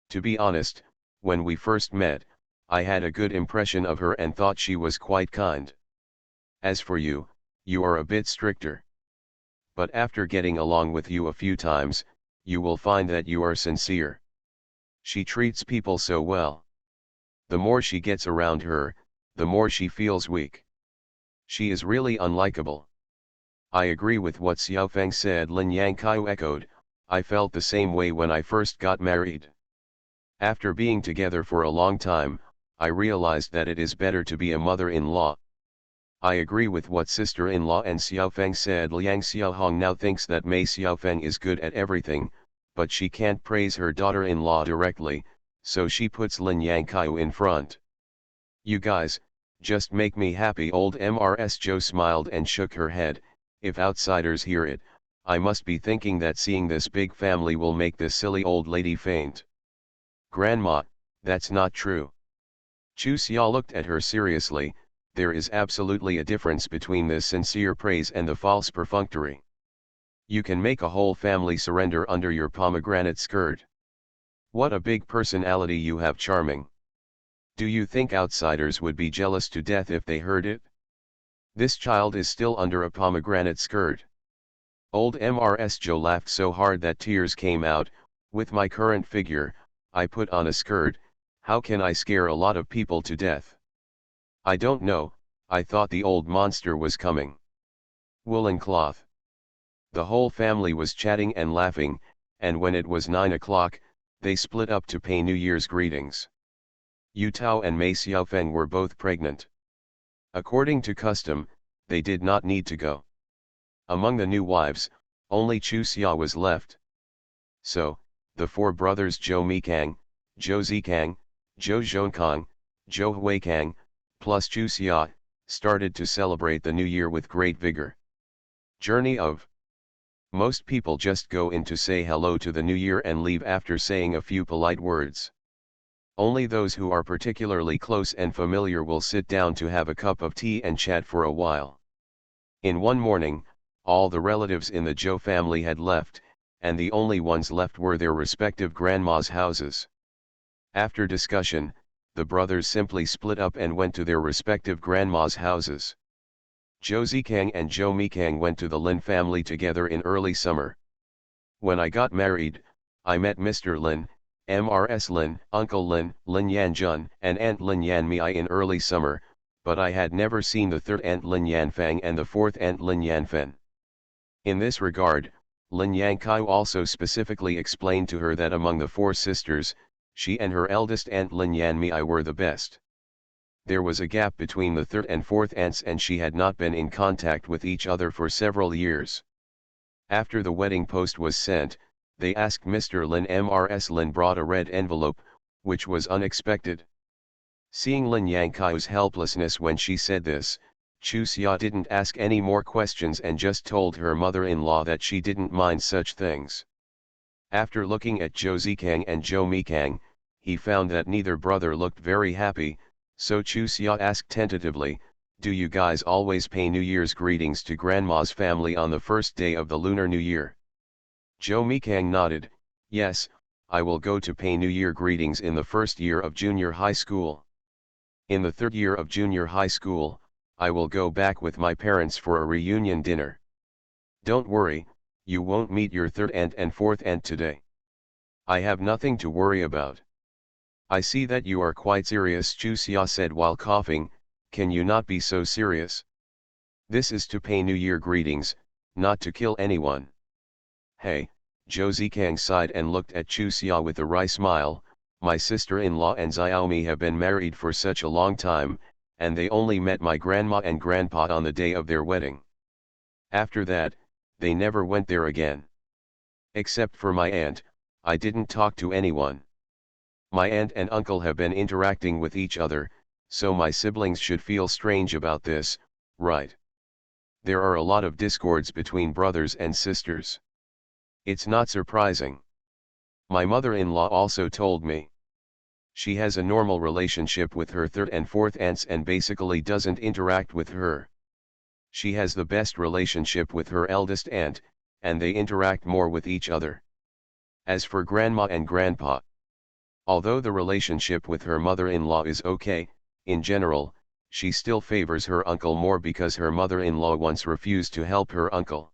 To be honest, when we first met, I had a good impression of her and thought she was quite kind. As for you, you are a bit stricter. But after getting along with you a few times, you will find that you are sincere. She treats people so well. The more she gets around her, the more she feels weak. She is really unlikable. I agree with what Xiaofeng said. Lin Yangkai echoed, I felt the same way when I first got married. After being together for a long time, I realized that it is better to be a mother-in-law. I agree with what sister-in-law and Xiaofeng said. Liang Xiaohong now thinks that Mei Xiaofeng is good at everything, but she can't praise her daughter-in-law directly, so she puts Lin Yangkai in front. You guys, just make me happy. Old Mrs. Joe smiled and shook her head. If outsiders hear it, I must be thinking that seeing this big family will make this silly old lady faint. Grandma, that's not true. Chu Xia looked at her seriously. There is absolutely a difference between this sincere praise and the false perfunctory. You can make a whole family surrender under your pomegranate skirt. What a big personality you have, charming. Do you think outsiders would be jealous to death if they heard it? This child is still under a pomegranate skirt. Old Mrs. Joe laughed so hard that tears came out. With my current figure, I put on a skirt, how can I scare a lot of people to death? I don't know, I thought the old monster was coming. Woolen cloth. The whole family was chatting and laughing, and when it was 9 o'clock, they split up to pay New Year's greetings. Yu Tao and Mei Xiaofeng were both pregnant. According to custom, they did not need to go. Among the new wives, only Chu Xia was left. So, the four brothers Zhou Mikang, Zhou Zikang, Zhou Zhonkang, Zhou Huikang, plus Chu Xia, started to celebrate the new year with great vigor. Journey of. Most people just go in to say hello to the new year and leave after saying a few polite words. Only those who are particularly close and familiar will sit down to have a cup of tea and chat for a while. In one morning, all the relatives in the Zhou family had left, and the only ones left were their respective grandmas' houses. After discussion, the brothers simply split up and went to their respective grandmas' houses. Zhou Zikang and Zhou Mikang went to the Lin family together in early summer. When I got married, I met Mr. Lin, Mrs. Lin, Uncle Lin, Lin Yanjun, and Aunt Lin Yanmei in early summer, but I had never seen the third Aunt Lin Yanfang and the fourth Aunt Lin Yanfen. In this regard, Lin Yangkai also specifically explained to her that among the four sisters, she and her eldest Aunt Lin Yanmei were the best. There was a gap between the third and fourth aunts and she had not been in contact with each other for several years. After the wedding post was sent, they asked Mr. Lin. Mrs. Lin brought a red envelope, which was unexpected. Seeing Lin Yangkai's helplessness when she said this, Chu Xia didn't ask any more questions and just told her mother-in-law that she didn't mind such things. After looking at Zhou Zikang and Zhou Mikang, he found that neither brother looked very happy, so Chu Xia asked tentatively, do you guys always pay New Year's greetings to Grandma's family on the first day of the Lunar New Year? Zhou Mikang nodded, yes, I will go to pay New Year greetings in the first year of junior high school. In the third year of junior high school, I will go back with my parents for a reunion dinner. Don't worry, you won't meet your third aunt and fourth aunt today. I have nothing to worry about. I see that you are quite serious, Chusia said while coughing. Can you not be so serious? This is to pay New Year greetings, not to kill anyone. Hey, Josei Kang sighed and looked at Chusia with a wry smile. My sister-in-law and Xiaomi have been married for such a long time, and they only met my grandma and grandpa on the day of their wedding. After that, they never went there again. Except for my aunt, I didn't talk to anyone. My aunt and uncle have been interacting with each other, so my siblings should feel strange about this, right? There are a lot of discords between brothers and sisters. It's not surprising. My mother-in-law also told me. She has a normal relationship with her third and fourth aunts and basically doesn't interact with her. She has the best relationship with her eldest aunt, and they interact more with each other. As for grandma and grandpa, although the relationship with her mother-in-law is okay, in general, she still favors her uncle more because her mother-in-law once refused to help her uncle.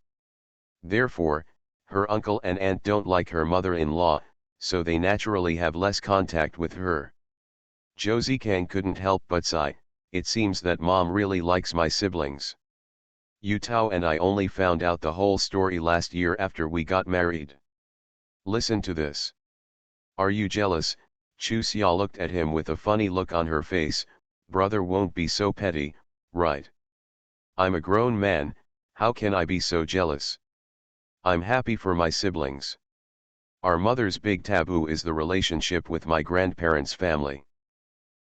Therefore, her uncle and aunt don't like her mother-in-law, so they naturally have less contact with her. Josei Kang couldn't help but sigh. It seems that mom really likes my siblings. Yu Tao and I only found out the whole story last year after we got married. Listen to this. Are you jealous? Chu Xia looked at him with a funny look on her face. Brother won't be so petty, right? I'm a grown man, how can I be so jealous? I'm happy for my siblings. Our mother's big taboo is the relationship with my grandparents' family.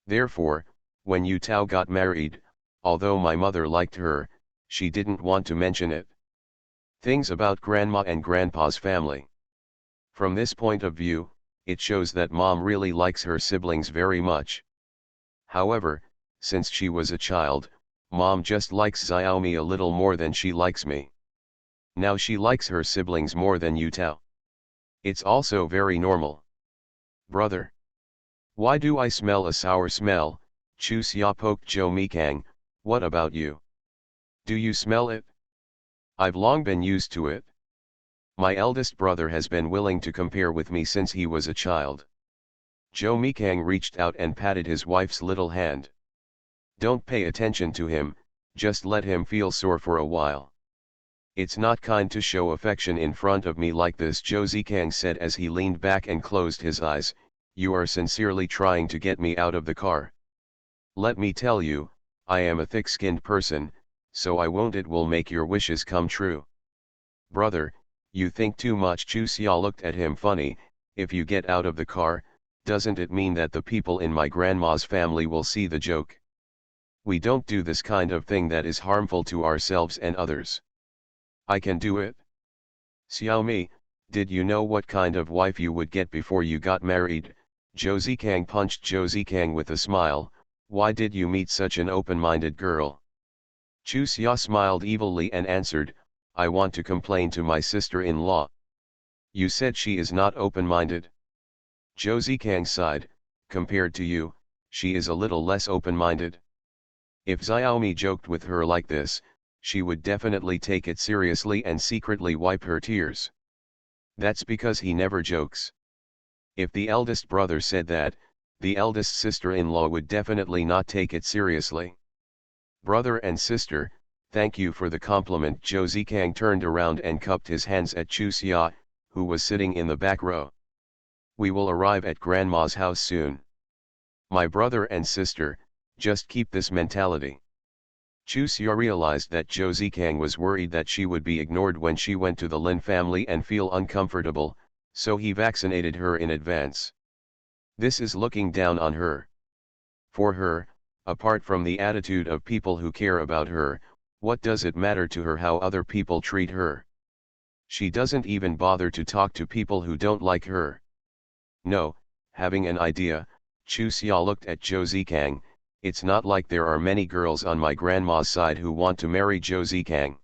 Therefore, when Yu Tao got married, although my mother liked her, she didn't want to mention it. Things about grandma and grandpa's family. From this point of view, it shows that mom really likes her siblings very much. However, since she was a child, mom just likes Xiaomi a little more than she likes me. Now she likes her siblings more than Yu Tao. It's also very normal. Brother. Why do I smell a sour smell? Chu Xia poked Zhou Mikang. What about you? Do you smell it? I've long been used to it. My eldest brother has been willing to compare with me since he was a child. Zhou Mikang reached out and patted his wife's little hand. Don't pay attention to him, just let him feel sore for a while. It's not kind to show affection in front of me like this, Josei Kang said as he leaned back and closed his eyes. You are sincerely trying to get me out of the car. Let me tell you, I am a thick-skinned person, so I won't. It will make your wishes come true. Brother, you think too much. Chu Xia looked at him funny. If you get out of the car, doesn't it mean that the people in my grandma's family will see the joke? We don't do this kind of thing that is harmful to ourselves and others. I can do it. Xiaomi, did you know what kind of wife you would get before you got married? Josei Kang punched Josei Kang with a smile. Why did you meet such an open-minded girl? Chu Xia smiled evilly and answered, I want to complain to my sister-in-law. You said she is not open-minded. Josei Kang sighed. Compared to you, she is a little less open-minded. If Xiaomi joked with her like this, she would definitely take it seriously and secretly wipe her tears. That's because he never jokes. If the eldest brother said that, the eldest sister-in-law would definitely not take it seriously. Brother and sister, thank you for the compliment. Josei Kang turned around and cupped his hands at Chu Xia, who was sitting in the back row. We will arrive at grandma's house soon. My brother and sister, just keep this mentality. Chu Xia realized that Josei Kang was worried that she would be ignored when she went to the Lin family and feel uncomfortable, so he vaccinated her in advance. This is looking down on her. For her, apart from the attitude of people who care about her, what does it matter to her how other people treat her? She doesn't even bother to talk to people who don't like her. No, having an idea, Chu Xia looked at Josei Kang. It's not like there are many girls on my grandma's side who want to marry Josei Kang.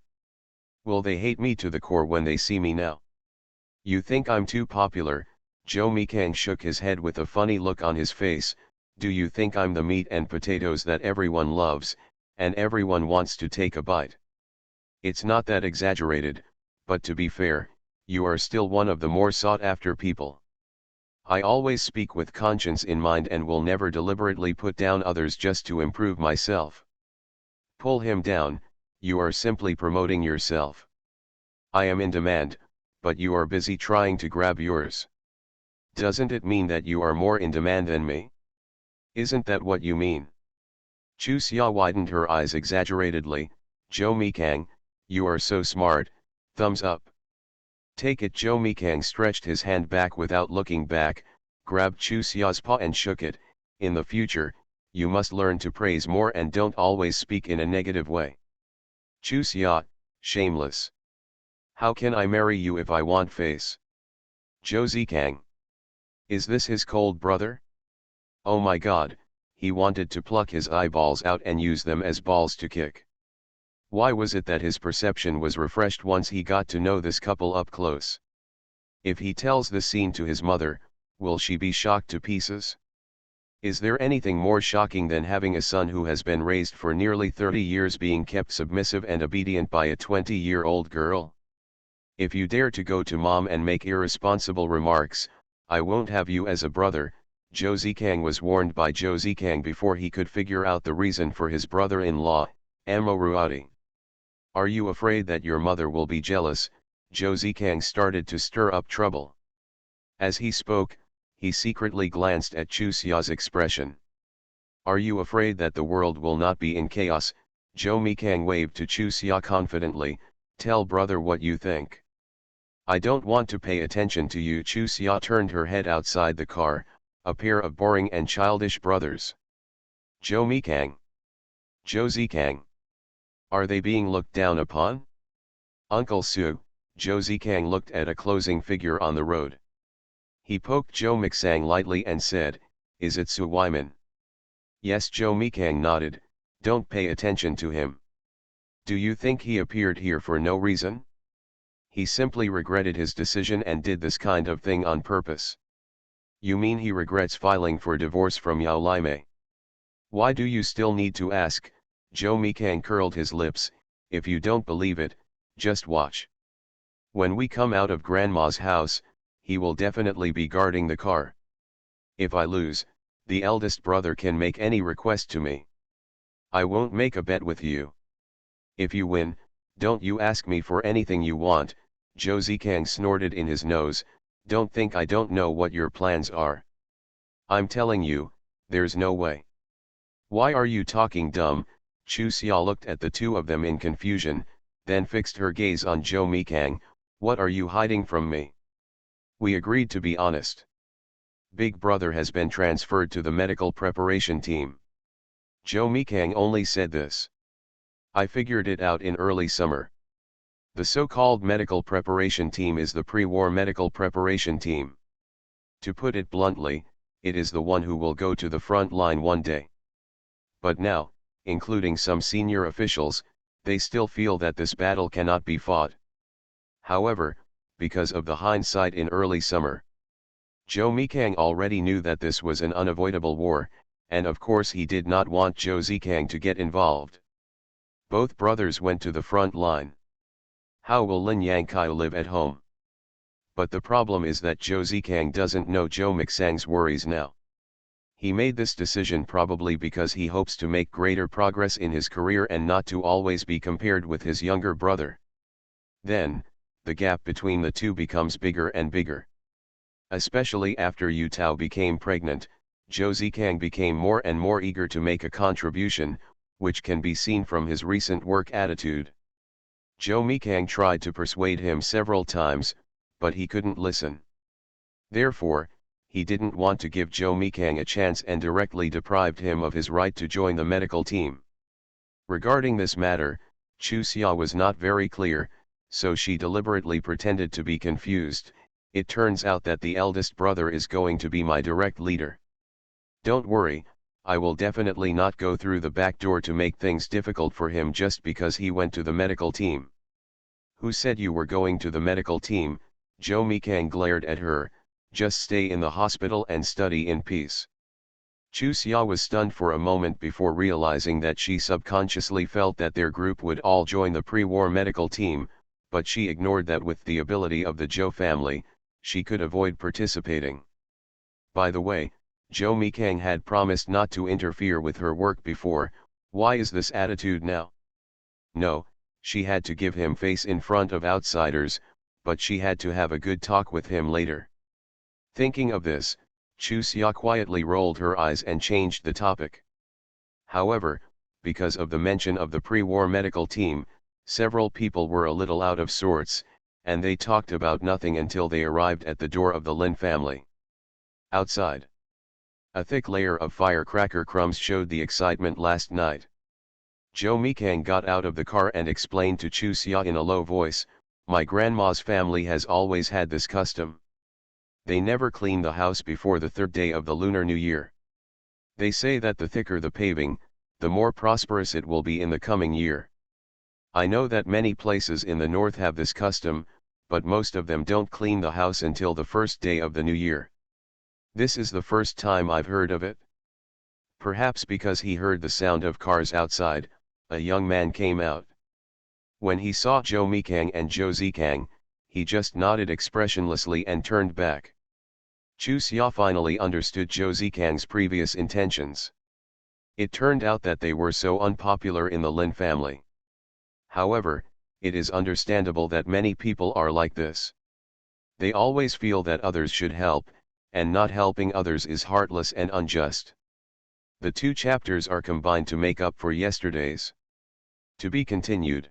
Will they hate me to the core when they see me now? You think I'm too popular? Zhou Mikang shook his head with a funny look on his face. Do you think I'm the meat and potatoes that everyone loves, and everyone wants to take a bite? It's not that exaggerated, but to be fair, you are still one of the more sought-after people. I always speak with conscience in mind and will never deliberately put down others just to improve myself. Pull him down, you are simply promoting yourself. I am in demand, but you are busy trying to grab yours. Doesn't it mean that you are more in demand than me? Isn't that what you mean? Chu Xia widened her eyes exaggeratedly. Zhou Mikang, you are so smart, thumbs up. Take it. Zhou Mikang stretched his hand back without looking back, grabbed Chu Xia's paw and shook it. In the future, you must learn to praise more and don't always speak in a negative way. Chu Xia, shameless. How can I marry you if I want face? Zhou Zikang. Is this his cold brother? Oh my god, he wanted to pluck his eyeballs out and use them as balls to kick. Why was it that his perception was refreshed once he got to know this couple up close? If he tells this scene to his mother, will she be shocked to pieces? Is there anything more shocking than having a son who has been raised for nearly 30 years being kept submissive and obedient by a 20-year-old girl? If you dare to go to mom and make irresponsible remarks, I won't have you as a brother. Zhou Zikang was warned by Zhou Zikang before he could figure out the reason for his brother-in-law, Amoruati. Are you afraid that your mother will be jealous? Zhou Zikang started to stir up trouble. As he spoke, he secretly glanced at Chu Xia's expression. Are you afraid that the world will not be in chaos? Zhou Mikang waved to Chu Xia confidently. Tell brother what you think. I don't want to pay attention to you. Chu Xia turned her head outside the car. A pair of boring and childish brothers. Zhou Mikang. Zhou Zikang. Are they being looked down upon? Uncle Su. Zhou Zikang looked at a closing figure on the road. He poked Zhou Mixang lightly and said, is it Su Wyman? Yes. Zhou Mikang nodded. Don't pay attention to him. Do you think he appeared here for no reason? He simply regretted his decision and did this kind of thing on purpose. You mean he regrets filing for divorce from Yao Laimei? Why do you still need to ask? Zhou Mikang curled his lips. If you don't believe it, just watch. When we come out of Grandma's house, he will definitely be guarding the car. If I lose, the eldest brother can make any request to me. I won't make a bet with you. If you win, don't you ask me for anything you want. Zhou Zikang snorted in his nose. Don't think I don't know what your plans are. I'm telling you, there's no way. Why are you talking dumb? Chu Xia looked at the two of them in confusion, then fixed her gaze on Zhou Mikang. What are you hiding from me? We agreed to be honest. Big brother has been transferred to the medical preparation team. Zhou Mikang only said this. I figured it out in early summer. The so-called medical preparation team is the pre-war medical preparation team. To put it bluntly, it is the one who will go to the front line one day. But now, including some senior officials, they still feel that this battle cannot be fought. However, because of the hindsight in early summer, Zhou Mikang already knew that this was an unavoidable war, and of course he did not want Zhou Zikang to get involved. Both brothers went to the front line. How will Lin Yangkai live at home? But the problem is that Zhou Zikang doesn't know Zhou Mixang's worries now. He made this decision probably because he hopes to make greater progress in his career and not to always be compared with his younger brother. Then, the gap between the two becomes bigger and bigger. Especially after Yu Tao became pregnant, Zhou Zikang became more and more eager to make a contribution, which can be seen from his recent work attitude. Zhou Mikang tried to persuade him several times, but he couldn't listen. Therefore, he didn't want to give Zhou Mikang a chance and directly deprived him of his right to join the medical team. Regarding this matter, Chu Xia was not very clear, so she deliberately pretended to be confused. It turns out that the eldest brother is going to be my direct leader. Don't worry, I will definitely not go through the back door to make things difficult for him just because he went to the medical team. Who said you were going to the medical team? Zhou Mikang glared at her. Just stay in the hospital and study in peace. Chu Xia was stunned for a moment before realizing that she subconsciously felt that their group would all join the pre-war medical team, but she ignored that with the ability of the Zhou family, she could avoid participating. By the way, Jo Mikang had promised not to interfere with her work before. Why is this attitude now? No, she had to give him face in front of outsiders, but she had to have a good talk with him later. Thinking of this, Chu Xia quietly rolled her eyes and changed the topic. However, because of the mention of the pre-war medical team, several people were a little out of sorts, and they talked about nothing until they arrived at the door of the Lin family. Outside, a thick layer of firecracker crumbs showed the excitement last night. Jo Mikang got out of the car and explained to Chu Xia in a low voice, "My grandma's family has always had this custom. They never clean the house before the third day of the Lunar New Year. They say that the thicker the paving, the more prosperous it will be in the coming year. I know that many places in the north have this custom, but most of them don't clean the house until the first day of the new year. This is the first time I've heard of it." Perhaps because he heard the sound of cars outside, a young man came out. When he saw Jo Mikang and Jo Zikang, he just nodded expressionlessly and turned back. Chu Xia finally understood Jo Zikang's previous intentions. It turned out that they were so unpopular in the Lin family. However, it is understandable that many people are like this. They always feel that others should help, and not helping others is heartless and unjust. The two chapters are combined to make up for yesterday's. To be continued.